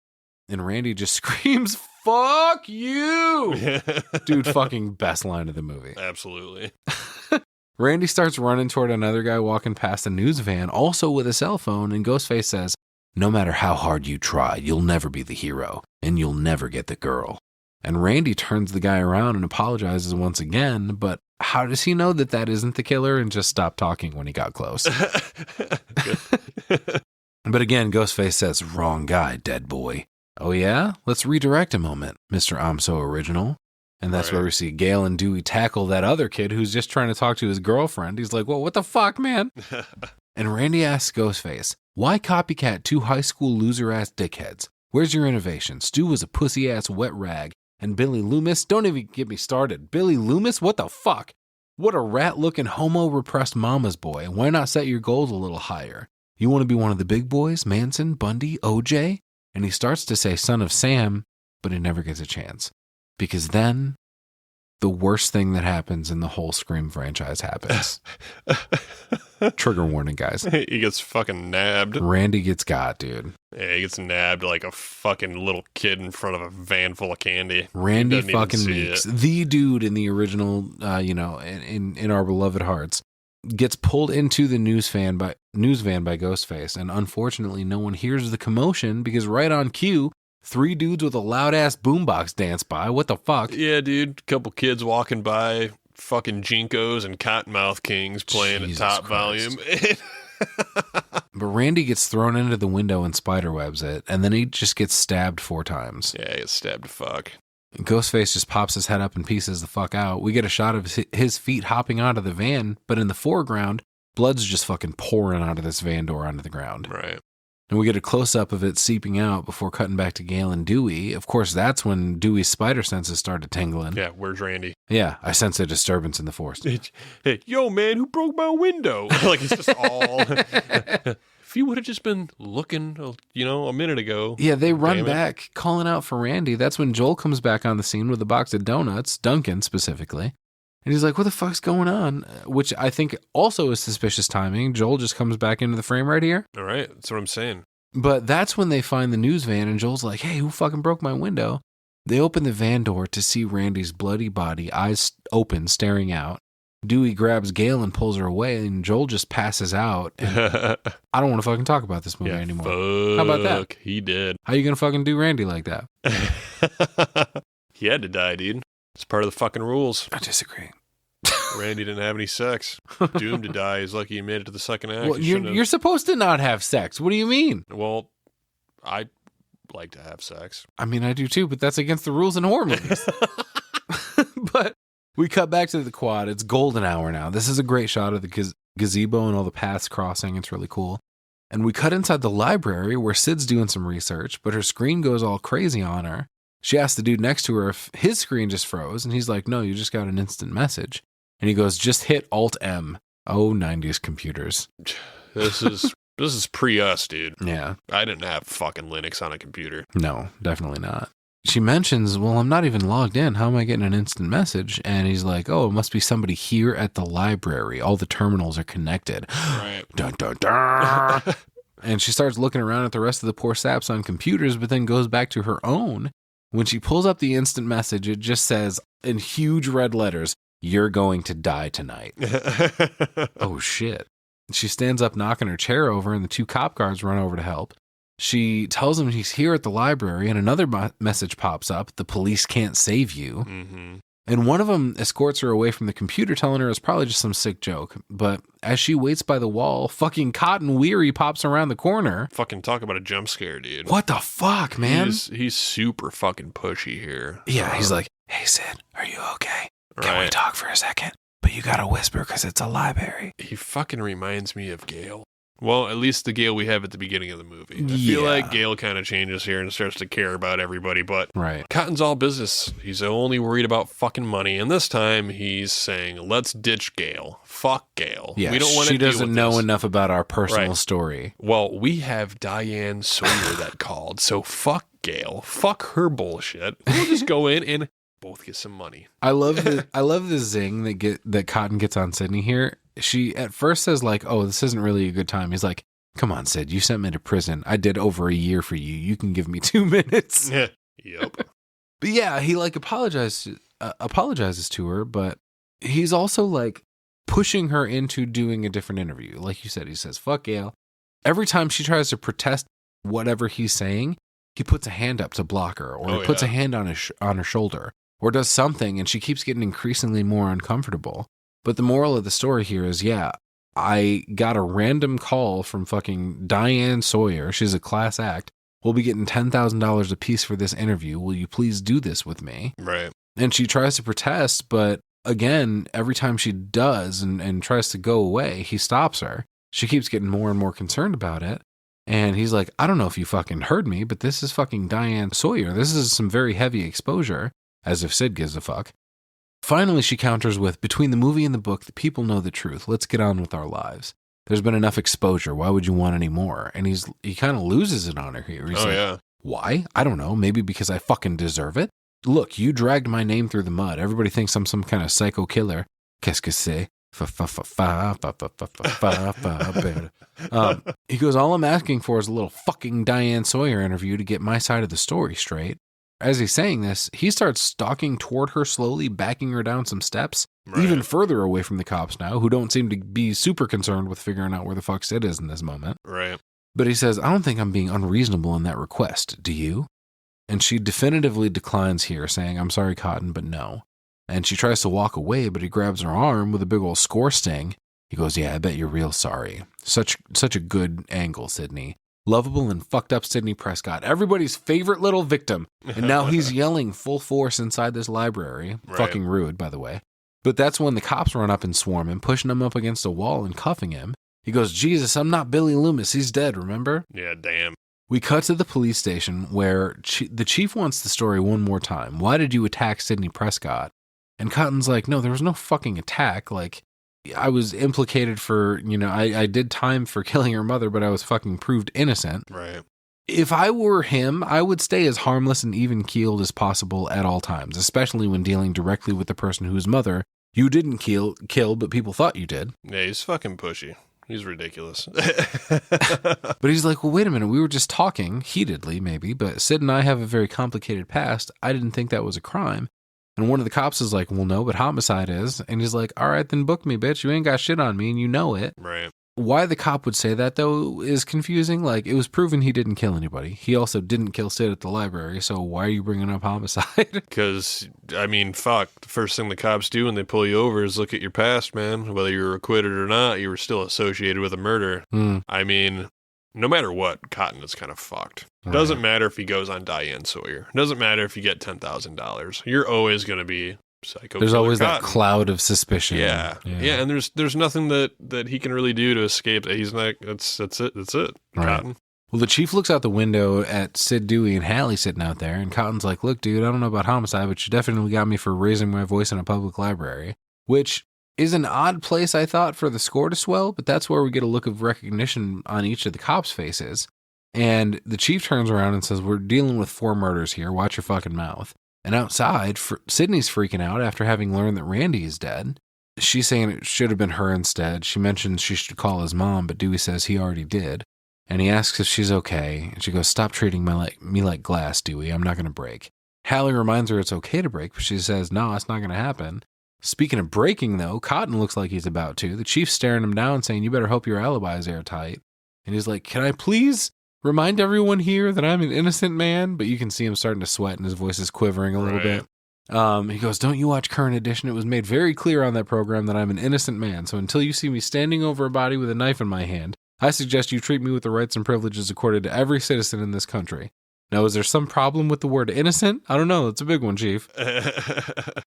And Randy just screams, fuck you! Dude, fucking best line of the movie. Absolutely. Randy starts running toward another guy walking past a news van, also with a cell phone, and Ghostface says, no matter how hard you try, you'll never be the hero, and you'll never get the girl. And Randy turns the guy around and apologizes once again, but how does he know that isn't the killer and just stopped talking when he got close? But again, Ghostface says, wrong guy, dead boy. Oh yeah? Let's redirect a moment, Mr. I'm So Original. And that's where we see Gale and Dewey tackle that other kid who's just trying to talk to his girlfriend. He's like, well, what the fuck, man? And Randy asks Ghostface, why copycat two high school loser-ass dickheads? Where's your innovation? Stu was a pussy-ass wet rag. And Billy Loomis? Don't even get me started. Billy Loomis? What the fuck? What a rat-looking homo-repressed mama's boy. Why not set your goals a little higher? You want to be one of the big boys? Manson? Bundy? OJ? And he starts to say son of Sam, but he never gets a chance. Because then, the worst thing that happens in the whole Scream franchise happens. Trigger warning, guys. He gets fucking nabbed. Randy gets got, dude. Yeah, he gets nabbed like a fucking little kid in front of a van full of candy. Randy fucking Meeks, the dude in the original, in our beloved hearts, gets pulled into the news van by Ghostface, and unfortunately, no one hears the commotion because right on cue, 3 dudes with a loud ass boombox dance by. What the fuck? Yeah, dude. Couple kids walking by, fucking Jinkos and Cottonmouth Kings playing Jesus at top Christ. volume. But Randy gets thrown into the window and spiderwebs it, and then he just gets stabbed 4 times. Yeah, he gets stabbed to fuck. Ghostface just pops his head up and pieces the fuck out. We get a shot of his feet hopping out of the van, but in the foreground, blood's just fucking pouring out of this van door onto the ground. Right. And we get a close-up of it seeping out before cutting back to Gale and Dewey. Of course, that's when Dewey's spider senses started tingling. Yeah, where's Randy? Yeah, I sense a disturbance in the force. Hey, yo, man, who broke my window? Like, it's just all... If you would have just been looking, a minute ago. Yeah, they run back, calling out for Randy. That's when Joel comes back on the scene with a box of donuts, Duncan specifically. And he's like, what the fuck's going on? Which I think also is suspicious timing. Joel just comes back into the frame right here. All right, that's what I'm saying. But that's when they find the news van, and Joel's like, hey, who fucking broke my window? They open the van door to see Randy's bloody body, eyes open, staring out. Dewey grabs Gale and pulls her away, and Joel just passes out. And I don't want to fucking talk about this movie anymore. How about that? He did. How you gonna fucking do Randy like that? He had to die, dude. It's part of the fucking rules. I disagree. Randy didn't have any sex. Doomed to die. He's lucky he made it to the second act. Well, you're supposed to not have sex. What do you mean? Well, I like to have sex. I mean, I do too, but that's against the rules in horror movies. But we cut back to the quad. It's golden hour now. This is a great shot of the gazebo and all the paths crossing. It's really cool. And we cut inside the library where Sid's doing some research, but her screen goes all crazy on her. She asks the dude next to her if his screen just froze, and he's like, no, you just got an instant message. And he goes, just hit Alt-M. Oh, 90s computers. This is pre-us, dude. Yeah. I didn't have fucking Linux on a computer. No, definitely not. She mentions, well, I'm not even logged in. How am I getting an instant message? And he's like, oh, it must be somebody here at the library. All the terminals are connected. Right. Dun, dun, dun. And she starts looking around at the rest of the poor saps on computers, but then goes back to her own. When she pulls up the instant message, it just says in huge red letters, you're going to die tonight. Oh, shit. She stands up knocking her chair over, and the 2 cop guards run over to help. She tells him he's here at the library, and another message pops up, the police can't save you. Mm-hmm. And one of them escorts her away from the computer, telling her it's probably just some sick joke. But as she waits by the wall, fucking Cotton Weary pops around the corner. Fucking talk about a jump scare, dude. What the fuck, man? He's super fucking pushy here. Yeah, he's like, hey, Sid, are you okay? Can we Right. talk for a second? But you gotta whisper because it's a library. He fucking reminds me of Gale. Well, at least the Gale we have at the beginning of the movie. I Yeah. feel like Gale kind of changes here and starts to care about everybody, but Right. Cotton's all business. He's only worried about fucking money, and this time he's saying, let's ditch Gale. Fuck Gale. Yeah, we don't want to she deal doesn't with know this. enough about our personal Right. story. Well, we have Diane Sawyer that called, so fuck Gale. Fuck her bullshit. We'll just go in and both get some money. I love the zing that Cotton gets on Sidney here. She at first says like, "Oh, this isn't really a good time." He's like, "Come on, Sid, you sent me to prison. I did over a year for you. You can give me 2 minutes." Yep. But yeah, he like apologizes to her, but he's also like pushing her into doing a different interview. Like you said, he says, "Fuck Gail." Every time she tries to protest whatever he's saying, he puts a hand up to block her, or he puts a hand on her shoulder, or does something, and she keeps getting increasingly more uncomfortable. But the moral of the story here is, yeah, I got a random call from fucking Diane Sawyer. She's a class act. We'll be getting $10,000 a piece for this interview. Will you please do this with me? Right. And she tries to protest, but again, every time she does and tries to go away, he stops her. She keeps getting more and more concerned about it. And he's like, I don't know if you fucking heard me, but this is fucking Diane Sawyer. This is some very heavy exposure, as if Sid gives a fuck. Finally, she counters with, between the movie and the book, the people know the truth. Let's get on with our lives. There's been enough exposure. Why would you want any more? And he kind of loses it on her here. He's yeah. Why? I don't know. Maybe because I fucking deserve it. Look, you dragged my name through the mud. Everybody thinks I'm some kind of psycho killer. Qu'est-ce que c'est? He goes, all I'm asking for is a little fucking Diane Sawyer interview to get my side of the story straight. As he's saying this, he starts stalking toward her slowly, backing her down some steps, even further away from the cops now, who don't seem to be super concerned with figuring out where the fuck Sid is in this moment. Right. But he says, I don't think I'm being unreasonable in that request. Do you? And she definitively declines here, saying, I'm sorry, Cotton, but no. And she tries to walk away, but he grabs her arm with a big old score sting. He goes, yeah, I bet you're real sorry. Such a good angle, Sidney. Lovable and fucked up Sidney Prescott, everybody's favorite little victim. And now he's yelling full force inside this library. Right. Fucking rude, by the way. But that's when the cops run up and swarm him, pushing him up against a wall and cuffing him. He goes, Jesus, I'm not Billy Loomis. He's dead, remember? Yeah, damn. We cut to the police station where the chief wants the story one more time. Why did you attack Sidney Prescott? And Cotton's like, no, there was no fucking attack. Like, I was implicated for, I did time for killing her mother, but I was fucking proved innocent. Right. If I were him, I would stay as harmless and even-keeled as possible at all times, especially when dealing directly with the person whose mother you didn't kill, but people thought you did. Yeah, he's fucking pushy. He's ridiculous. But he's like, well, wait a minute. We were just talking, heatedly maybe, but Sid and I have a very complicated past. I didn't think that was a crime. And one of the cops is like, well, no, but homicide is. And he's like, all right, then book me, bitch. You ain't got shit on me and you know it. Right. Why the cop would say that, though, is confusing. Like, it was proven he didn't kill anybody. He also didn't kill Sid at the library. So why are you bringing up homicide? Because, I mean, fuck. The first thing the cops do when they pull you over is look at your past, man. Whether you were acquitted or not, you were still associated with a murder. I mean, no matter what, Cotton is kind of fucked. Right. Doesn't matter if he goes on Diane Sawyer. Doesn't matter if you get $10,000. You're always going to be psycho. There's always Cotton. That cloud of suspicion. Yeah. And there's nothing that he can really do to escape that. He's like, that's it. Right. Cotton. Well, the chief looks out the window at Sid, Dewey, and Hallie sitting out there, and Cotton's like, look, dude, I don't know about homicide, but you definitely got me for raising my voice in a public library, which is an odd place, I thought, for the score to swell, but that's where we get a look of recognition on each of the cops' faces. And the chief turns around and says, we're dealing with 4 murders here. Watch your fucking mouth. And outside, Sidney's freaking out after having learned that Randy is dead. She's saying it should have been her instead. She mentions she should call his mom, but Dewey says he already did. And he asks if she's okay. And she goes, stop treating me like glass, Dewey. I'm not going to break. Hallie reminds her it's okay to break, but she says, no, it's not going to happen. Speaking of breaking, though, Cotton looks like he's about to. The chief's staring him down, saying, you better hope your alibi is airtight. And he's like, can I please remind everyone here that I'm an innocent man? But you can see him starting to sweat and his voice is quivering a little bit. He goes, don't you watch Current Edition? It was made very clear on that program that I'm an innocent man. So until you see me standing over a body with a knife in my hand, I suggest you treat me with the rights and privileges accorded to every citizen in this country. Now, is there some problem with the word innocent? I don't know. It's a big one, Chief.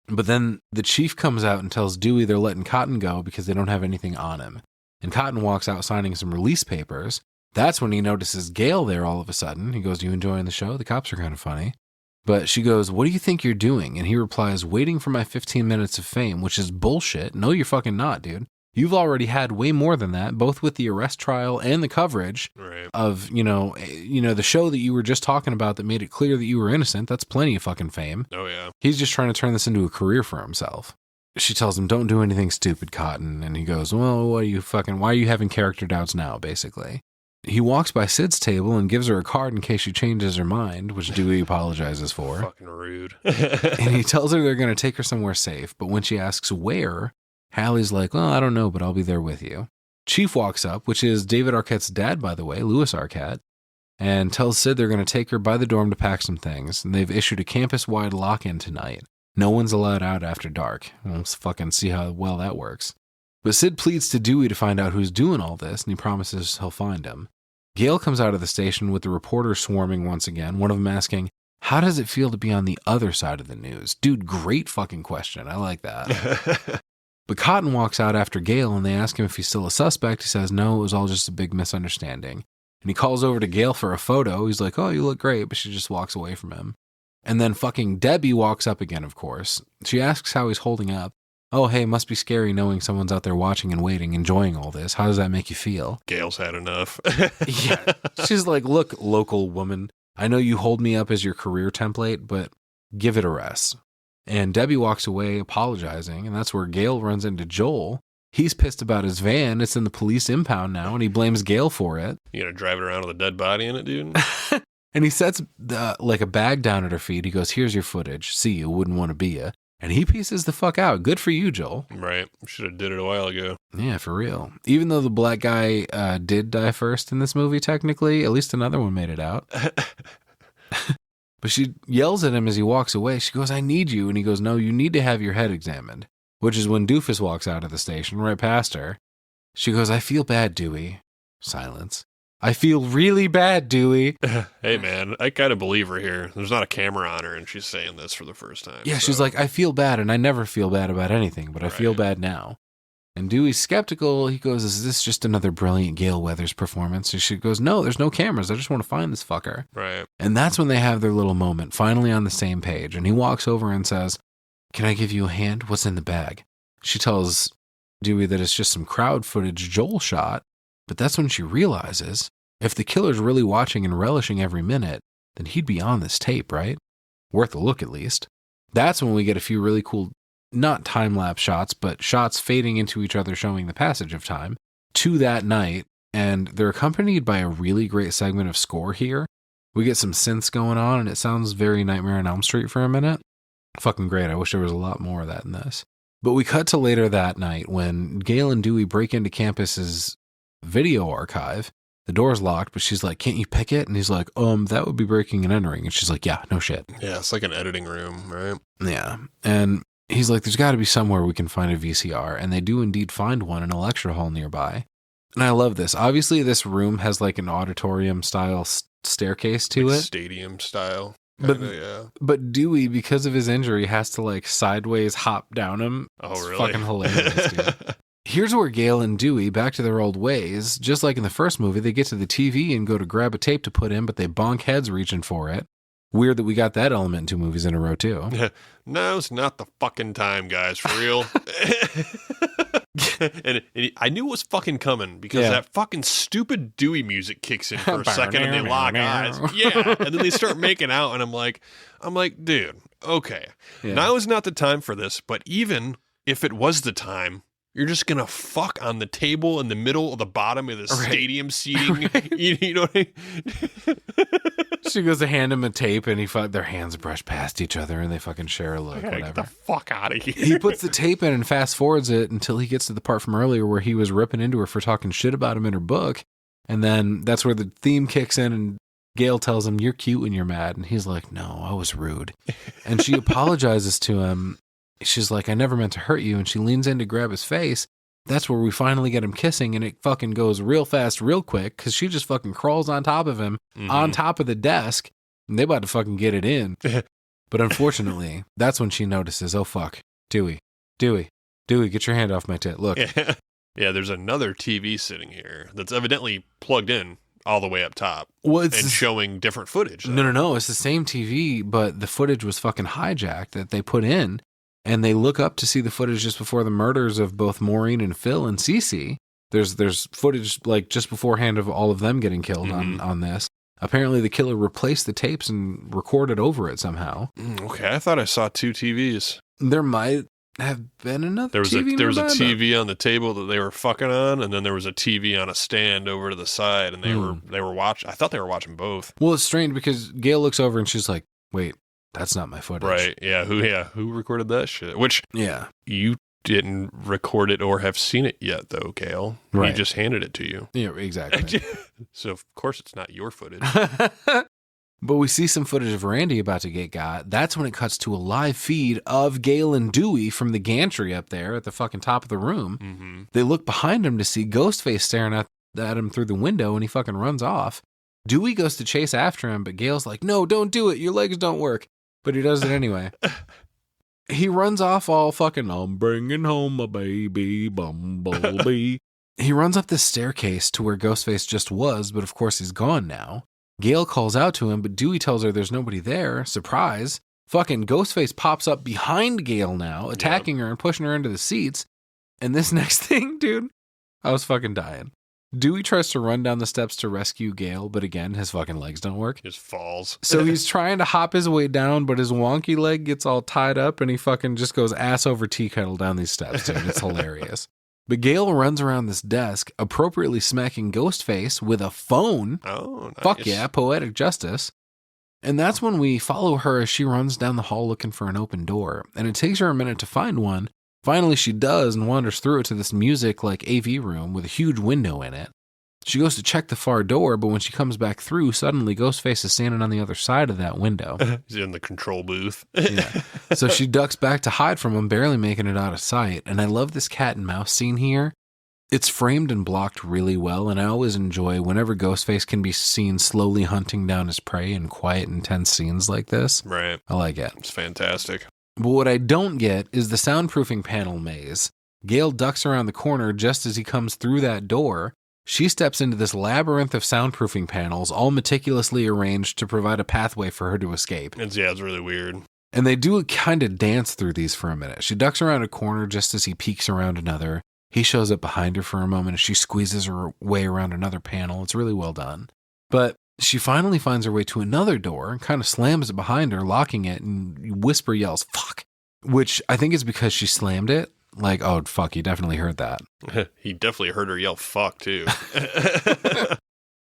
But then the chief comes out and tells Dewey they're letting Cotton go because they don't have anything on him. And Cotton walks out signing some release papers. That's when he notices Gail there all of a sudden. He goes, you enjoying the show? The cops are kind of funny. But she goes, what do you think you're doing? And he replies, waiting for my 15 minutes of fame, which is bullshit. No, you're fucking not, dude. You've already had way more than that, both with the arrest trial and the coverage of, the show that you were just talking about that made it clear that you were innocent. That's plenty of fucking fame. Oh, yeah. He's just trying to turn this into a career for himself. She tells him, don't do anything stupid, Cotton. And he goes, well, why are you having character doubts now, basically? He walks by Sid's table and gives her a card in case she changes her mind, which Dewey apologizes for. Fucking rude. And he tells her they're going to take her somewhere safe. But when she asks where, Hallie's like, well, I don't know, but I'll be there with you. Chief walks up, which is David Arquette's dad, by the way, Louis Arquette, and tells Sid they're going to take her by the dorm to pack some things. And they've issued a campus-wide lock-in tonight. No one's allowed out after dark. Let's fucking see how well that works. But Sid pleads to Dewey to find out who's doing all this, and he promises he'll find him. Gale comes out of the station with the reporters swarming once again, one of them asking, how does it feel to be on the other side of the news? Dude, great fucking question. I like that. But Cotton walks out after Gale, and they ask him if he's still a suspect. He says, no, it was all just a big misunderstanding. And he calls over to Gale for a photo. He's like, oh, you look great, but she just walks away from him. And then fucking Debbie walks up again, of course. She asks how he's holding up. Oh, hey, must be scary knowing someone's out there watching and waiting, enjoying all this. How does that make you feel? Gale's had enough. Yeah. She's like, look, local woman, I know you hold me up as your career template, but give it a rest. And Debbie walks away apologizing, and that's where Gale runs into Joel. He's pissed about his van. It's in the police impound now, and he blames Gale for it. You gonna drive it around with a dead body in it, dude? And he sets like a bag down at her feet. He goes, here's your footage. See you, wouldn't want to be you. And he pieces the fuck out. Good for you, Joel. Right. Should have did it a while ago. Yeah, for real. Even though the black guy did die first in this movie, technically, at least another one made it out. But she yells at him as he walks away. She goes, I need you. And he goes, no, you need to have your head examined. Which is when Doofus walks out of the station right past her. She goes, I feel bad, Dewey. Silence. I feel really bad, Dewey. Hey, man, I kind of believe her here. There's not a camera on her, and she's saying this for the first time. Yeah, so. she's like, I feel bad, and I never feel bad about anything, but I feel bad now. And Dewey's skeptical. He goes, is this just another brilliant Gale Weathers performance? And she goes, no, there's no cameras. I just want to find this fucker. Right. And that's when they have their little moment, finally on the same page. And he walks over and says, can I give you a hand? What's in the bag? She tells Dewey that it's just some crowd footage Joel shot. But that's when she realizes, if the killer's really watching and relishing every minute, then he'd be on this tape, right? Worth a look, at least. That's when we get a few really cool, not time-lapse shots, but shots fading into each other showing the passage of time to that night. And they're accompanied by a really great segment of score here. We get some synths going on, and it sounds very Nightmare on Elm Street for a minute. Fucking great. I wish there was a lot more of that in this. But we cut to later that night when Gale and Dewey break into campus's video archive. The door's locked, but she's like, can't you pick it? And he's like, that would be breaking and entering. And she's like, yeah, no shit. Yeah, it's like an editing room, right? Yeah. And he's like, there's got to be somewhere we can find a VCR. And they do indeed find one in a lecture hall nearby. And I love this. Obviously, this room has like an auditorium-style staircase to like it. Stadium style. Kinda, yeah. But Dewey, because of his injury, has to like sideways hop down him. Oh, it's really? Fucking hilarious, dude. Here's where Gale and Dewey, back to their old ways, just like in the first movie, they get to the TV and go to grab a tape to put in, but they bonk heads reaching for it. Weird that we got that element in 2 movies in a row, too. Now's not the fucking time, guys, for real. and I knew it was fucking coming because that fucking stupid Dewey music kicks in for a second and they lock eyes. Yeah. And then they start making out and I'm like, dude, okay. Now is not the time for this, but even if it was the time, you're just going to fuck on the table in the middle of the bottom of the stadium seating. You know what I mean? She goes to hand him a tape and their hands brush past each other and they fucking share a look, whatever. Get the fuck out of here. He puts the tape in and fast forwards it until he gets to the part from earlier where he was ripping into her for talking shit about him in her book. And then that's where the theme kicks in and Gale tells him, you're cute when you're mad. And he's like, no, I was rude. And she apologizes to him. She's like, I never meant to hurt you. And she leans in to grab his face. That's where we finally get him kissing. And it fucking goes real fast, real quick. Because she just fucking crawls on top of him, on top of the desk. And they about to fucking get it in. But unfortunately, that's when she notices, oh, fuck. Dewey, get your hand off my tit. Look. Yeah, there's another TV sitting here that's evidently plugged in all the way up top. Well, and showing different footage. No. It's the same TV, but the footage was fucking hijacked that they put in. And they look up to see the footage just before the murders of both Maureen and Phil and Cece. There's footage like just beforehand of all of them getting killed on this. Apparently the killer replaced the tapes and recorded over it somehow. Okay, I thought I saw 2 TVs. There might have been another TV. There was a TV on the table that they were fucking on, and then there was a TV on a stand over to the side, and they were watching. I thought they were watching both. Well, it's strange because Gale looks over and she's like, wait, that's not my footage. Right, yeah. Who recorded that shit? Which, you didn't record it or have seen it yet, though, Gale. Right. He just handed it to you. Yeah, exactly. So, of course, it's not your footage. But we see some footage of Randy about to get got. That's when it cuts to a live feed of Gale and Dewey from the gantry up there at the fucking top of the room. Mm-hmm. They look behind him to see Ghostface staring at him through the window, and he fucking runs off. Dewey goes to chase after him, but Gale's like, no, don't do it. Your legs don't work. But he does it anyway. He runs off all fucking, I'm bringing home a baby bumblebee. He runs up this staircase to where Ghostface just was, but of course he's gone now. Gale calls out to him, but Dewey tells her there's nobody there. Surprise. Fucking Ghostface pops up behind Gale now, attacking her and pushing her into the seats. And this next thing, dude, I was fucking dying. Dewey tries to run down the steps to rescue Gale, but again, his fucking legs don't work. Just falls. So he's trying to hop his way down, but his wonky leg gets all tied up and he fucking just goes ass over tea kettle down these steps, dude. It's hilarious. But Gale runs around this desk, appropriately smacking Ghostface with a phone. Oh, nice. Fuck yeah, poetic justice. And that's when we follow her as she runs down the hall looking for an open door. And it takes her a minute to find one. Finally, she does and wanders through it to this music like AV room with a huge window in it. She goes to check the far door, but when she comes back through, suddenly Ghostface is standing on the other side of that window. He's in the control booth. Yeah. So she ducks back to hide from him, barely making it out of sight. And I love this cat and mouse scene here. It's framed and blocked really well, and I always enjoy whenever Ghostface can be seen slowly hunting down his prey in quiet, intense scenes like this. Right. I like it. It's fantastic. But what I don't get is the soundproofing panel maze. Gale ducks around the corner just as he comes through that door. She steps into this labyrinth of soundproofing panels, all meticulously arranged to provide a pathway for her to escape. It's really weird. And they do a kind of dance through these for a minute. She ducks around a corner just as he peeks around another. He shows up behind her for a moment as she squeezes her way around another panel. It's really well done. But she finally finds her way to another door and kind of slams it behind her, locking it, and Whisper yells, fuck, which I think is because she slammed it. Like, oh, fuck, you definitely heard that. He definitely heard her yell fuck, too.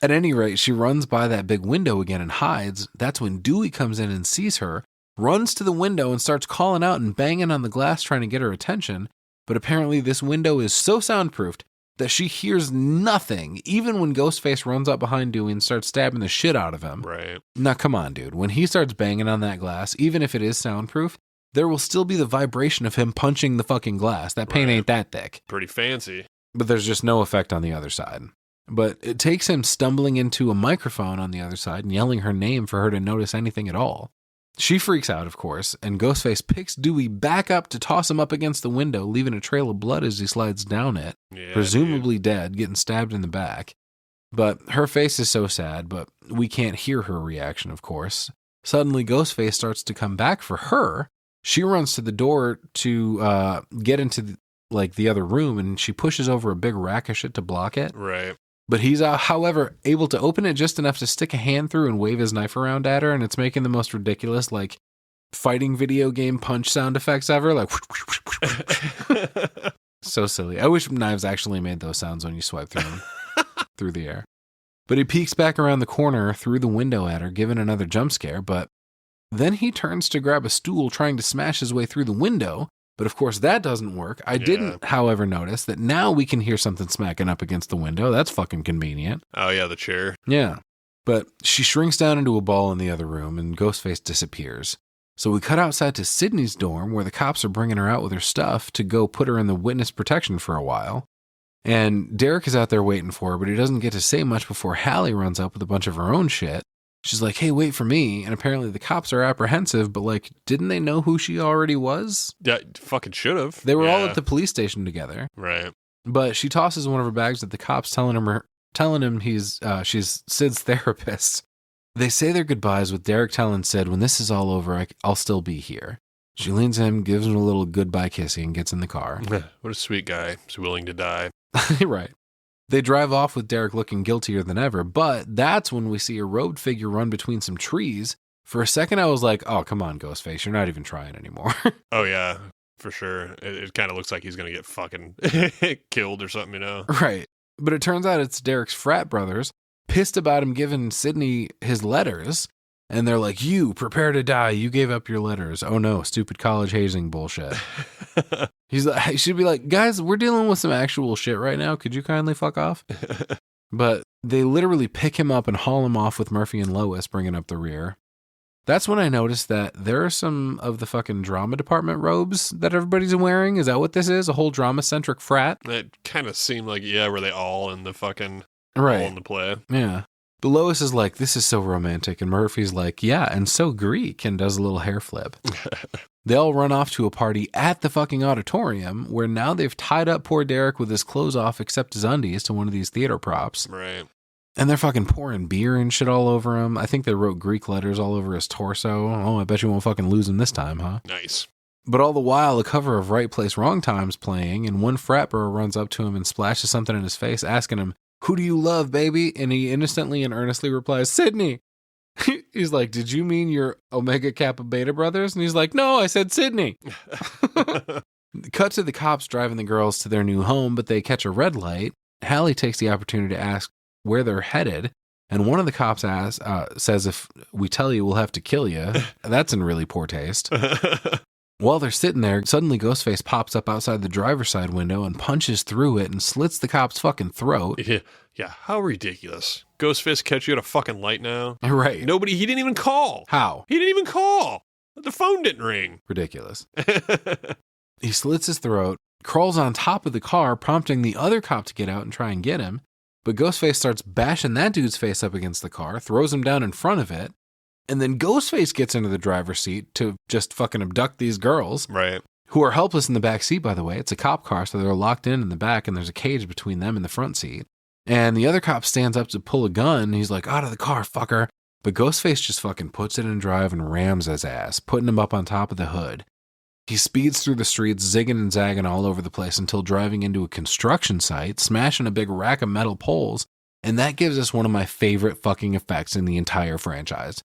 At any rate, she runs by that big window again and hides. That's when Dewey comes in and sees her, runs to the window and starts calling out and banging on the glass trying to get her attention. But apparently this window is so soundproofed that she hears nothing, even when Ghostface runs up behind Dewey and starts stabbing the shit out of him. Right. Now, come on, dude. When he starts banging on that glass, even if it is soundproof, there will still be the vibration of him punching the fucking glass. That paint ain't that thick. Pretty fancy. But there's just no effect on the other side. But it takes him stumbling into a microphone on the other side and yelling her name for her to notice anything at all. She freaks out, of course, and Ghostface picks Dewey back up to toss him up against the window, leaving a trail of blood as he slides down it, presumably dead, getting stabbed in the back. But her face is so sad, but we can't hear her reaction, of course. Suddenly, Ghostface starts to come back for her. She runs to the door to get into the other room, and she pushes over a big rack of shit to block it. Right. But he's, however, able to open it just enough to stick a hand through and wave his knife around at her, and it's making the most ridiculous, fighting video game punch sound effects ever. Like, so silly. I wish knives actually made those sounds when you swipe through them, through the air. But he peeks back around the corner through the window at her, giving another jump scare, but then he turns to grab a stool, trying to smash his way through the window. But of course that doesn't work. I didn't, however, notice that now we can hear something smacking up against the window. That's fucking convenient. Oh yeah, the chair. Yeah. But she shrinks down into a ball in the other room and Ghostface disappears. So we cut outside to Sidney's dorm where the cops are bringing her out with her stuff to go put her in the witness protection for a while. And Derek is out there waiting for her, but he doesn't get to say much before Hallie runs up with a bunch of her own shit. She's like, hey, wait for me. And apparently the cops are apprehensive, but didn't they know who she already was? Yeah, fucking should have. They were all at the police station together. Right. But she tosses one of her bags at the cops, telling him she's Sid's therapist. They say their goodbyes with Derek telling Sid, when this is all over, I'll still be here. She leans in, gives him a little goodbye kissy, and gets in the car. What a sweet guy. He's willing to die. Right. They drive off with Derek looking guiltier than ever, but that's when we see a robed figure run between some trees. For a second, I was like, oh, come on, Ghostface, you're not even trying anymore. Oh, yeah, for sure. It kind of looks like he's going to get fucking killed or something, Right. But it turns out it's Derek's frat brothers, pissed about him giving Sidney his letters. And they're like, you, prepare to die. You gave up your letters. Oh, no, stupid college hazing bullshit. He should be like, guys, we're dealing with some actual shit right now. Could you kindly fuck off? But They literally pick him up and haul him off with Murphy and Lois bringing up the rear. That's when I noticed that there are some of the fucking drama department robes that everybody's wearing. Is that what this is? A whole drama-centric frat? It kind of seemed like, yeah, were they all in the fucking... Right. All in the play. Yeah. But Lois is like, this is so romantic. And Murphy's like, yeah, and so Greek, and does a little hair flip. They all run off to a party at the fucking auditorium where now they've tied up poor Derek with his clothes off except his undies to one of these theater props. Right. And they're fucking pouring beer and shit all over him. I think they wrote Greek letters all over his torso. Oh, I bet you won't fucking lose him this time, huh? Nice. But all the while, the cover of Right Place, Wrong Time's playing, and one frat bro runs up to him and splashes something in his face, asking him, "Who do you love, baby?" And he innocently and earnestly replies, "Sidney." He's like, "Did you mean your Omega Kappa Beta brothers?" And he's like, "No, I said Sidney." Cut to the cops driving the girls to their new home, but they catch a red light. Hallie takes the opportunity to ask where they're headed, and one of the cops says, "If we tell you, we'll have to kill you." That's in really poor taste. While they're sitting there, suddenly Ghostface pops up outside the driver's side window and punches through it and slits the cop's fucking throat. Yeah, how ridiculous. Ghostface catch you at a fucking light now? Right. He didn't even call. How? He didn't even call. The phone didn't ring. Ridiculous. He slits his throat, crawls on top of the car, prompting the other cop to get out and try and get him. But Ghostface starts bashing that dude's face up against the car, throws him down in front of it, and then Ghostface gets into the driver's seat to just fucking abduct these girls. Right. Who are helpless in the back seat, by the way. It's a cop car, so they're locked in the back, and there's a cage between them and the front seat. And the other cop stands up to pull a gun, and he's like, "Out of the car, fucker." But Ghostface just fucking puts it in drive and rams his ass, putting him up on top of the hood. He speeds through the streets, zigging and zagging all over the place until driving into a construction site, smashing a big rack of metal poles, and that gives us one of my favorite fucking effects in the entire franchise.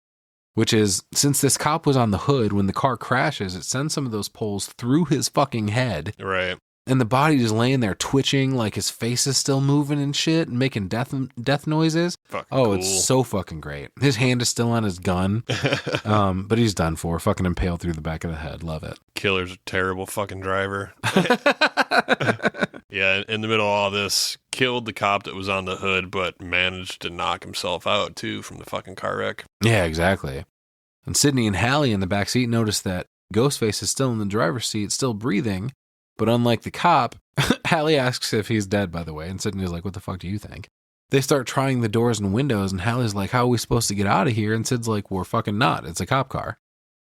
Which is, since this cop was on the hood, when the car crashes, it sends some of those poles through his fucking head. Right. And the body just laying there twitching like his face is still moving and shit and making death noises. Fucking cool. Cool. It's so fucking great. His hand is still on his gun, but he's done for. Fucking impaled through the back of the head. Love it. Killer's a terrible fucking driver. Yeah, in the middle of all this, killed the cop that was on the hood, but managed to knock himself out, too, from the fucking car wreck. Yeah, exactly. And Sidney and Hallie in the back seat notice that Ghostface is still in the driver's seat, still breathing. But unlike the cop, Hallie asks if he's dead, by the way, and Sidney's like, "What the fuck do you think?" They start trying the doors and windows, and Hallie's like, "How are we supposed to get out of here?" And Sid's like, "We're fucking not. It's a cop car."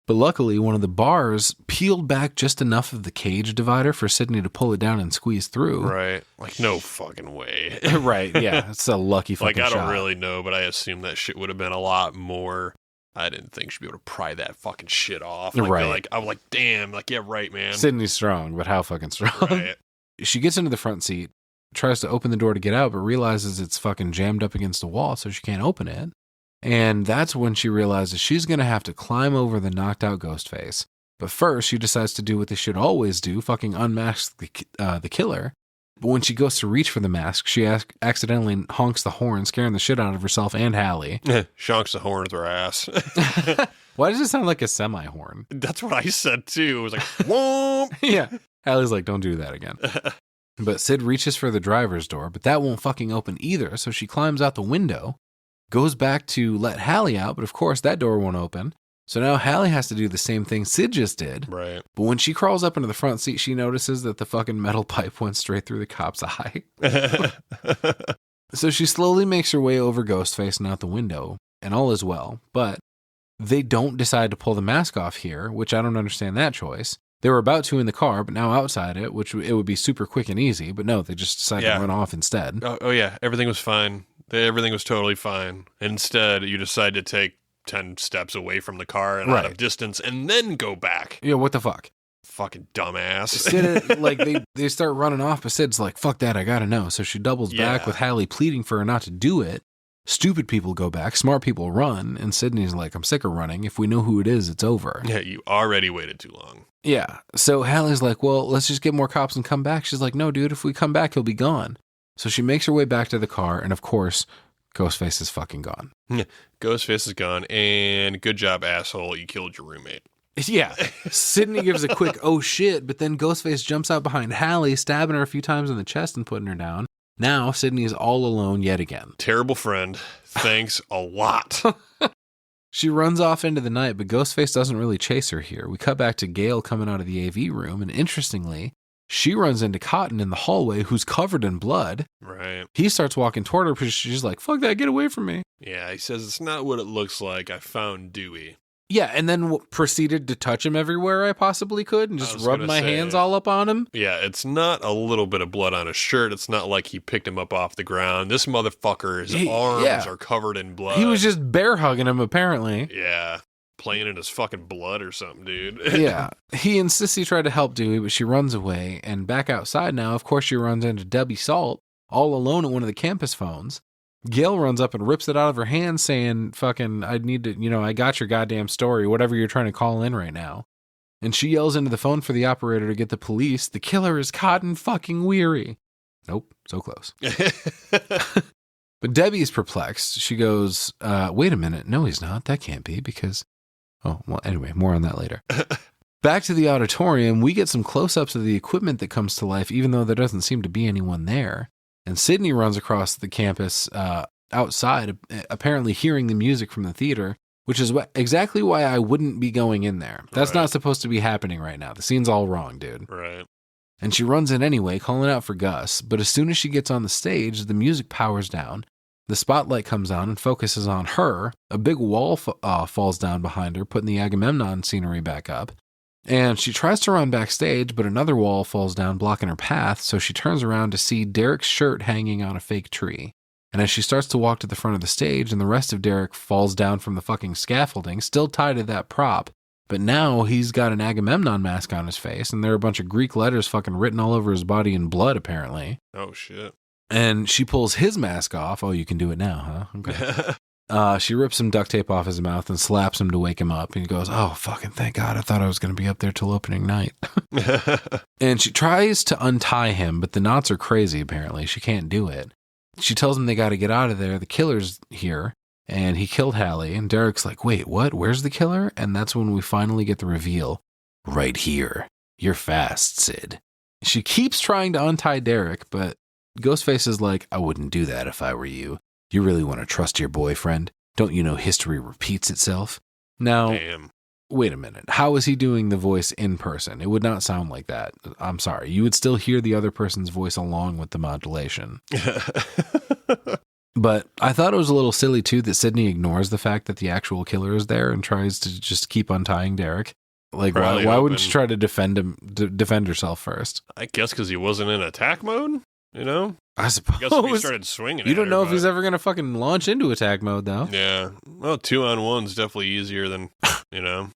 But luckily, one of the bars peeled back just enough of the cage divider for Sidney to pull it down and squeeze through. Right. Like, no fucking way. Right, yeah. It's a lucky fucking Like, I don't shot. really know, but I assume that shit would have been a lot more... I didn't think she'd be able to pry that fucking shit off. Like, Right. I'm like, damn, like, yeah, right, man. Sidney's strong, but how fucking strong? Right. She gets into the front seat, tries to open the door to get out, but realizes it's fucking jammed up against the wall, so she can't open it. And that's when she realizes she's going to have to climb over the knocked out Ghostface. But first, she decides to do what they should always do, fucking unmask the killer. But when she goes to reach for the mask, she accidentally honks the horn, scaring the shit out of herself and Hallie. Shonks the horn with her ass. Why does it sound like a semi-horn? That's what I said, too. It was like, whoomp. Yeah. Hallie's like, "Don't do that again." But Sid reaches for the driver's door, but that won't fucking open either, so she climbs out the window, goes back to let Hallie out, but of course that door won't open. So now Hallie has to do the same thing Sid just did. Right. But when she crawls up into the front seat, she notices that the fucking metal pipe went straight through the cop's eye. So she slowly makes her way over Ghostface and out the window, and all is well. But they don't decide to pull the mask off here, which I don't understand that choice. They were about to in the car, but now outside it, which it would be super quick and easy. But no, they just decided to run off instead. Oh, yeah. Everything was fine. Everything was totally fine. Instead, you decide to take 10 steps away from the car and out of distance and then go back. Yeah, what the fuck? Fucking dumbass. Sid, like, they start running off, but Sid's like, "Fuck that, I gotta know." So she doubles back with Hallie pleading for her not to do it. Stupid people go back, smart people run, and Sidney's like, "I'm sick of running. If we know who it is, it's over." Yeah, you already waited too long. Yeah. So Hallie's like, "Well, let's just get more cops and come back." She's like, "No, dude, if we come back, he'll be gone." So she makes her way back to the car, and of course, Ghostface is fucking gone. Ghostface is gone, and good job, asshole. You killed your roommate. Yeah. Sidney gives a quick, "Oh shit," but then Ghostface jumps out behind Hallie, stabbing her a few times in the chest and putting her down. Now, Sidney is all alone yet again. Terrible friend. Thanks a lot. She runs off into the night, but Ghostface doesn't really chase her here. We cut back to Gail coming out of the AV room, and interestingly, she runs into Cotton in the hallway, who's covered in blood. Right. He starts walking toward her, because she's like, fuck that, get away from me. Yeah, he says, it's not what it looks like. I found Dewey. Yeah, and then proceeded to touch him everywhere I possibly could and just rub my hands all up on him. Yeah, it's not a little bit of blood on his shirt. It's not like he picked him up off the ground. This motherfucker, his arms are covered in blood. He was just bear hugging him, apparently. Yeah, playing in his fucking blood or something, dude. Yeah. He and Sissy try to help Dewey, but she runs away. And back outside now, of course, she runs into Debbie Salt, all alone at one of the campus phones. Gail runs up and rips it out of her hand saying, fucking, I need to, I got your goddamn story, whatever you're trying to call in right now. And she yells into the phone for the operator to get the police. The killer is Cotton fucking Weary. Nope, so close. But Debbie's perplexed. She goes, wait a minute. No, he's not. That can't be because, oh, well, anyway, more on that later. Back to the auditorium, we get some close-ups of the equipment that comes to life, even though there doesn't seem to be anyone there. And Sidney runs across the campus outside, apparently hearing the music from the theater, which is exactly why I wouldn't be going in there. That's not supposed to be happening right now. The scene's all wrong, dude. Right. And she runs in anyway, calling out for Gus. But as soon as she gets on the stage, the music powers down. The spotlight comes on and focuses on her. A big wall falls down behind her, putting the Agamemnon scenery back up. And she tries to run backstage, but another wall falls down, blocking her path, so she turns around to see Derek's shirt hanging on a fake tree. And as she starts to walk to the front of the stage, and the rest of Derek falls down from the fucking scaffolding, still tied to that prop, but now he's got an Agamemnon mask on his face, and there are a bunch of Greek letters fucking written all over his body in blood, apparently. Oh, shit. And she pulls his mask off. Oh, you can do it now, huh? Okay. She rips some duct tape off his mouth and slaps him to wake him up. And he goes, oh, fucking thank God. I thought I was going to be up there till opening night. And she tries to untie him, but the knots are crazy, apparently. She can't do it. She tells him they got to get out of there. The killer's here, and he killed Hallie. And Derek's like, wait, what? Where's the killer? And that's when we finally get the reveal. Right here. You're fast, Sid. She keeps trying to untie Derek, but Ghostface is like, I wouldn't do that if I were you. You really want to trust your boyfriend? Don't you know history repeats itself? Now, Damn. Wait a minute. How is he doing the voice in person? It would not sound like that. I'm sorry. You would still hear the other person's voice along with the modulation. But I thought it was a little silly, too, that Sidney ignores the fact that the actual killer is there and tries to just keep untying Derek. Like, why wouldn't you try to defend herself first? I guess because he wasn't in attack mode, I suppose. I guess if he started swinging. You don't know if he's ever going to fucking launch into attack mode, though. Yeah. Well, 2-on-1's definitely easier than, Yeah.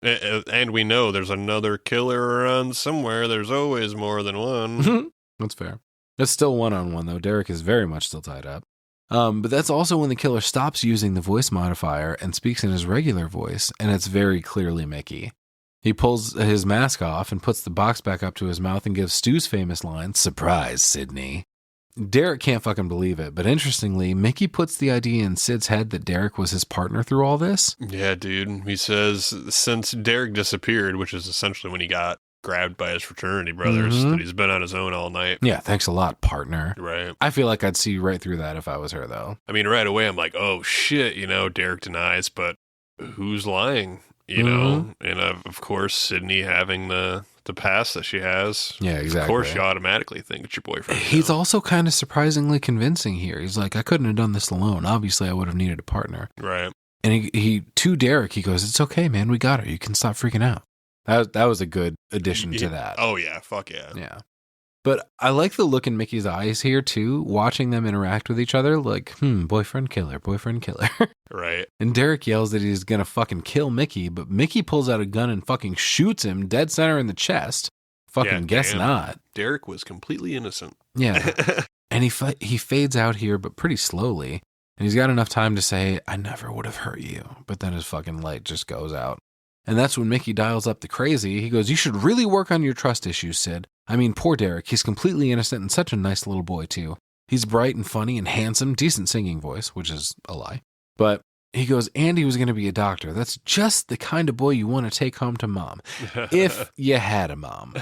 And we know there's another killer around somewhere. There's always more than one. That's fair. It's still 1-on-1, though. Derek is very much still tied up. But that's also when the killer stops using the voice modifier and speaks in his regular voice, and it's very clearly Mickey. He pulls his mask off and puts the box back up to his mouth and gives Stu's famous line, "Surprise, Sidney." Derek can't fucking believe it, but interestingly, Mickey puts the idea in Sid's head that Derek was his partner through all this. Yeah, dude. He says since Derek disappeared, which is essentially when he got grabbed by his fraternity brothers, that he's been on his own all night. Yeah, thanks a lot, partner. Right. I feel like I'd see right through that if I was her, though. I mean, right away, I'm like, oh, shit, Derek denies, but who's lying? And of course, Sidney having the past that she has. Yeah, exactly. Of course, you automatically think it's your boyfriend. He's also kind of surprisingly convincing here. He's like, I couldn't have done this alone. Obviously, I would have needed a partner. Right. And he to Derek, he goes, it's okay, man. We got her. You can stop freaking out. That was a good addition to that. Oh, yeah. Fuck yeah. Yeah. But I like the look in Mickey's eyes here, too, watching them interact with each other. Like, boyfriend, killer, boyfriend, killer. Right. And Derek yells that he's going to fucking kill Mickey, but Mickey pulls out a gun and fucking shoots him dead center in the chest. Fucking guess not. Derek was completely innocent. Yeah. And he fades out here, but pretty slowly. And he's got enough time to say, I never would have hurt you. But then his fucking light just goes out. And that's when Mickey dials up the crazy. He goes, you should really work on your trust issues, Sid. I mean, poor Derek. He's completely innocent and such a nice little boy, too. He's bright and funny and handsome, decent singing voice, which is a lie. But he goes, and he was going to be a doctor. That's just the kind of boy you want to take home to mom. If you had a mom.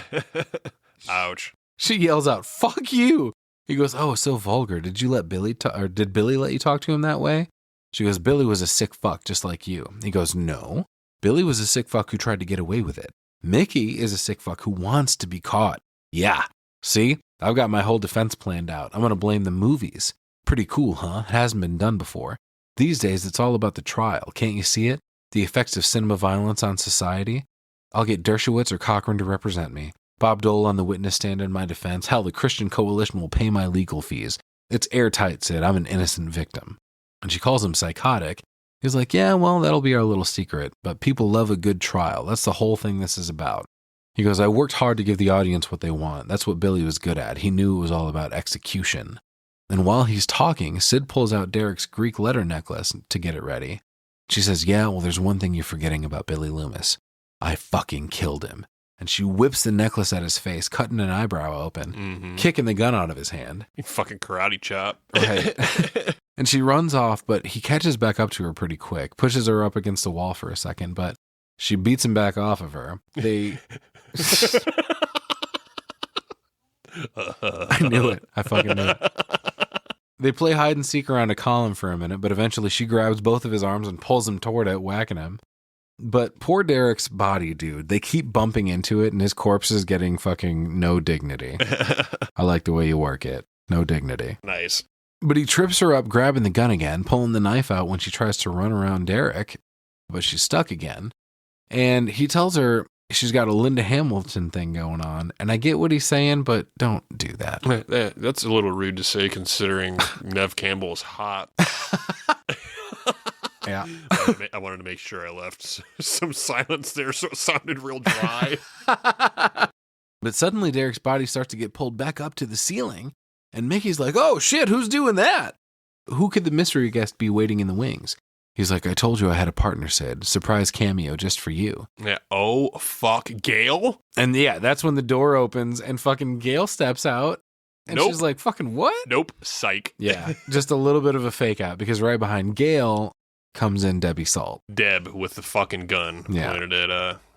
Ouch. She yells out, fuck you. He goes, oh, so vulgar. Did you let Billy or did Billy let you talk to him that way? She goes, Billy was a sick fuck just like you. He goes, no. Billy was a sick fuck who tried to get away with it. Mickey is a sick fuck who wants to be caught. Yeah. See? I've got my whole defense planned out. I'm going to blame the movies. Pretty cool, huh? It hasn't been done before. These days, it's all about the trial. Can't you see it? The effects of cinema violence on society? I'll get Dershowitz or Cochran to represent me. Bob Dole on the witness stand in my defense. Hell, the Christian Coalition will pay my legal fees. It's airtight, Sid. I'm an innocent victim. And she calls him psychotic. He's like, yeah, well, that'll be our little secret. But people love a good trial. That's the whole thing this is about. He goes, I worked hard to give the audience what they want. That's what Billy was good at. He knew it was all about execution. And while he's talking, Sid pulls out Derek's Greek letter necklace to get it ready. She says, yeah, well, there's one thing you're forgetting about Billy Loomis. I fucking killed him. And she whips the necklace at his face, cutting an eyebrow open, kicking the gun out of his hand. You fucking karate chop. Right. And she runs off, but he catches back up to her pretty quick, pushes her up against the wall for a second, but she beats him back off of her. They... I knew it. I fucking knew it. They play hide and seek around a column for a minute, but eventually she grabs both of his arms and pulls him toward it, whacking him. But poor Derek's body, dude, they keep bumping into it and his corpse is getting fucking no dignity. I like the way you work it. No dignity. Nice. But he trips her up, grabbing the gun again, pulling the knife out when she tries to run around Derek, but she's stuck again. And he tells her she's got a Linda Hamilton thing going on. And I get what he's saying, but don't do that. That's a little rude to say considering Nev Campbell is hot. Yeah. I wanted to make sure I left some silence there so it sounded real dry. But suddenly Derek's body starts to get pulled back up to the ceiling. And Mickey's like, oh shit, who's doing that? Who could the mystery guest be waiting in the wings? He's like, I told you I had a partner, Sid. Surprise cameo just for you. Yeah. Oh, fuck. Gail? And yeah, that's when the door opens and fucking Gail steps out. And Nope. she's like, fucking what? Nope. Psych. Yeah, just a little bit of a fake out because right behind Gail comes in Debbie Salt. Deb with the fucking gun Yeah.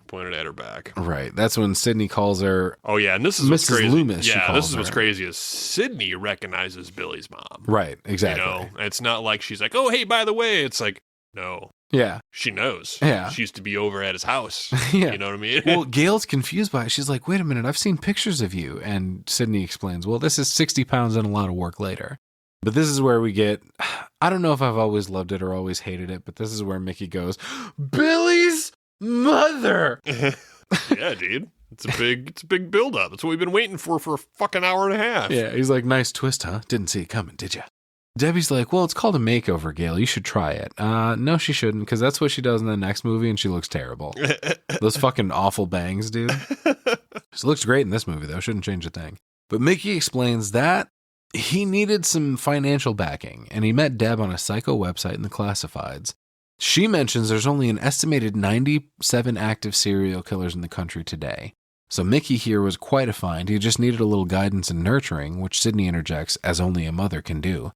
pointed at her back. Right. That's when Sidney calls her. Oh, yeah. And this is what's Mrs. crazy. Loomis, she Yeah, calls this is what's her. crazy is Sidney recognizes Billy's mom. Right. Exactly. You know, it's not like she's like, oh, hey, by the way. It's like, no, Yeah. she knows. Yeah. She used to be over at his house. Yeah. You know what I mean? Well, Gail's confused by it. She's like, wait a minute, I've seen pictures of you. And Sidney explains, well, this is 60 pounds and a lot of work later. But this is where we get, I don't know if I've always loved it or always hated it, but this is where Mickey goes, Billy's mother. Yeah, dude. It's a big build up. It's what we've been waiting for a fucking hour and a half. Yeah, he's like, nice twist, huh? Didn't see it coming, did ya? Debbie's like, well, it's called a makeover, Gail. You should try it. No, she shouldn't, because that's what she does in the next movie, and she looks terrible. Those fucking awful bangs, dude. She looks great in this movie, though. Shouldn't change a thing. But Mickey explains that he needed some financial backing, and he met Deb on a psycho website in the classifieds. She mentions there's only an estimated 97 active serial killers in the country today. So Mickey here was quite a find. He just needed a little guidance and nurturing, which Sidney interjects as only a mother can do.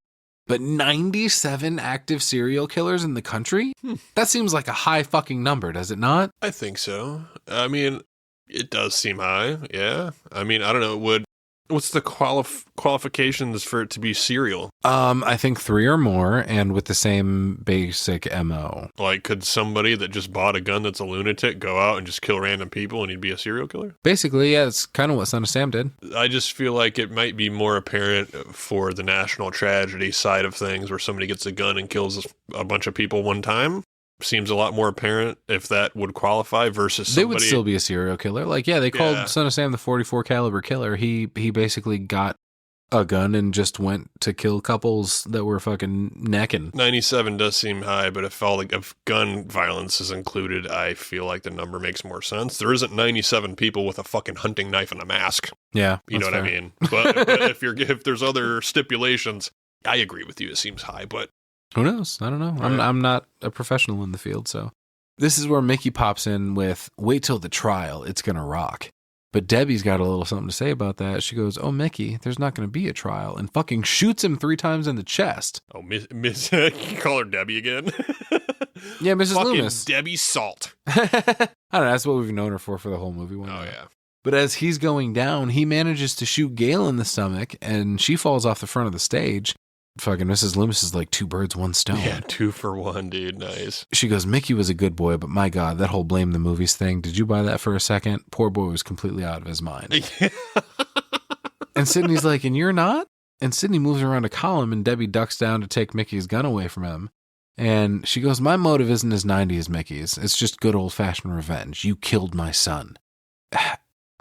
But 97 active serial killers in the country? That seems like a high fucking number, does it not? I think so. I mean, it does seem high. Yeah. I mean, I don't know. What's the qualifications for it to be serial? I think 3 or more, and with the same basic MO. Like, could somebody that just bought a gun that's a lunatic go out and just kill random people and he'd be a serial killer? Basically, yeah, it's kind of what Son of Sam did. I just feel like it might be more apparent for the national tragedy side of things where somebody gets a gun and kills a bunch of people one time. Seems a lot more apparent if that would qualify versus somebody. They would still be a serial killer. Like, yeah, they called Son of Sam the 44 caliber killer. He basically got a gun and just went to kill couples that were fucking necking. 97 does seem high, but if gun violence is included, I feel like the number makes more sense. There isn't 97 people with a fucking hunting knife and a mask. Yeah, you know what I mean. But if there's other stipulations, I agree with you. It seems high, but who knows? I don't know. I'm not a professional in the field, so. This is where Mickey pops in with, wait till the trial, it's gonna rock. But Debbie's got a little something to say about that. She goes, oh, Mickey, there's not gonna be a trial, and fucking shoots him 3 times in the chest. Oh, Miss you call her Debbie again? Yeah, Mrs. Fucking Loomis. Debbie Salt. I don't know, that's what we've known her for the whole movie. Oh, yeah. But as he's going down, he manages to shoot Gail in the stomach, and she falls off the front of the stage. Fucking Mrs. Loomis is like 2 birds, 1 stone. Yeah, 2 for 1, dude. Nice. She goes, Mickey was a good boy, but my God, that whole blame the movies thing. Did you buy that for a second? Poor boy was completely out of his mind. And Sidney's like, and you're not? And Sidney moves around a column, and Debbie ducks down to take Mickey's gun away from him. And she goes, my motive isn't as 90 as Mickey's. It's just good old-fashioned revenge. You killed my son.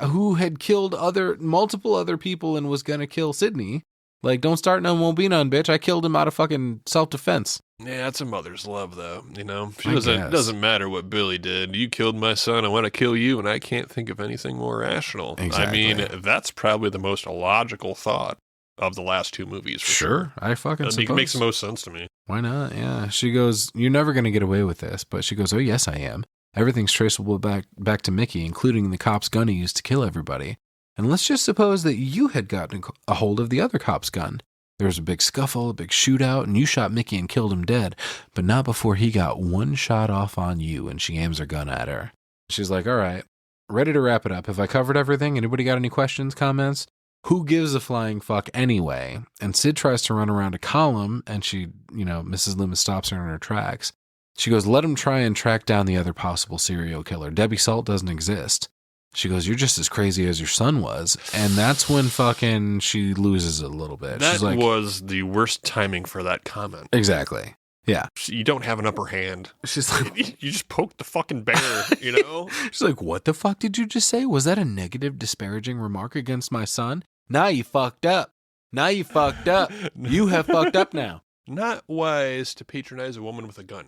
Who had killed multiple other people and was going to kill Sidney. Like, don't start none, won't be none, bitch. I killed him out of fucking self-defense. Yeah, that's a mother's love, though. You know, It doesn't matter what Billy did. You killed my son. I want to kill you, and I can't think of anything more rational. Exactly. I mean, that's probably the most illogical thought of the last 2 movies. For sure. I fucking suppose. It makes the most sense to me. Why not? Yeah. She goes, you're never going to get away with this. But she goes, oh, yes, I am. Everything's traceable back to Mickey, including the cop's gun he used to kill everybody. And let's just suppose that you had gotten a hold of the other cop's gun. There was a big scuffle, a big shootout, and you shot Mickey and killed him dead, but not before he got 1 shot off on you, and she aims her gun at her. She's like, all right, ready to wrap it up. Have I covered everything? Anybody got any questions, comments? Who gives a flying fuck anyway? And Sid tries to run around a column, and she, Mrs. Loomis stops her in her tracks. She goes, let him try and track down the other possible serial killer. Debbie Salt doesn't exist. She goes, you're just as crazy as your son was. And that's when fucking she loses it a little bit. That She's like, was the worst timing for that comment. Exactly. Yeah. You don't have an upper hand. She's like, you just poked the fucking bear, you know? She's like, what the fuck did you just say? Was that a negative, disparaging remark against my son? Now you fucked up. Now you fucked up. You have fucked up now. Not wise to patronize a woman with a gun.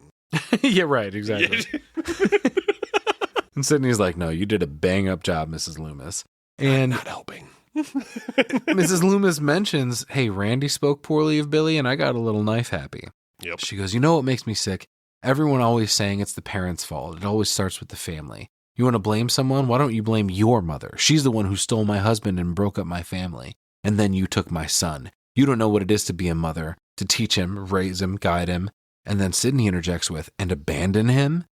Yeah, right. Exactly. And Sidney's like, no, you did a bang up job, Mrs. Loomis. And not helping. Mrs. Loomis mentions, hey, Randy spoke poorly of Billy and I got a little knife happy. Yep. She goes, you know what makes me sick? Everyone always saying it's the parents' fault. It always starts with the family. You want to blame someone? Why don't you blame your mother? She's the one who stole my husband and broke up my family. And then you took my son. You don't know what it is to be a mother, to teach him, raise him, guide him. And then Sidney interjects with, and abandon him?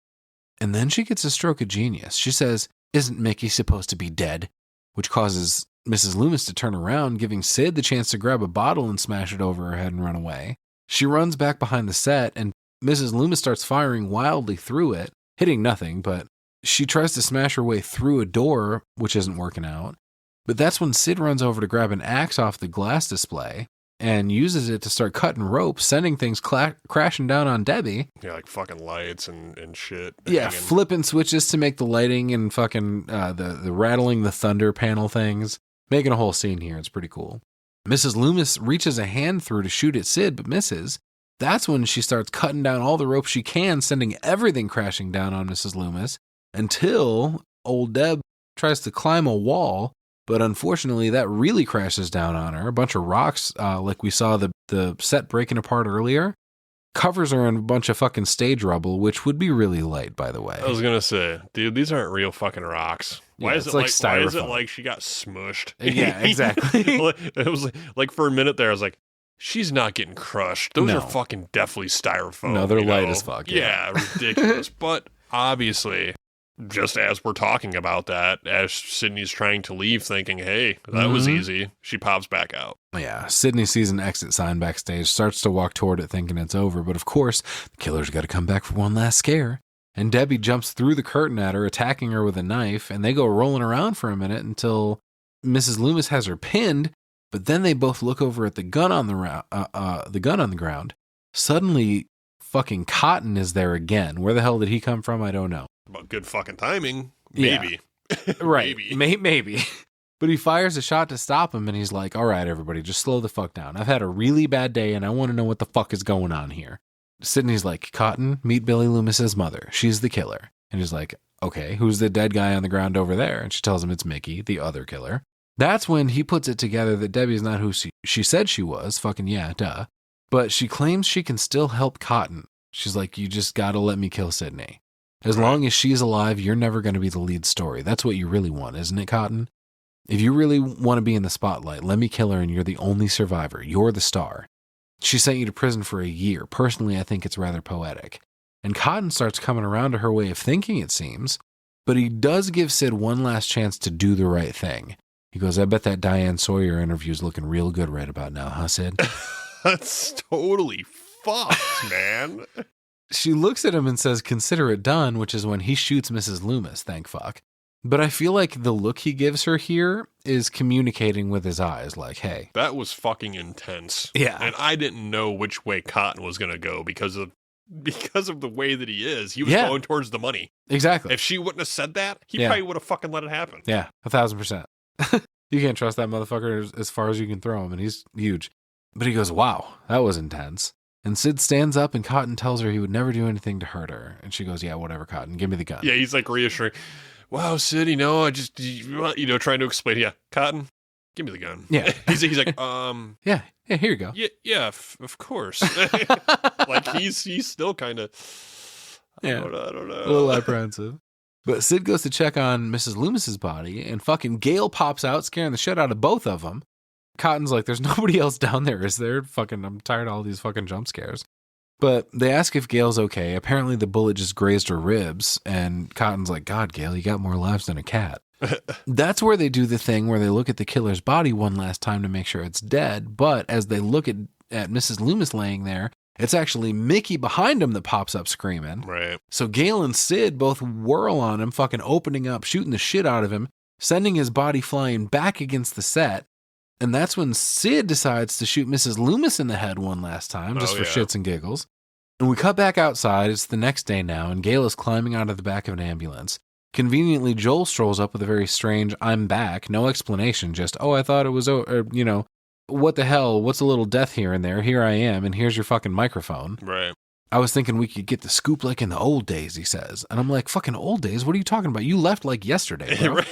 And then she gets a stroke of genius. She says, isn't Mickey supposed to be dead? Which causes Mrs. Loomis to turn around, giving Sid the chance to grab a bottle and smash it over her head and run away. She runs back behind the set, and Mrs. Loomis starts firing wildly through it, hitting nothing, but she tries to smash her way through a door, which isn't working out. But that's when Sid runs over to grab an axe off the glass display and uses it to start cutting rope, sending things crashing down on Debbie. Yeah, like fucking lights and shit. Yeah, hanging. flipping switches to make the lighting and fucking the rattling the thunder panel things. Making a whole scene here. It's pretty cool. Mrs. Loomis reaches a hand through to shoot at Sid, but misses. That's when she starts cutting down all the rope she can, sending everything crashing down on Mrs. Loomis, until old Deb tries to climb a wall. But unfortunately, that really crashes down on her. A bunch of rocks, like we saw the set breaking apart earlier, covers her in a bunch of fucking stage rubble, which would be really light, by the way. I was going to say, dude, these aren't real fucking rocks. Why Yeah, is it's it like why is styrofoam. it like she got smushed? Yeah, exactly. It was like for a minute there, I was like, she's not getting crushed. Those No. are fucking definitely styrofoam. No, they're you light know? as fuck, Yeah, ridiculous. But obviously, just as we're talking about that, as Sydney's trying to leave thinking, hey, that was easy, she pops back out. Yeah, Sidney sees an exit sign backstage, starts to walk toward it thinking it's over, but of course, the killer's got to come back for one last scare. And Debbie jumps through the curtain at her, attacking her with a knife, and they go rolling around for a minute until Mrs. Loomis has her pinned, but then they both look over at the gun on the ground. Suddenly, fucking Cotton is there again. Where the hell did he come from? I don't know. About good fucking timing, Yeah. maybe. Right, Maybe. maybe. But he fires a shot to stop him, and he's like, all right, everybody, just slow the fuck down. I've had a really bad day, and I want to know what the fuck is going on here. Sidney's like, Cotton, meet Billy Loomis's mother. She's the killer. And he's like, okay, who's the dead guy on the ground over there? And she tells him it's Mickey, the other killer. That's when he puts it together that Debbie's not who she said she was. Fucking yeah, duh. But she claims she can still help Cotton. She's like, you just gotta let me kill Sidney. As long as she's alive, you're never going to be the lead story. That's what you really want, isn't it, Cotton? If you really want to be in the spotlight, let me kill her and you're the only survivor. You're the star. She sent you to prison for a year. Personally, I think it's rather poetic. And Cotton starts coming around to her way of thinking, it seems. But he does give Sid one last chance to do the right thing. He goes, I bet that Diane Sawyer interview's looking real good right about now, huh, Sid? That's totally fucked, man. She looks at him and says, consider it done, which is when he shoots Mrs. Loomis, thank fuck. But I feel like the look he gives her here is communicating with his eyes, like, hey. That was fucking intense. Yeah. And I didn't know which way Cotton was going to go because of the way that he is. He was Yeah. going towards the money. Exactly. If she wouldn't have said that, he Yeah. probably would have fucking let it happen. Yeah, 1,000%. You can't trust that motherfucker as far as you can throw him, and he's huge. But he goes, wow, that was intense. And Sid stands up, and Cotton tells her he would never do anything to hurt her. And she goes, yeah, whatever, Cotton, give me the gun. Yeah, he's like reassuring. Wow, Sid, I just, trying to explain. Yeah, Cotton, give me the gun. Yeah. he's like, Yeah, here you go. yeah, of course. Like he's still kind of, Yeah. I don't know. A little apprehensive. But Sid goes to check on Mrs. Loomis's body, and fucking Gail pops out, scaring the shit out of both of them. Cotton's like, there's nobody else down there, is there? Fucking, I'm tired of all these fucking jump scares. But they ask if Gail's okay. Apparently the bullet just grazed her ribs, and Cotton's like, God, Gail, you got more lives than a cat. That's where they do the thing where they look at the killer's body one last time to make sure it's dead, but as they look at Mrs. Loomis laying there, it's actually Mickey behind him that pops up screaming. Right. So Gail and Sid both whirl on him, fucking opening up, shooting the shit out of him, sending his body flying back against the set. And that's when Sid decides to shoot Mrs. Loomis in the head one last time, just for shits and giggles. And we cut back outside. It's the next day now, and Gail is climbing out of the back of an ambulance. Conveniently, Joel strolls up with a very strange, I'm back, no explanation, just, oh, I thought it was, what the hell, what's a little death here and there? Here I am, and here's your fucking microphone. Right. I was thinking we could get the scoop like in the old days, he says. And I'm like, fucking old days? What are you talking about? You left like yesterday, bro.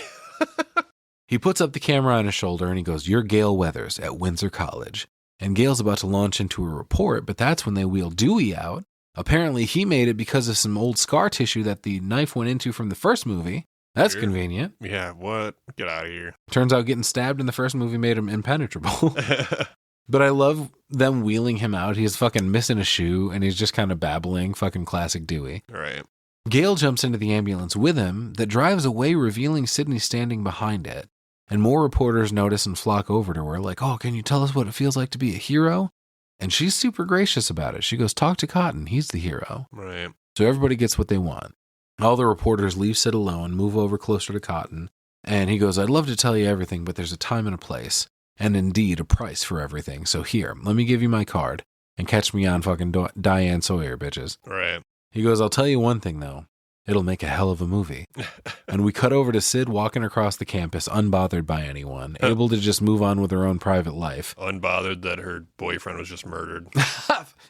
He puts up the camera on his shoulder and he goes, you're Gail Weathers at Windsor College. And Gail's about to launch into a report, but that's when they wheel Dewey out. Apparently he made it because of some old scar tissue that the knife went into from the first movie. That's Weird. Convenient. Yeah, what? Get out of here. Turns out getting stabbed in the first movie made him impenetrable. But I love them wheeling him out. He's fucking missing a shoe and he's just kind of babbling. Fucking classic Dewey. Right. Gail jumps into the ambulance with him that drives away, revealing Sidney standing behind it. And more reporters notice and flock over to her like, oh, can you tell us what it feels like to be a hero? And she's super gracious about it. She goes, talk to Cotton. He's the hero. Right. So everybody gets what they want. All the reporters leave Sid alone, move over closer to Cotton. And he goes, I'd love to tell you everything, but there's a time and a place. And indeed, a price for everything. So here, let me give you my card. And catch me on fucking Diane Sawyer, bitches. Right. He goes, I'll tell you one thing, though. It'll make a hell of a movie. And we cut over to Sid walking across the campus, unbothered by anyone, able to just move on with her own private life. Unbothered that her boyfriend was just murdered.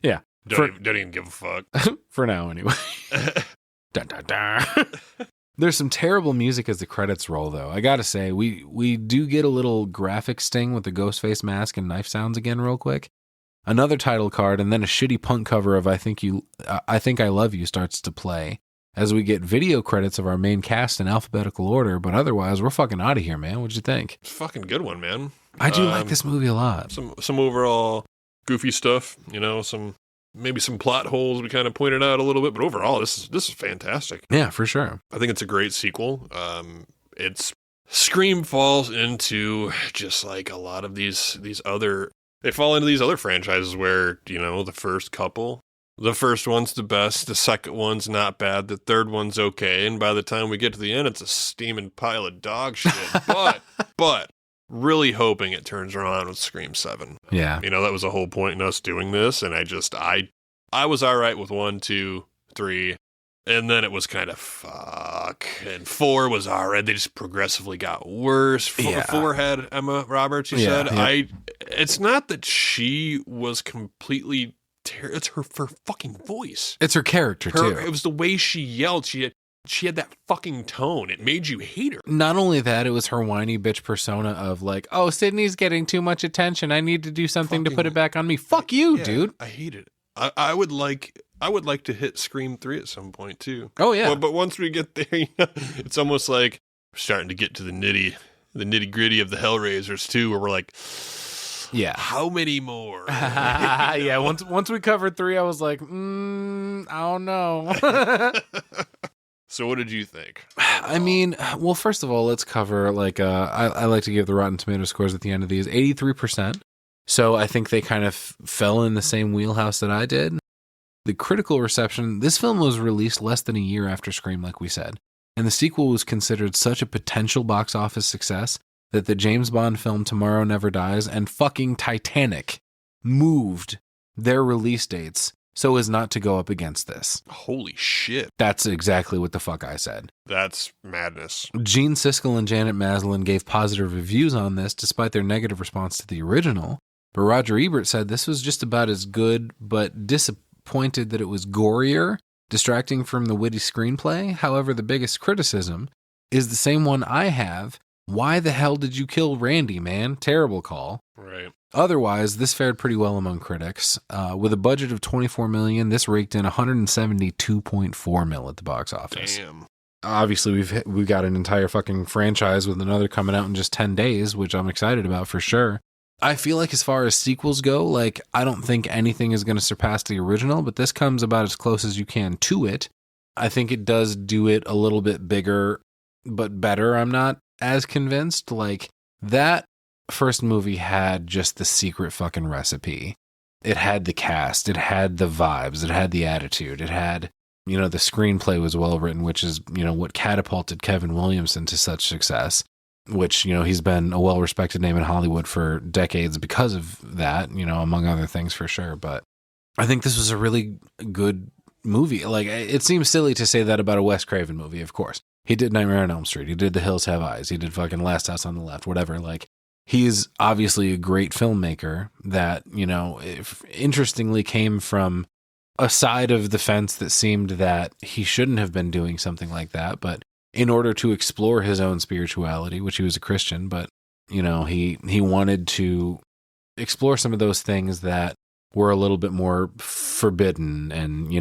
Yeah. Don't even give a fuck. For now, anyway. Dun, dun, dun. There's some terrible music as the credits roll, though. I gotta say, we do get a little graphic sting with the ghost face mask and knife sounds again real quick. Another title card, and then a shitty punk cover of I Think I Love You starts to play as we get video credits of our main cast in alphabetical order, but otherwise, we're fucking out of here, man. What'd you think? It's a fucking good one, man. I do like this movie a lot. Some overall goofy stuff, maybe some plot holes we kind of pointed out a little bit, but overall, this is fantastic. Yeah, for sure. I think it's a great sequel. Scream falls into just like a lot of these other. They fall into these other franchises where, the first couple, the first one's the best, the second one's not bad, the third one's okay, and by the time we get to the end, it's a steaming pile of dog shit. But really hoping it turns around with Scream 7. Yeah. That was the whole point in us doing this, and I was all right with 1, 2, 3, and then it was kind of fuck, and 4 was all right. They just progressively got worse. 4 had Emma Roberts, you said. Yeah. It's not that she was completely it's her fucking voice. It's her character, too. It was the way she yelled. She had that fucking tone. It made you hate her. Not only that, it was her whiny bitch persona of like, oh, Sidney's getting too much attention. I need to do something to put it back on me. Fuck you, dude. I hate it. I would like to hit Scream 3 at some point too. Oh yeah. But once we get there, it's almost like we're starting to get to the nitty gritty of the Hellraisers too, where we're like, yeah, how many more? Yeah. Once we covered 3, I was like, I don't know. So what did you think? I mean, well, first of all, let's cover, like, I like to give the Rotten Tomato scores at the end of these, 83%. So I think they kind of fell in the same wheelhouse that I did. The critical reception, this film was released less than a year after Scream, like we said. And the sequel was considered such a potential box office success that the James Bond film Tomorrow Never Dies and fucking Titanic moved their release dates so as not to go up against this. Holy shit. That's exactly what the fuck I said. That's madness. Gene Siskel and Janet Maslin gave positive reviews on this despite their negative response to the original. But Roger Ebert said this was just about as good, but disappointed that it was gorier, distracting from the witty screenplay. However, the biggest criticism is the same one I have. Why the hell did you kill Randy, man? Terrible call. Right. Otherwise, this fared pretty well among critics. With a budget of $24 million, this raked in $172.4 million at the box office. Damn. Obviously, we've got an entire fucking franchise with another coming out in just 10 days, which I'm excited about for sure. I feel like as far as sequels go, like, I don't think anything is going to surpass the original, but this comes about as close as you can to it. I think it does do it a little bit bigger, but better. I'm not as convinced. Like, that first movie had just the secret fucking recipe. It had the cast, it had the vibes, it had the attitude, it had, the screenplay was well written, which is, what catapulted Kevin Williamson to such success, which, he's been a well-respected name in Hollywood for decades because of that, among other things for sure. But I think this was a really good movie. Like, it seems silly to say that about a Wes Craven movie, of course. He did Nightmare on Elm Street. He did The Hills Have Eyes. He did fucking Last House on the Left, whatever. Like, he's obviously a great filmmaker that, interestingly came from a side of the fence that seemed that he shouldn't have been doing something like that. But in order to explore his own spirituality, which he was a Christian, but, he wanted to explore some of those things that were a little bit more forbidden and,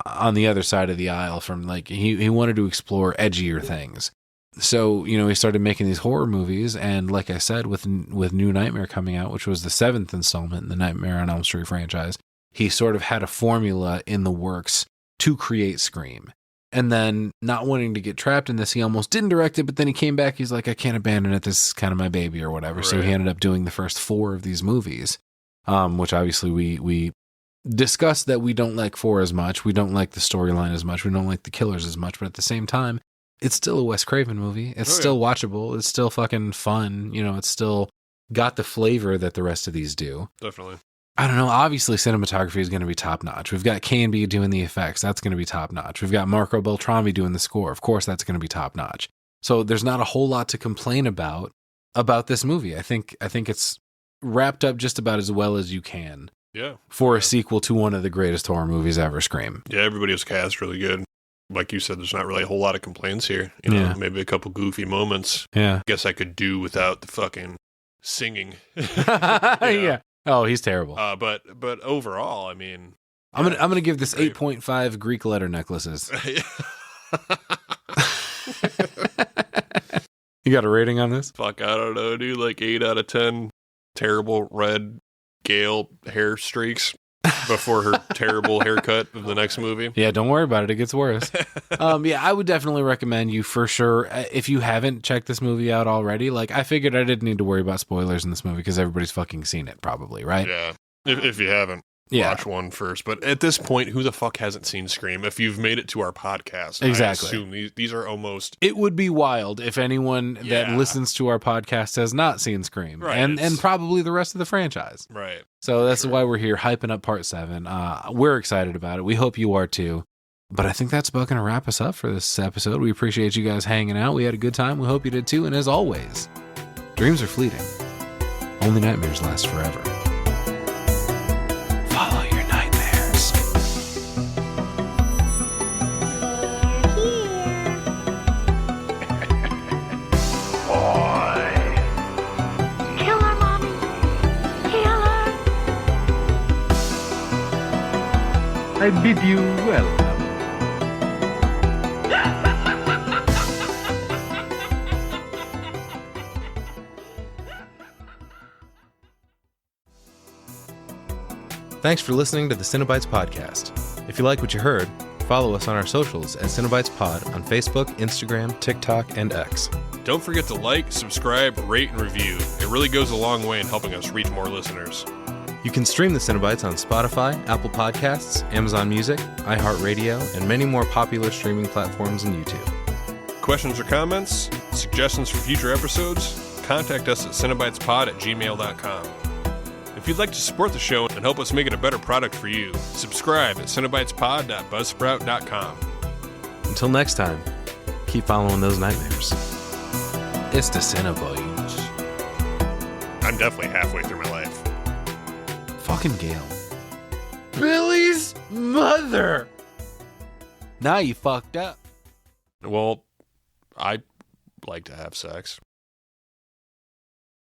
on the other side of the aisle from, like, he wanted to explore edgier things. So, he started making these horror movies, and like I said, with New Nightmare coming out, which was the 7th installment in the Nightmare on Elm Street franchise, he sort of had a formula in the works to create Scream. And then, not wanting to get trapped in this, he almost didn't direct it, but then he came back, he's like, I can't abandon it, this is kind of my baby or whatever. Right. So he ended up doing the first 4 of these movies, which obviously we discussed that we don't like 4 as much, we don't like the storyline as much, we don't like the killers as much, but at the same time, it's still a Wes Craven movie. It's still watchable. It's still fucking fun. It's still got the flavor that the rest of these do. Definitely. I don't know. Obviously, cinematography is going to be top notch. We've got K&B doing the effects. That's going to be top notch. We've got Marco Beltrami doing the score. Of course, that's going to be top notch. So there's not a whole lot to complain about this movie. I think it's wrapped up just about as well as you can. Yeah. For a sequel to one of the greatest horror movies ever, Scream. Yeah, everybody was cast really good. Like you said, there's not really a whole lot of complaints here. Maybe a couple goofy moments. Yeah. Guess I could do without the fucking singing. Yeah. Oh, he's terrible. But overall, I mean, I'm gonna give this 8.5 Greek letter necklaces. You got a rating on this? Fuck, I don't know, dude. Like 8 out of 10. Terrible red Gale hair streaks before her terrible haircut of the next movie. Yeah, don't worry about it. It gets worse. Yeah, I would definitely recommend you for sure. If you haven't checked this movie out already, like, I figured I didn't need to worry about spoilers in this movie because everybody's fucking seen it probably, right? Yeah. If you haven't, watch one first. But at this point, who the fuck hasn't seen Scream? If you've made it to our podcast, exactly. I assume these are almost... It would be wild if anyone that listens to our podcast has not seen Scream. Right, and probably the rest of the franchise. Right. So that's why we're here hyping up part 7. We're excited about it. We hope you are too. But I think that's about going to wrap us up for this episode. We appreciate you guys hanging out. We had a good time. We hope you did too. And as always, dreams are fleeting. Only nightmares last forever. Follow your nightmares. Boy. Kill her, Mommy. Kill her. I bid you welcome. Thanks for listening to the Cinebytes podcast. If you like what you heard, follow us on our socials at Cinebytes Pod on Facebook, Instagram, TikTok, and X. Don't forget to like, subscribe, rate, and review. It really goes a long way in helping us reach more listeners. You can stream the Cinebytes on Spotify, Apple Podcasts, Amazon Music, iHeartRadio, and many more popular streaming platforms and YouTube. Questions or comments? Suggestions for future episodes? Contact us at cinebytespod@gmail.com. If you'd like to support the show and help us make it a better product for you, subscribe at cinebytespod.buzzsprout.com. Until next time, keep following those nightmares. It's the Cinebytes. I'm definitely halfway through my life. Fucking Gale. Billy's mother! Now you fucked up. Well, I like to have sex.